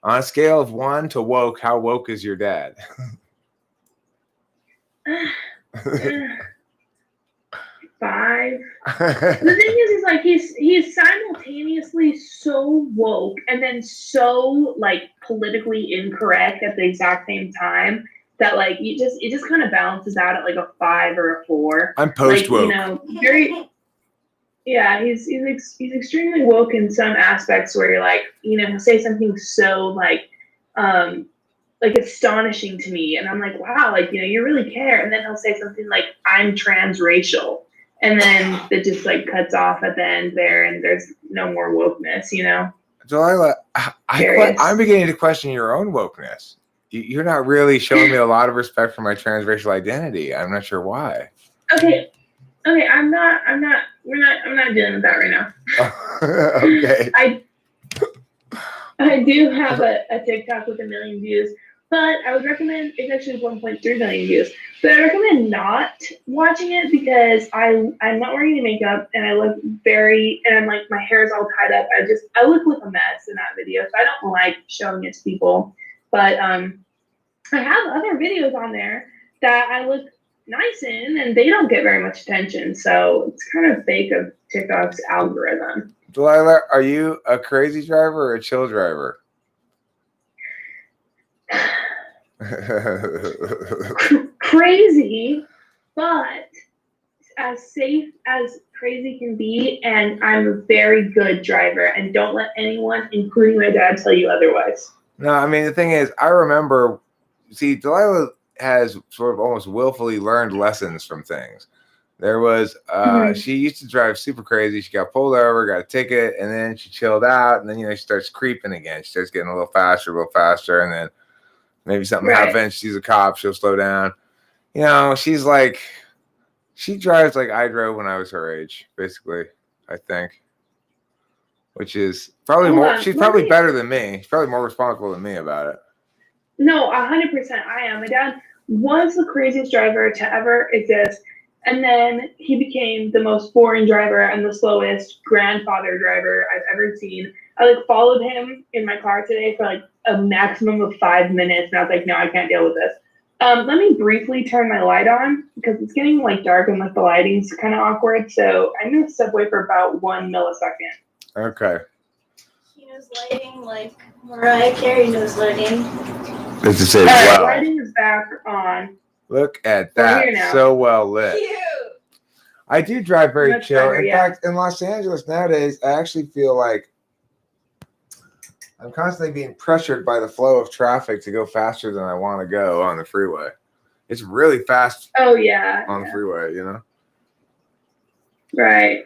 on a scale of 1 to woke, how woke is your dad? 5. The thing is like he's simultaneously so woke and then so like politically incorrect at the exact same time that like it just kind of balances out at like a 5 or a 4. I'm post woke. Very. Yeah, he's extremely woke in some aspects where you're like, he'll say something so like astonishing to me, and I'm like, wow, like you really care, and then he'll say something like, I'm transracial. And then it just like cuts off at the end there, and there's no more wokeness, Delilah, I'm beginning to question your own wokeness. You're not really showing me a lot of respect for my transracial identity. I'm not sure why. Okay, I'm not dealing with that right now. Okay. I do have a TikTok with 1 million views, but I would recommend, it's actually 1.3 million views, but I recommend not watching it because I'm not wearing any makeup, and I look and I'm like, my hair is all tied up. I look like a mess in that video, so I don't like showing it to people. But I have other videos on there that I look nice in, and they don't get very much attention, so it's kind of fake of TikTok's algorithm. Delilah, are you a crazy driver or a chill driver? Crazy, but as safe as crazy can be, and I'm a very good driver, and don't let anyone, including my dad, tell you otherwise. No, I mean, the thing is, I remember, Delilah has sort of almost willfully learned lessons from things. There was, she used to drive super crazy. She got pulled over, got a ticket, and then she chilled out, and then, she starts creeping again. She starts getting a little faster, and then maybe something happens. She sees a cop, she'll slow down. She's like, she drives like I drove when I was her age, basically, I think. Which is probably more, she's probably better than me. She's probably more responsible than me about it. No, 100% I am. My dad was the craziest driver to ever exist. And then he became the most boring driver and the slowest grandfather driver I've ever seen. I followed him in my car today for a maximum of 5 minutes, and I was like, no, I can't deal with this. Let me briefly turn my light on because it's getting dark and the lighting's kind of awkward. So I'm gonna step away for about 1 millisecond. Okay. He knows lighting like Mariah Carey knows lighting. This is it. Wow. Lighting is back on. Look at that. So well lit. Cute. I do drive very Much chill. better, In fact, in Los Angeles nowadays, I actually feel like I'm constantly being pressured by the flow of traffic to go faster than I want to go on the freeway. It's really fast. Oh, yeah. On the freeway, Right.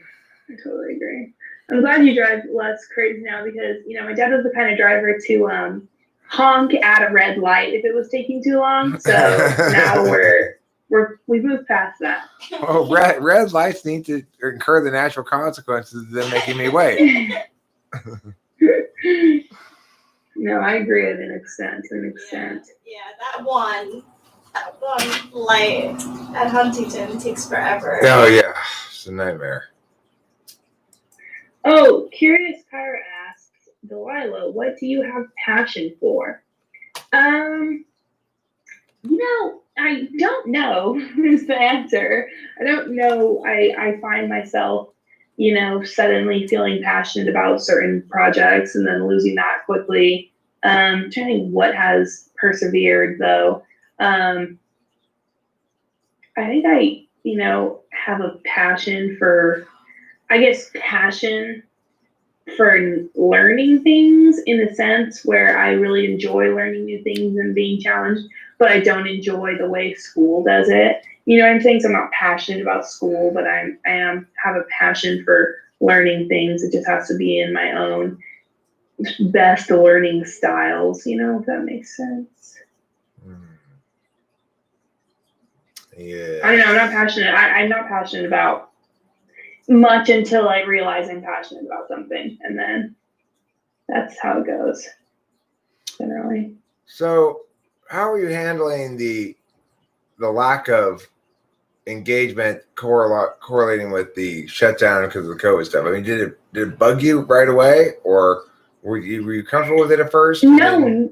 I totally agree. I'm glad you drive less crazy now because, my dad was the kind of driver to honk at a red light if it was taking too long. So now we've moved past that. Oh, red lights need to incur the natural consequences of them making me wait. No, I agree to an extent. Yeah, that one light at Huntington takes forever. Oh yeah, it's a nightmare. Oh, Curious Kyra asks, Delilah, what do you have passion for? I don't know is the answer. I don't know. I find myself, suddenly feeling passionate about certain projects and then losing that quickly. Trying to think what has persevered though. I think I, have a passion for, passion for learning things in a sense where I really enjoy learning new things and being challenged, but I don't enjoy the way school does it. You know what I'm saying? So I'm not passionate about school, but I have a passion for learning things. It just has to be in my own best learning styles, if that makes sense. Yeah. I don't know, I'm not passionate. I'm not passionate about much until I realize I'm passionate about something, and then that's how it goes generally. So how are you handling the lack of engagement correlating with the shutdown because of the COVID stuff? I mean, did it bug you right away, or were you comfortable with it at first? No.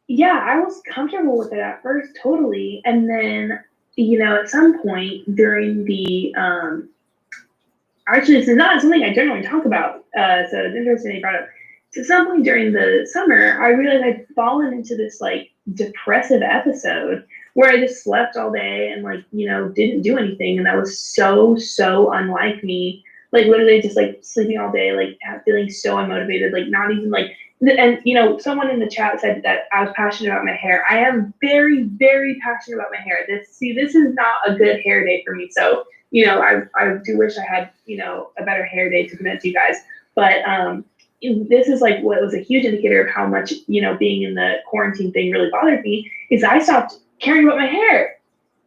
Yeah, I was comfortable with it at first, totally. And then, at some point during the actually, it's not something I generally talk about. So it's interesting you brought it up. So at some point during the summer, I realized I'd fallen into this like depressive episode where I just slept all day and didn't do anything. And that was so unlike me. Like literally just like sleeping all day, like feeling so unmotivated, like not even like, and someone in the chat said that I was passionate about my hair. I am very, very passionate about my hair. This is not a good hair day for me. So, I do wish I had, a better hair day to present to you guys. But this is like what was a huge indicator of how much, being in the quarantine thing really bothered me is I stopped caring about my hair.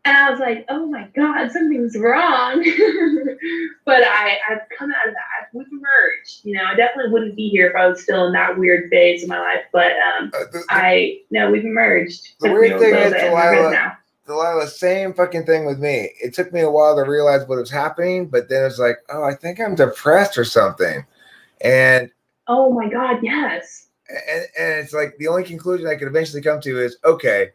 And I was like, oh my God, something's wrong. But I've come out of that. We've emerged. I definitely wouldn't be here if I was still in that weird phase of my life. But we've emerged. The weird thing is, Delilah, same fucking thing with me. It took me a while to realize what was happening, but then it's like, oh, I think I'm depressed or something. And oh my God, yes. And it's like the only conclusion I could eventually come to is, okay,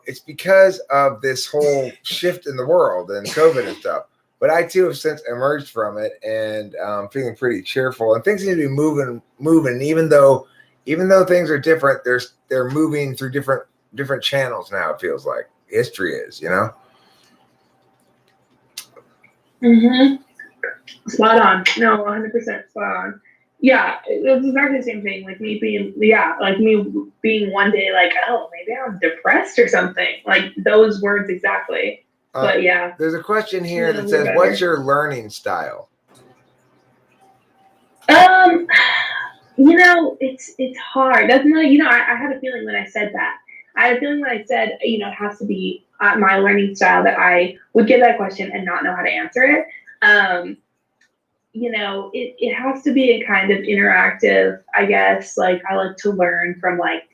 it's because of this whole shift in the world and COVID and stuff. But I too have since emerged from it and feeling pretty cheerful. And things seem to be moving. Even though things are different, they're moving through different channels now. It feels like history is, Mm-hmm. Spot on. No, 100% spot on. Yeah, it's exactly the same thing. Like me being one day like, oh, maybe I'm depressed or something. Like those words exactly. But yeah. There's a question here that says, what's your learning style? It's hard. That's really, I had a feeling when I said that. I had a feeling when I said, it has to be my learning style that I would get that question and not know how to answer it. It has to be a kind of interactive, I guess. Like I like to learn from like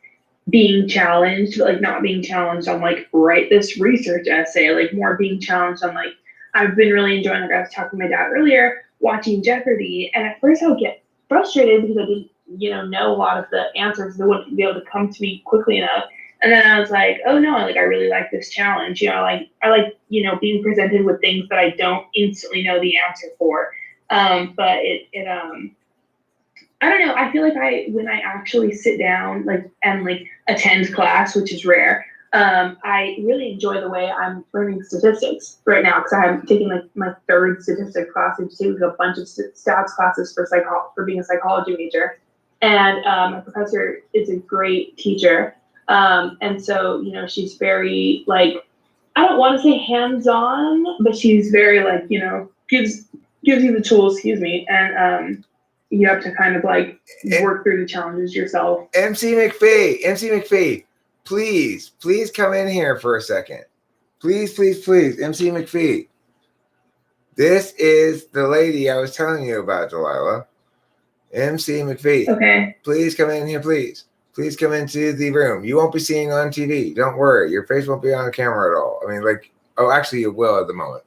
being challenged, but like not being challenged on like write this research essay, like more being challenged on like I've been really enjoying, like I was talking to my dad earlier, watching Jeopardy. And at first I would get frustrated because I didn't, know a lot of the answers. They wouldn't be able to come to me quickly enough. And then I was like, oh no, like I really like this challenge. I like, being presented with things that I don't instantly know the answer for. But it I don't know. I feel like when I actually sit down and attend class, which is rare, I really enjoy the way I'm learning statistics right now because I'm taking my third statistics class. I just took a bunch of stats classes for being a psychology major, and my professor is a great teacher, and so she's very I don't want to say hands-on, but she's very gives you the tools. Excuse me, and you have to kind of work through the challenges yourself. MC McPhee, please come in here for a second. Please, MC McPhee. This is the lady I was telling you about, Delilah. MC McPhee. Okay. Please come in here, please. Please come into the room. You won't be seeing on TV. Don't worry. Your face won't be on camera at all. I mean, Oh, actually, you will at the moment.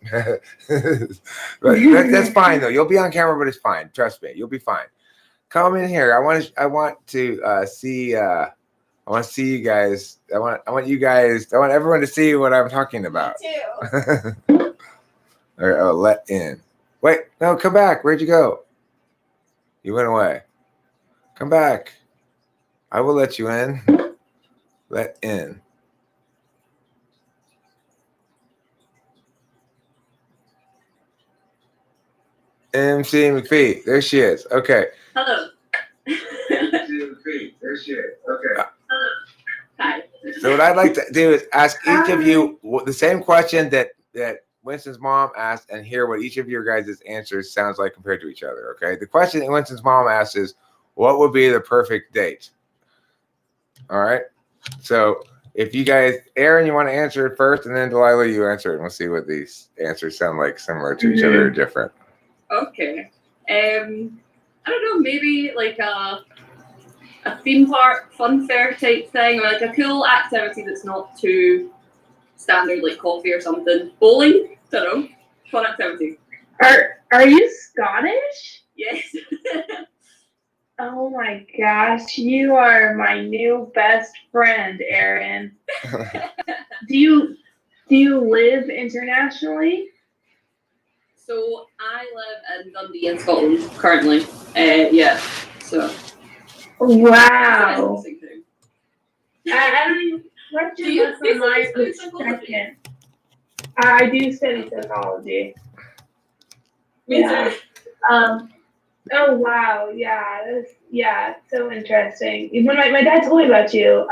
But that's fine though. You'll be on camera, but it's fine. Trust me, you'll be fine. Come in here. I want to see. I want to see you guys. I want everyone to see what I'm talking about. Me too. All right, let in. Wait, no, come back. Where'd you go? You went away. Come back. I will let you in. Let in. MC McPhee. There she is. Okay. Hello. MC McPhee. There she is. Okay. Hello. Hi. So what I'd like to do is ask each of you the same question that Winston's mom asked, and hear what each of your guys' answers sounds like compared to each other. Okay. The question that Winston's mom asked is, what would be the perfect date? All right. So if you guys, Aaron, you want to answer it first, and then Delilah, you answer it, and we'll see what these answers sound like, similar to each other or different. Okay. I don't know, maybe like a theme park fun fair type thing, or like a cool activity that's not too standard, like coffee or something. Bowling? Don't know. Fun activity. Are you Scottish? Yes. Oh my gosh, you are my new best friend, Aaron. Do you live internationally? So I live in Dundee in Scotland currently. Yeah. So Wow. that's an interesting thing. I don't even. Let's Do you just look online for study a psychology? second. I do study psychology. Me Yeah. too. Oh wow, yeah, so interesting. When my dad told me about you,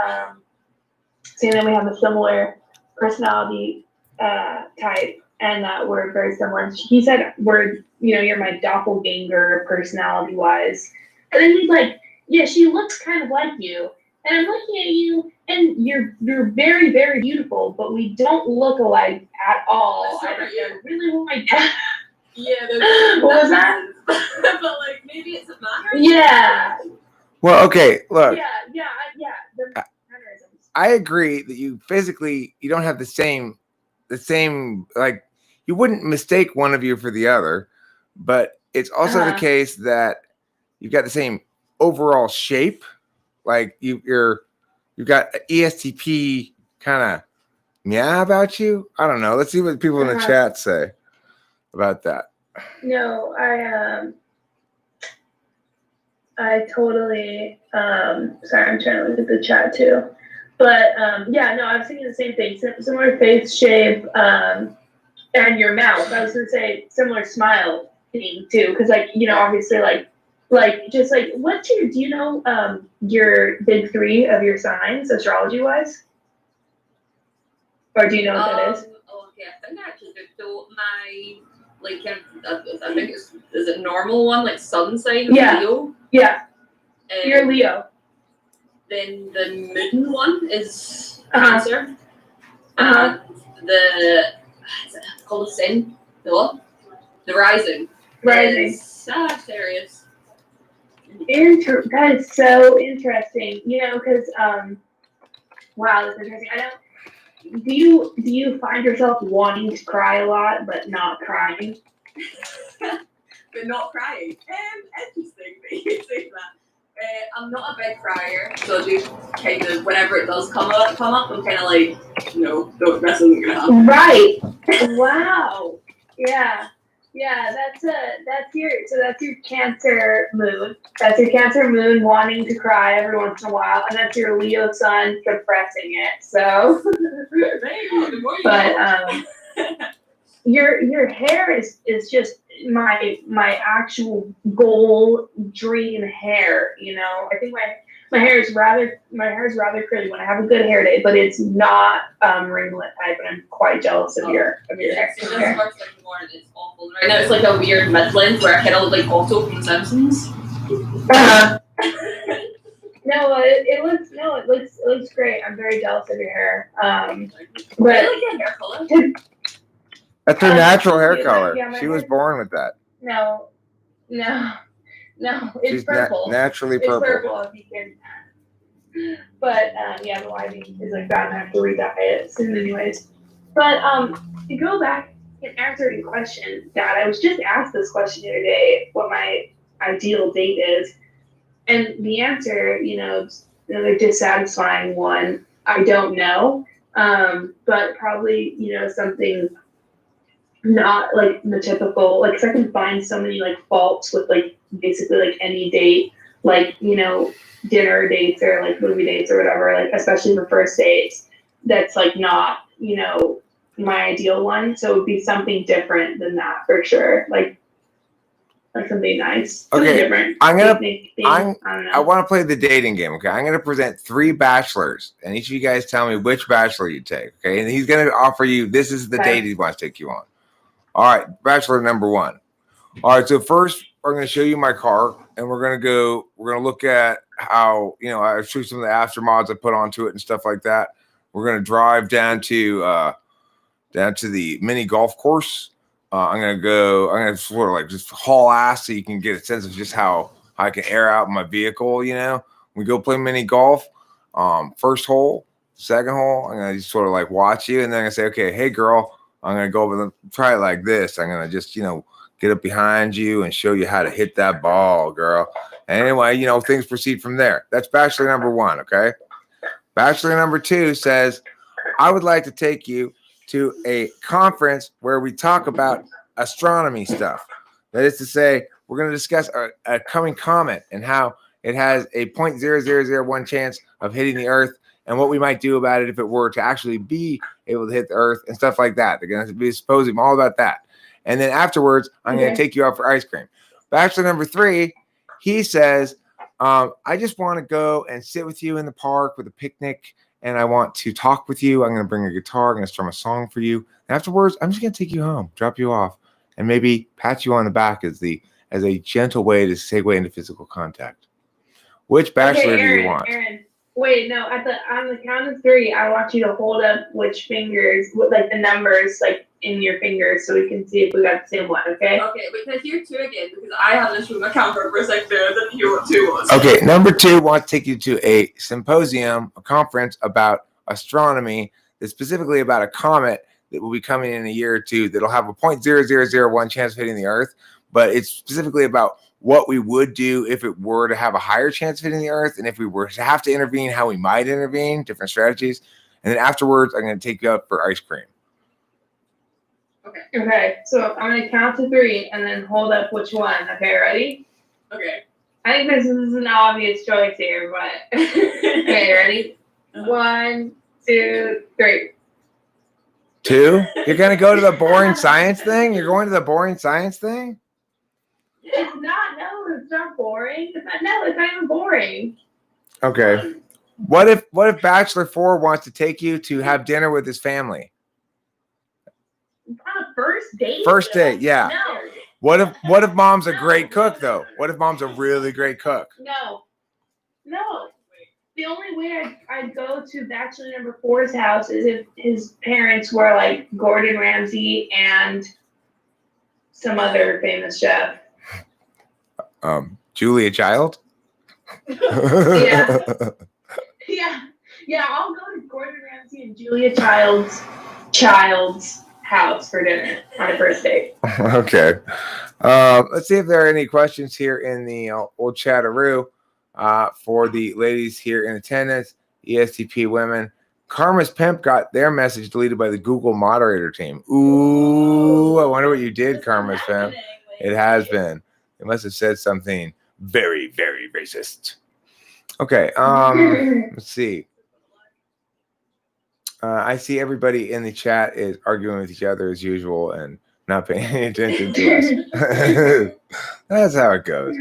saying that we have a similar personality type and that we're very similar. He said you're my doppelganger personality wise. And then he's like, yeah, she looks kind of like you. And I'm looking at you, and you're very, very beautiful, but we don't look alike at all. That's I not you. don't really want my dad. Yeah, there's What was that? but like maybe it's a matter. Yeah. Well, okay, look. Yeah. The mannerisms. I agree that you don't have the same, like, you wouldn't mistake one of you for the other, but it's also the case that you've got the same overall shape. Like you've got an ESTP kind of meow about you. I don't know. Let's see what people in the chat say about that. No, I totally sorry, I'm trying to look at the chat too. But yeah, no, I was thinking the same thing. Similar face shape, and your mouth. I was gonna say similar smile thing too, because obviously just like do you know your big three of your signs astrology wise? Or do you know what that is? Okay, I think I actually do. So my I think is it normal one, like sun sign, Yeah. Leo? Yeah. You're Leo. Then the moon one is Uh-huh. Cancer. And is it called the sun? The rising. Rising. Is Sagittarius. That is so interesting. Because wow, that's interesting. I don't. Do you find yourself wanting to cry a lot but not crying? But not crying. Interesting that you say that. I'm not a big crier, so I do kind of, whenever it does come up, I'm kind of like, no, this isn't gonna happen. Right. Wow. Yeah. That's your Cancer moon. That's your Cancer moon wanting to cry every once in a while, and that's your Leo sun suppressing it. So, but your hair is just my actual goal dream hair. I think my hair is rather curly when I have a good hair day, but it's not ringlet type, and I'm quite jealous of your hair. So this works like more, and it's awful. Right now it's like a weird mid-length where I kind of look like Otto from The Simpsons. No, it looks great. I'm very jealous of your hair. But I like your hair color. That's her natural hair yeah, color. yeah, my She was hair- born with that. No, it's She's purple. naturally It's purple. purple if you can. But yeah, the lighting is like that, and I have to re-dye it soon, anyways. But to go back and answer your question, Dad, I was just asked this question the other day, what my ideal date is, and the answer, another dissatisfying one, I don't know. But probably, something not like the typical, like, 'cause I can find so many like faults with like basically like any date, like, dinner dates or like movie dates or whatever, like especially for first dates, that's like not, my ideal one. So it would be something different than that for sure. Like something nice. Something Okay, different. I don't know. I want to play the dating game. Okay, I'm going to present 3 bachelors, and each of you guys tell me which bachelor you take. Okay, and he's going to offer you. This is the Okay. date he wants to take you on. All right, bachelor number 1. All right, so first we're going to show you my car, and we're going to look at how, I show you some of the aftermods I put onto it and stuff like that. We're going to drive down to the mini golf course. I'm going to sort of like just haul ass so you can get a sense of just how I can air out my vehicle, We go play mini golf. First hole, second hole, I'm going to just sort of like watch you, and then I'm going to say, okay, hey girl, I'm going to go over and try it like this. I'm going to just, get up behind you and show you how to hit that ball, girl. And anyway, things proceed from there. That's bachelor number 1, okay? Bachelor number 2 says, I would like to take you to a conference where we talk about astronomy stuff. That is to say, we're going to discuss a coming comet and how it has a 0.0001 chance of hitting the Earth and what we might do about it if it were to actually be able to hit the Earth and stuff like that. They're going to be supposing all about that. And then afterwards, I'm going to take you out for ice cream. Bachelor number 3, he says, I just want to go and sit with you in the park with a picnic, and I want to talk with you. I'm going to bring a guitar. I'm going to strum a song for you. And afterwards, I'm just going to take you home, drop you off, and maybe pat you on the back as a gentle way to segue into physical contact. Which bachelor do you want? Aaron, wait, no. On the count of 3, I want you to hold up which fingers, with like the numbers, like in your fingers, so we can see if we got the same one. Okay. Okay, but can I hear 2 again? Because I had this with my camera for a second there. I didn't hear what 2 was. Okay, number 2 wants to take you to a symposium, a conference about astronomy. That's specifically about a comet that will be coming in a year or 2 that'll have a 0.0001 chance of hitting the Earth, but it's specifically about what we would do if it were to have a higher chance of hitting the Earth, and if we were to have to intervene, how we might intervene, different strategies. And then afterwards, I'm going to take you out for ice cream. Okay, so I'm going to count to 3 and then hold up which one. Okay, ready? Okay. I think this is an obvious choice here, but okay, ready? 1, 2, 3. 2? You're going to go to the boring science thing? You're going to the boring science thing? It's not boring. It's not even boring. Okay. What if Bachelor 4 wants to take you to have dinner with his family? On a first date? First date, yeah. No. What if mom's a great cook though? What if mom's a really great cook? No. The only way I'd go to Bachelor number 4's house is if his parents were like Gordon Ramsay and some other famous chef. Julia Child? Yeah. Yeah, I'll go to Gordon Ramsay and Julia Child's house for dinner on a first date. Okay. Let's see if there are any questions here in the old chatteroo for the ladies here in attendance, ESTP women. Karma's Pimp got their message deleted by the Google moderator team. Ooh, I wonder what you did, Karma's Pimp. It has been. It must have said something very, very racist. Okay, let's see. I see everybody in the chat is arguing with each other as usual and not paying any attention to us. That's how it goes.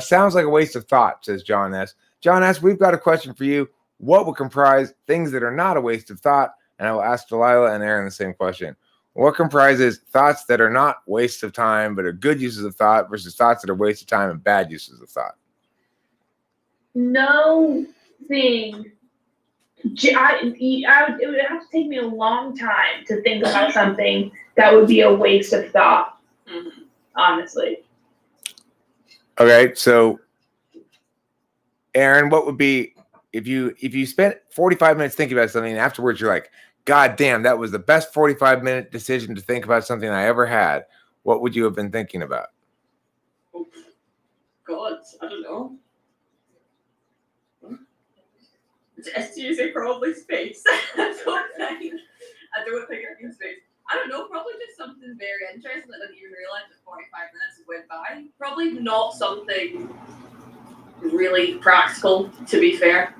Sounds like a waste of thought, says John S. John S., we've got a question for you. What would comprise things that are not a waste of thought? And I will ask Delilah and Aaron the same question. What comprises thoughts that are not waste of time but are good uses of thought versus thoughts that are waste of time and bad uses of thought? No thing. It would have to take me a long time to think about something that would be a waste of thought, honestly. Okay, so Aaron, what would be if you spent 45 minutes thinking about something and afterwards you're like, God damn, that was the best 45-minute decision to think about something I ever had, what would you have been thinking about? Oh, God, I don't know. STJ probably space. I don't think it means space. I don't know, probably just something very interesting that I didn't even realize that 45 minutes went by. Probably not something really practical, to be fair.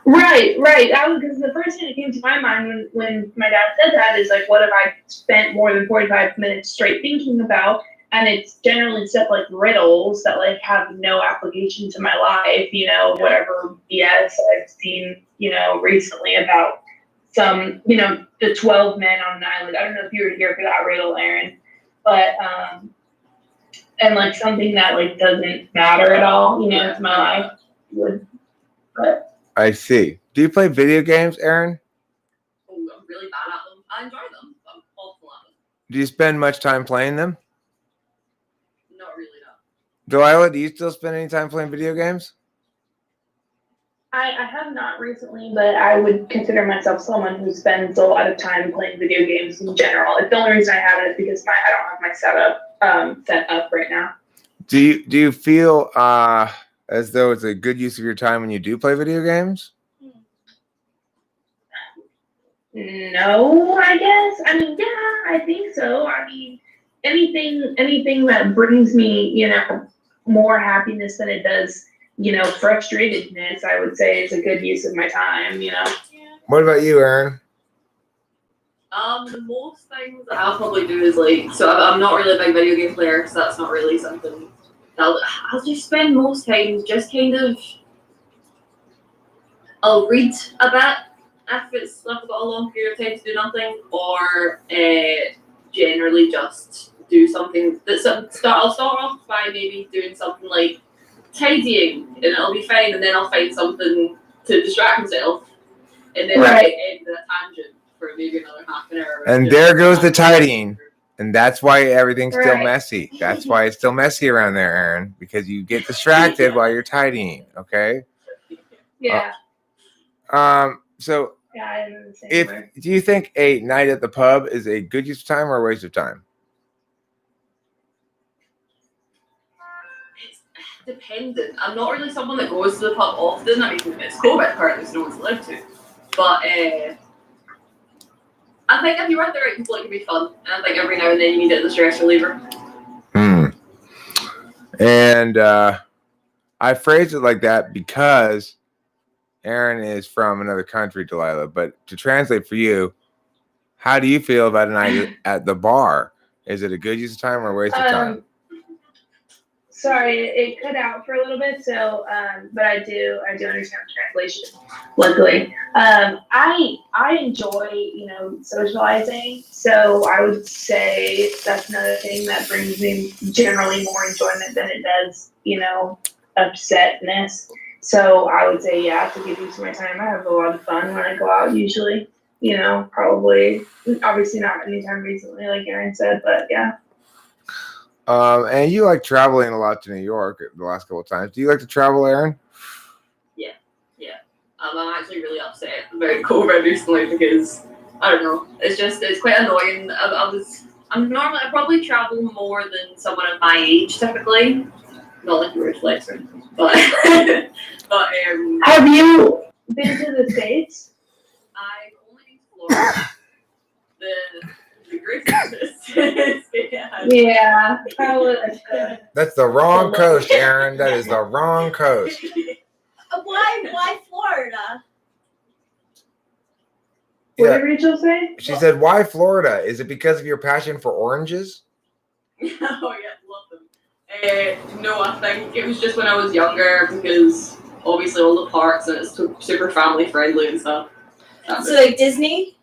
Right. That was because the first thing that came to my mind when my dad said that is like, what have I spent more than 45 minutes straight thinking about? And it's generally stuff like riddles that like have no application to my life, you know, whatever BS I've seen, you know, recently about some, you know, the 12 men on an island. I don't know if you were here for that riddle, Aaron, but and like something that like doesn't matter at all, you know, to my life would, but. I see. Do you play video games, Aaron? Oh, I'm really bad at them. I enjoy them. I'm awful at them. Do you spend much time playing them? Not really, no. Delilah, do you still spend any time playing video games? I have not recently, but I would consider myself someone who spends a lot of time playing video games in general. The only reason I haven't is because I don't have my setup set up right now. Do you feel as though it's a good use of your time when you do play video games? No, I guess. I mean, yeah, I think so. I mean, anything that brings me, you know, more happiness than it does, you know, frustratedness, I would say is a good use of my time, you know. What about you, Aaron? The most things I'll probably do is like, so I'm not really a big video game player, so that's not really something. I'll just spend most times just kind of, I'll read a bit if I've got a long period of time to do nothing, or generally just do something that's I'll start off by maybe doing something like tidying, and it'll be fine, and then I'll find something to distract myself, and then I end a tangent for maybe another half an hour. And there goes the tidying. And that's why everything's still messy. That's why it's still messy around there, Aaron, because you get distracted while you're tidying, okay? Yeah. So Yeah, I'm in the same way. do you think a night at the pub is a good use of time or a waste of time? It's dependent. I'm not really someone that goes to the pub often. I mean, it's COVID currently, so no one's allowed to. But I think if you run the right people, it can be fun. And I think every now and then you need it as a stress reliever. And I phrase it like that because Aaron is from another country, Delilah. But to translate for you, how do you feel about a night at the bar? Is it a good use of time or a waste of time? Sorry, it cut out for a little bit, so but I do understand the translation. Luckily, I enjoy, you know, socializing, so I would say that's another thing that brings me generally more enjoyment than it does, you know, upsetness. So I would say, yeah, it's a good use of my time. I have a lot of fun when I go out usually, you know, probably, obviously not anytime recently, like Aaron said, but yeah. And you like traveling a lot to New York the last couple of times. Do you like to travel, Aaron? Yeah. I'm actually really upset about COVID recently because I don't know. It's quite annoying. I probably travel more than someone of my age typically. Not like you're flexing, but have you been to the States? I've only been to Florida. The greatest. Yeah. That's the wrong coast, Aaron. That is the wrong coast. Why Florida? What did Rachel say? She said, why Florida? Is it because of your passion for oranges? Oh, yeah, love them. No, I think it was just when I was younger because obviously all the parks and it's super family friendly and stuff. So like Disney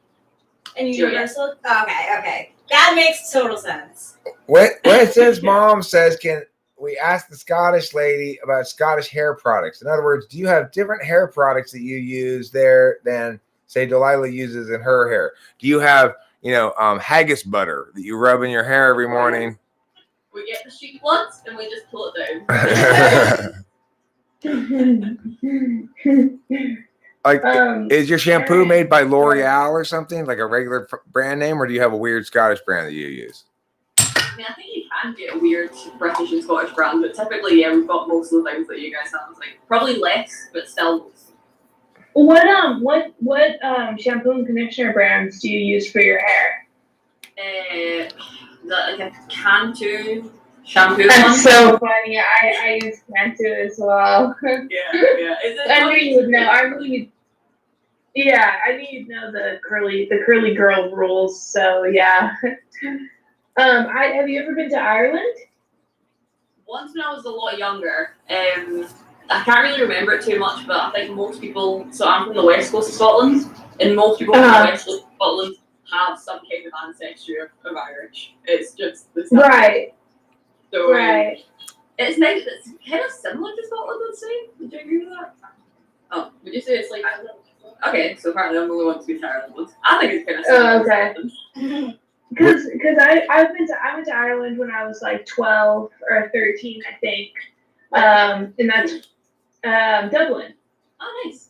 and Universal? Yeah. Okay. That makes total sense. What since mom says, can we ask the Scottish lady about Scottish hair products? In other words, do you have different hair products that you use there than, say, Delilah uses in her hair? Do you have, haggis butter that you rub in your hair every morning? We get the sheep once and we just pull it down. Like, is your shampoo Aaron, made by L'Oreal or something, like a regular brand name, or do you have a weird Scottish brand that you use? I mean, I think you can get a weird British and Scottish brand, but typically, yeah, we've got most of the things that you guys have. Like probably less, but still. What shampoo and conditioner brands do you use for your hair? Like a Cantu shampoo. That's so funny. I use Cantu as well. Yeah. Is it I knew you would know. I knew you'd know the curly girl rules. So yeah. Have you ever been to Ireland? Once when I was a lot younger. I can't really remember it too much, but I think most people. So I'm from the west coast of Scotland, and most people from the west coast of Scotland have some kind of ancestry of Irish. It's just the same. Right. So Right. it's nice. It's kind of similar to Scotland, I'd say. Would you agree with that? Oh, would you say it's like? Okay, so apparently I'm the only one to be Ireland. I think it's kind of similar. Okay. Because I went to Ireland when I was like 12 or 13, I think, and that's Dublin. Oh, nice.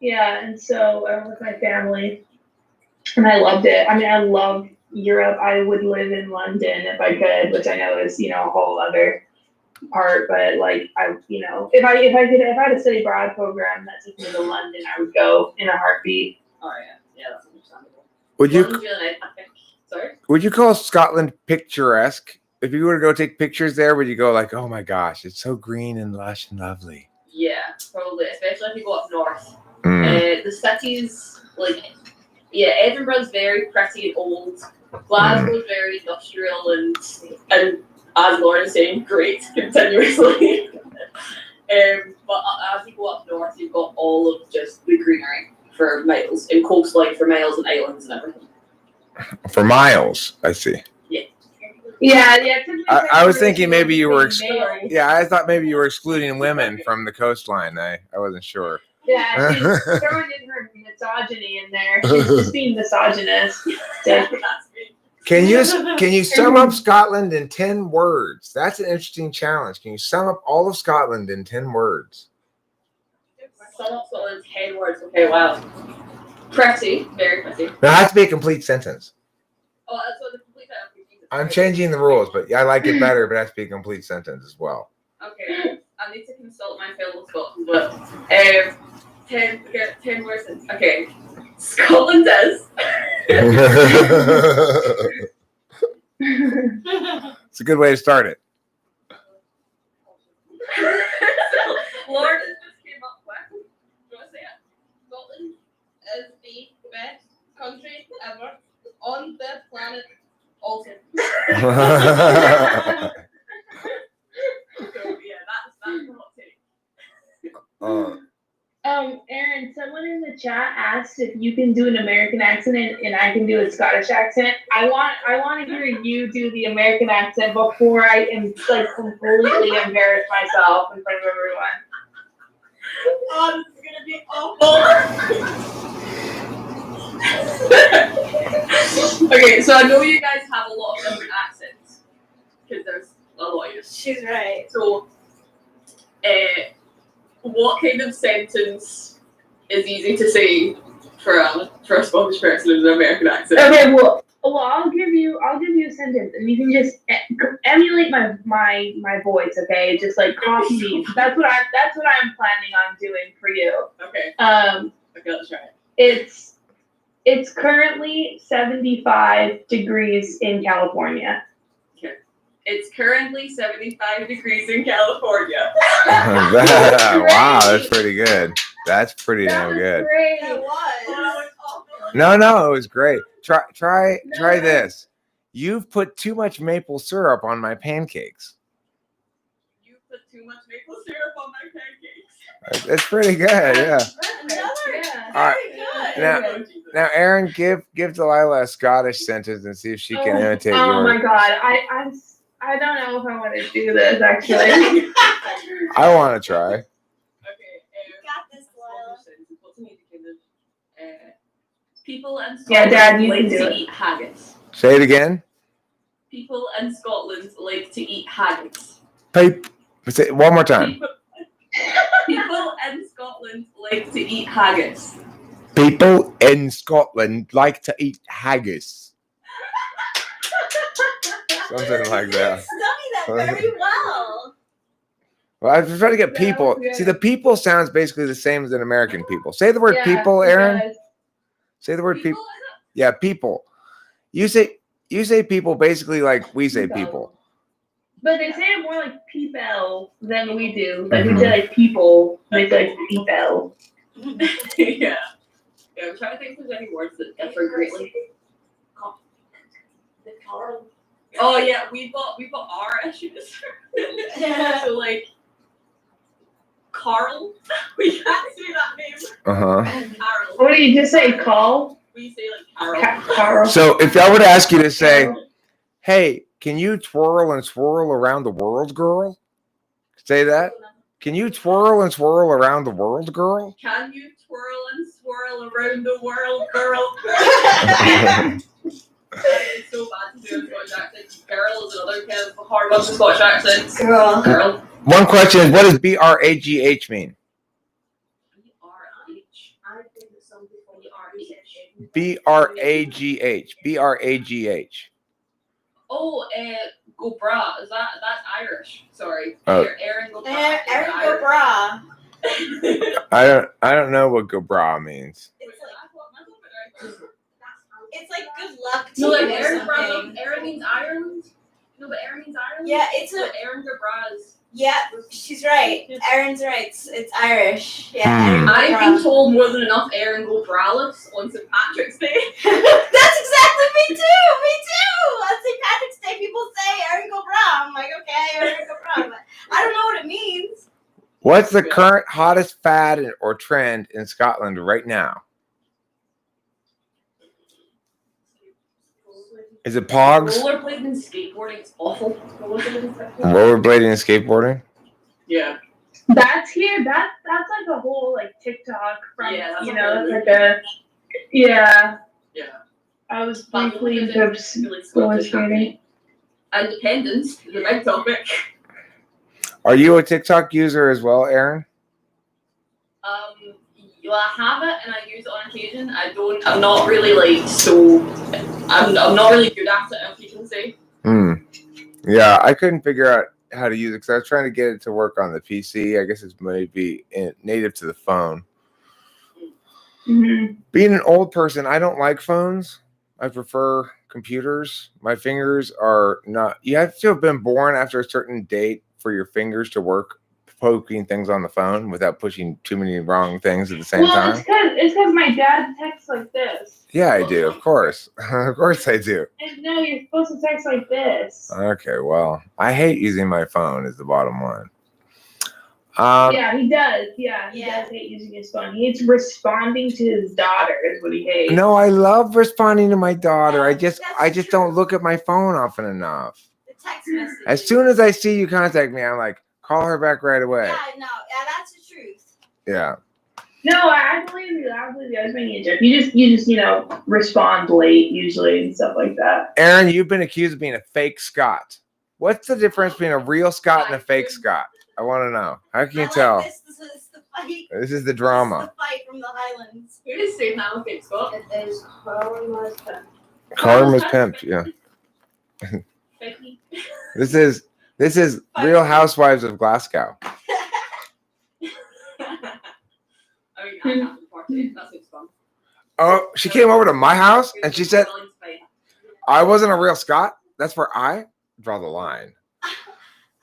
Yeah, and so I went with my family, and I loved it. I mean, I love Europe. I would live in London if I could, which I know is, a whole other part. But like, if I had a study abroad program that took me to London, I would go in a heartbeat. Oh yeah, that's understandable. Would you? London's really nice, I think. Sorry. Would you call Scotland picturesque? If you were to go take pictures there, would you go like, "Oh my gosh, it's so green and lush and lovely"? Yeah, probably, especially if you go up north. The cities, Edinburgh's very pretty and old. Glasgow's very industrial and as Lauren is saying, great continuously. But as you go up north, you've got all of just the greenery for miles and coastline for miles and islands and everything. For miles, I see. Yeah. I was thinking maybe you were. I thought maybe you were excluding women from the coastline. I wasn't sure. Yeah, she's throwing in her misogyny in there. She's just being misogynist. Can you sum up Scotland in 10 words? That's an interesting challenge. Can you sum up all of Scotland in 10 words? Sum up Scotland in 10 words. Okay, wow. Pretty, very pretty. Now, it has to be a complete sentence. Oh, that's what the complete sentence. I'm changing the rules, but I like it better, but it has to be a complete sentence as well. Okay, I need to consult my fellow Scots, but 10 words. Okay, Scotland is. It's a good way to start it. Lord has just came up with. Do you want to say it? Scotland is the best country ever on the planet. Also. So yeah, that's the hot take. Aaron, someone in the chat asked if you can do an American accent and I can do a Scottish accent. I want to hear you do the American accent before I completely embarrass myself in front of everyone. Oh, this is gonna be awful. Okay, so I know you guys have a lot of different accents because there's a lot of you. She's right. So, what kind of sentence is easy to say for a Scottish person in an American accent? Okay, well, I'll give you a sentence, and you can just emulate my voice. Okay, just like copy me. That's what I'm planning on doing for you. Okay. Okay, let's try it. It's currently 75 degrees in California. Okay. It's currently 75 degrees in California. Wow, that's pretty good. That's pretty damn good. Great. That was. No, it was great. Try this. You've put too much maple syrup on my pancakes. You put too much maple syrup on my pancakes. It's pretty good, yeah. Another. All right. Now, Aaron, give Delilah a Scottish sentence and see if she can imitate yours. Oh my God, I don't know if I want to do this actually. I want to try. Okay. Got this, Delilah. People in Scotland Yeah, Dad, you like can do to it. eat haggis. Say it again. People in Scotland like to eat haggis. Say it one more time. People in Scotland Scotland like to eat haggis? People in Scotland like to eat haggis. Something like that. Study that very well. Well, I was trying to get Yeah, people. yeah. See, the people sounds basically the same as an American people. Say the word people, it Aaron. does. Say the word people. People, is Yeah, people. You say people basically like we say people. But they say it more like people than we do. Like we say like people, they say like people. it? Yeah. Yeah, I'm trying to think if there's any words that differ greatly. Oh yeah, we've got R issues. So like Carl, we can't say that name. Carol. What do you just say? Call? We say like Carol. Carl. So if I were to ask you to say, "Hey, can you twirl and swirl around the world, girl?" Say that. Can you twirl and swirl around the world, girl? Can you twirl and swirl around the world, girl? It's so bad to do a Scottish accent. Girl is another kind of hard one for Scottish accents. Girl. Girl. One question is, what does BRAGH mean? B-R-H. I think it's something before the R-H. BRAGH. BRAGH. Oh, go bra. That's Irish? Sorry. Oh. Aaron go bra. Aaron go bra. I don't know what Gobra means. It's like good luck to No, you like or Aaron something. Aaron means Ireland. No, but Aaron means Ireland. Yeah, it's a But Aaron go bras. yeah. She's right. Aaron's right. It's Irish. Yeah. Hmm. Aaron go I've bra. been told more than enough Aaron go braless on St. Patrick's Day. That's exactly me too. Me too. On St. Patrick's Day, people say Aaron go bra. I'm like, okay, Aaron go bra, but I don't know what it means. What's the current hottest fad or trend in Scotland right now? Is it pogs? Rollerblading and skateboarding is awful. Rollerblading and skateboarding? Yeah. That's here. That's like a whole like TikTok from Yeah, that's you a know, whole it's like a Yeah. I was But briefly it's roller really Scottish skating. happening. Independence is a big topic. Are you a TikTok user as well, Aaron? I have it and I use it on occasion. I'm not really like I'm not really good at it, if you can say. Yeah, I couldn't figure out how to use it because I was trying to get it to work on the PC. I guess it's maybe native to the phone. Mm-hmm. Being an old person, I don't like phones. I prefer computers. My fingers are not. You have to have been born after a certain date for your fingers to work poking things on the phone without pushing too many wrong things at the same time. It's because my dad texts like this. Yeah, I do. Of course. Of course I do. And no, you're supposed to text like this. Okay, well, I hate using my phone is the bottom line. Yeah, he does. Yeah, he does hate using his phone. He hates responding to his daughter is what he hates. No, I love responding to my daughter. I just That's don't true. look at my phone often enough. The text message. As soon as I see you contact me, I'm like, call her back right away. Yeah, that's the truth. Yeah. No, I believe you. I believe you. I was making a joke. You just respond late usually and stuff like that. Aaron, you've been accused of being a fake Scot. What's the difference between a real Scot and a fake Scot? I want to know. How can you tell? This is the fight. This is the This is drama. the fight from the Highlands. Who is saying that with Scott? It is Karma's Karma's pimped. Yeah. Becky. This is Real Housewives of Glasgow. I mean, I'm happy for it. That seems fun. Oh, she came over to my house and she said I wasn't a real Scot. That's where I draw the line.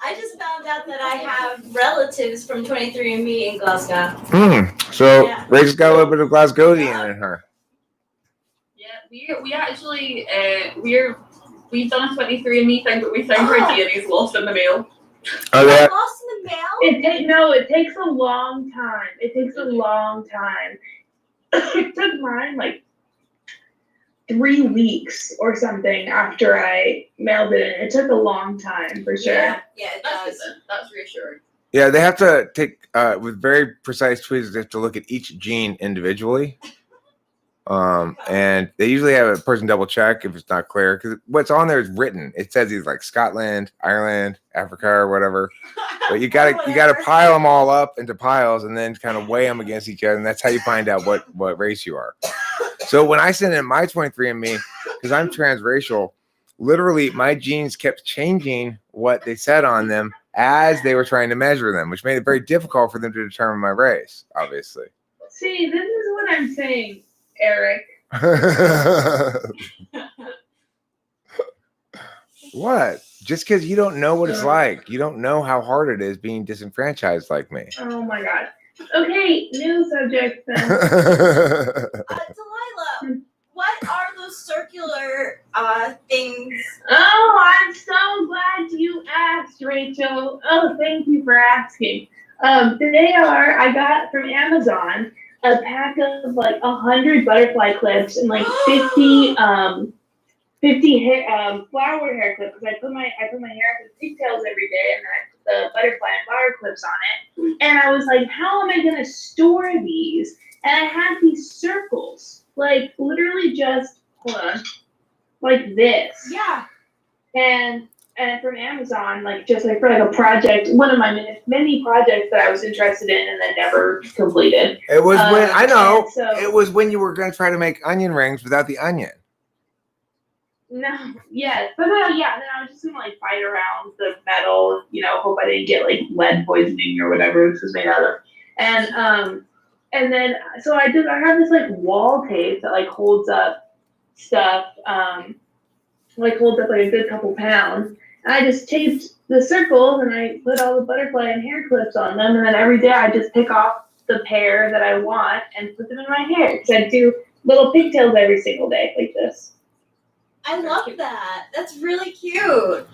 I just found out that I have relatives from 23andMe in Glasgow. So Yeah. Rachel's got a little bit of Glasgowian in her. Yeah, we actually we've done a 23andMe thing, but we found our DNA's lost in the mail. Oh, yeah. Lost in the mail? It takes a long time. It takes a long time. It took mine like 3 weeks or something after I mailed it in. It took a long time for sure. Yeah, it That's does. good. That's reassuring. Yeah, they have to take with very precise tweezers. They have to look at each gene individually, and they usually have a person double check if it's not clear because what's on there is written. It says he's like Scotland, Ireland, Africa, or whatever. But you gotta pile them all up into piles and then kind of weigh them against each other, and that's how you find out what race you are. So when I sent in my 23andMe, because I'm transracial, literally my genes kept changing what they said on them as they were trying to measure them, which made it very difficult for them to determine my race, obviously. See, this is what I'm saying, Eric. What? Just because you don't know what it's like. You don't know how hard it is being disenfranchised like me. Oh my god. Okay, new subject then. Delilah, what are those circular things? Oh, I'm so glad you asked, Rachel. Oh, thank you for asking. I got from Amazon a pack of like 100 butterfly clips and like 50 flower hair clips. I put my hair with pigtails every day, and I put the butterfly and flower clips on it. And I was like, how am I gonna store these? And I had these circles, like literally just like this. Yeah. And from Amazon, like just like for like a project, one of my many projects that I was interested in and then never completed. It was when I know so, it was when you were going to try to make onion rings without the onion. No, yeah, but then I was just gonna like fight around the metal, hope I didn't get like lead poisoning or whatever this was made out of. And then so I have this like wall tape that like holds up stuff, like holds up like a good couple pounds. And I just taped the circles and I put all the butterfly and hair clips on them, and then every day I just pick off the pair that I want and put them in my hair, because I do little pigtails every single day like this. I love that. That's really cute.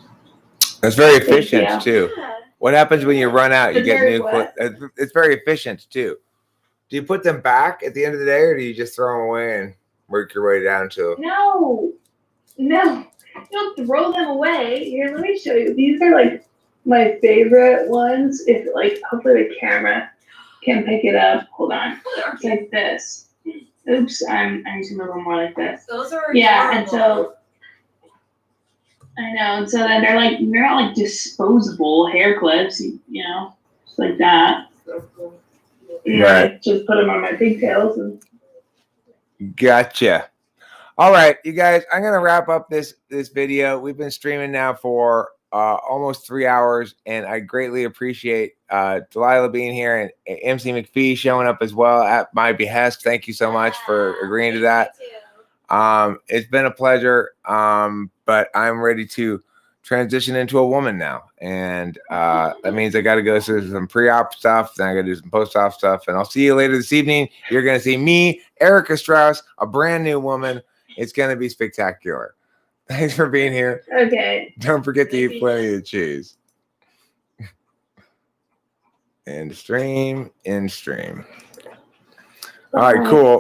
It's very efficient too. Yeah. What happens when you run out? You It's get very new clips. It's very efficient too. Do you put them back at the end of the day, or do you just throw them away and work your way down to? No, don't throw them away. Here, let me show you. These are like my favorite ones. If like, hopefully the camera can pick it up. Hold on. It's like this. Oops, I'm using a little more like this. Those are Yeah, adorable. and so I know, and so then they're not like disposable hair clips, just like that. And I just put them on my pigtails and. Gotcha. All right, you guys, I'm gonna wrap up this video. We've been streaming now for almost 3 hours, and I greatly appreciate Delilah being here and MC McPhee showing up as well at my behest. Thank you so much for agreeing to that. It's been a pleasure, but I'm ready to transition into a woman now, and that means I got to go through some pre-op stuff, then I got to do some post-op stuff, and I'll see you later this evening. You're going to see me, Erica Strauss, a brand new woman. It's going to be spectacular. Thanks for being here. Okay. Don't forget to eat plenty of cheese. End stream. All right, cool.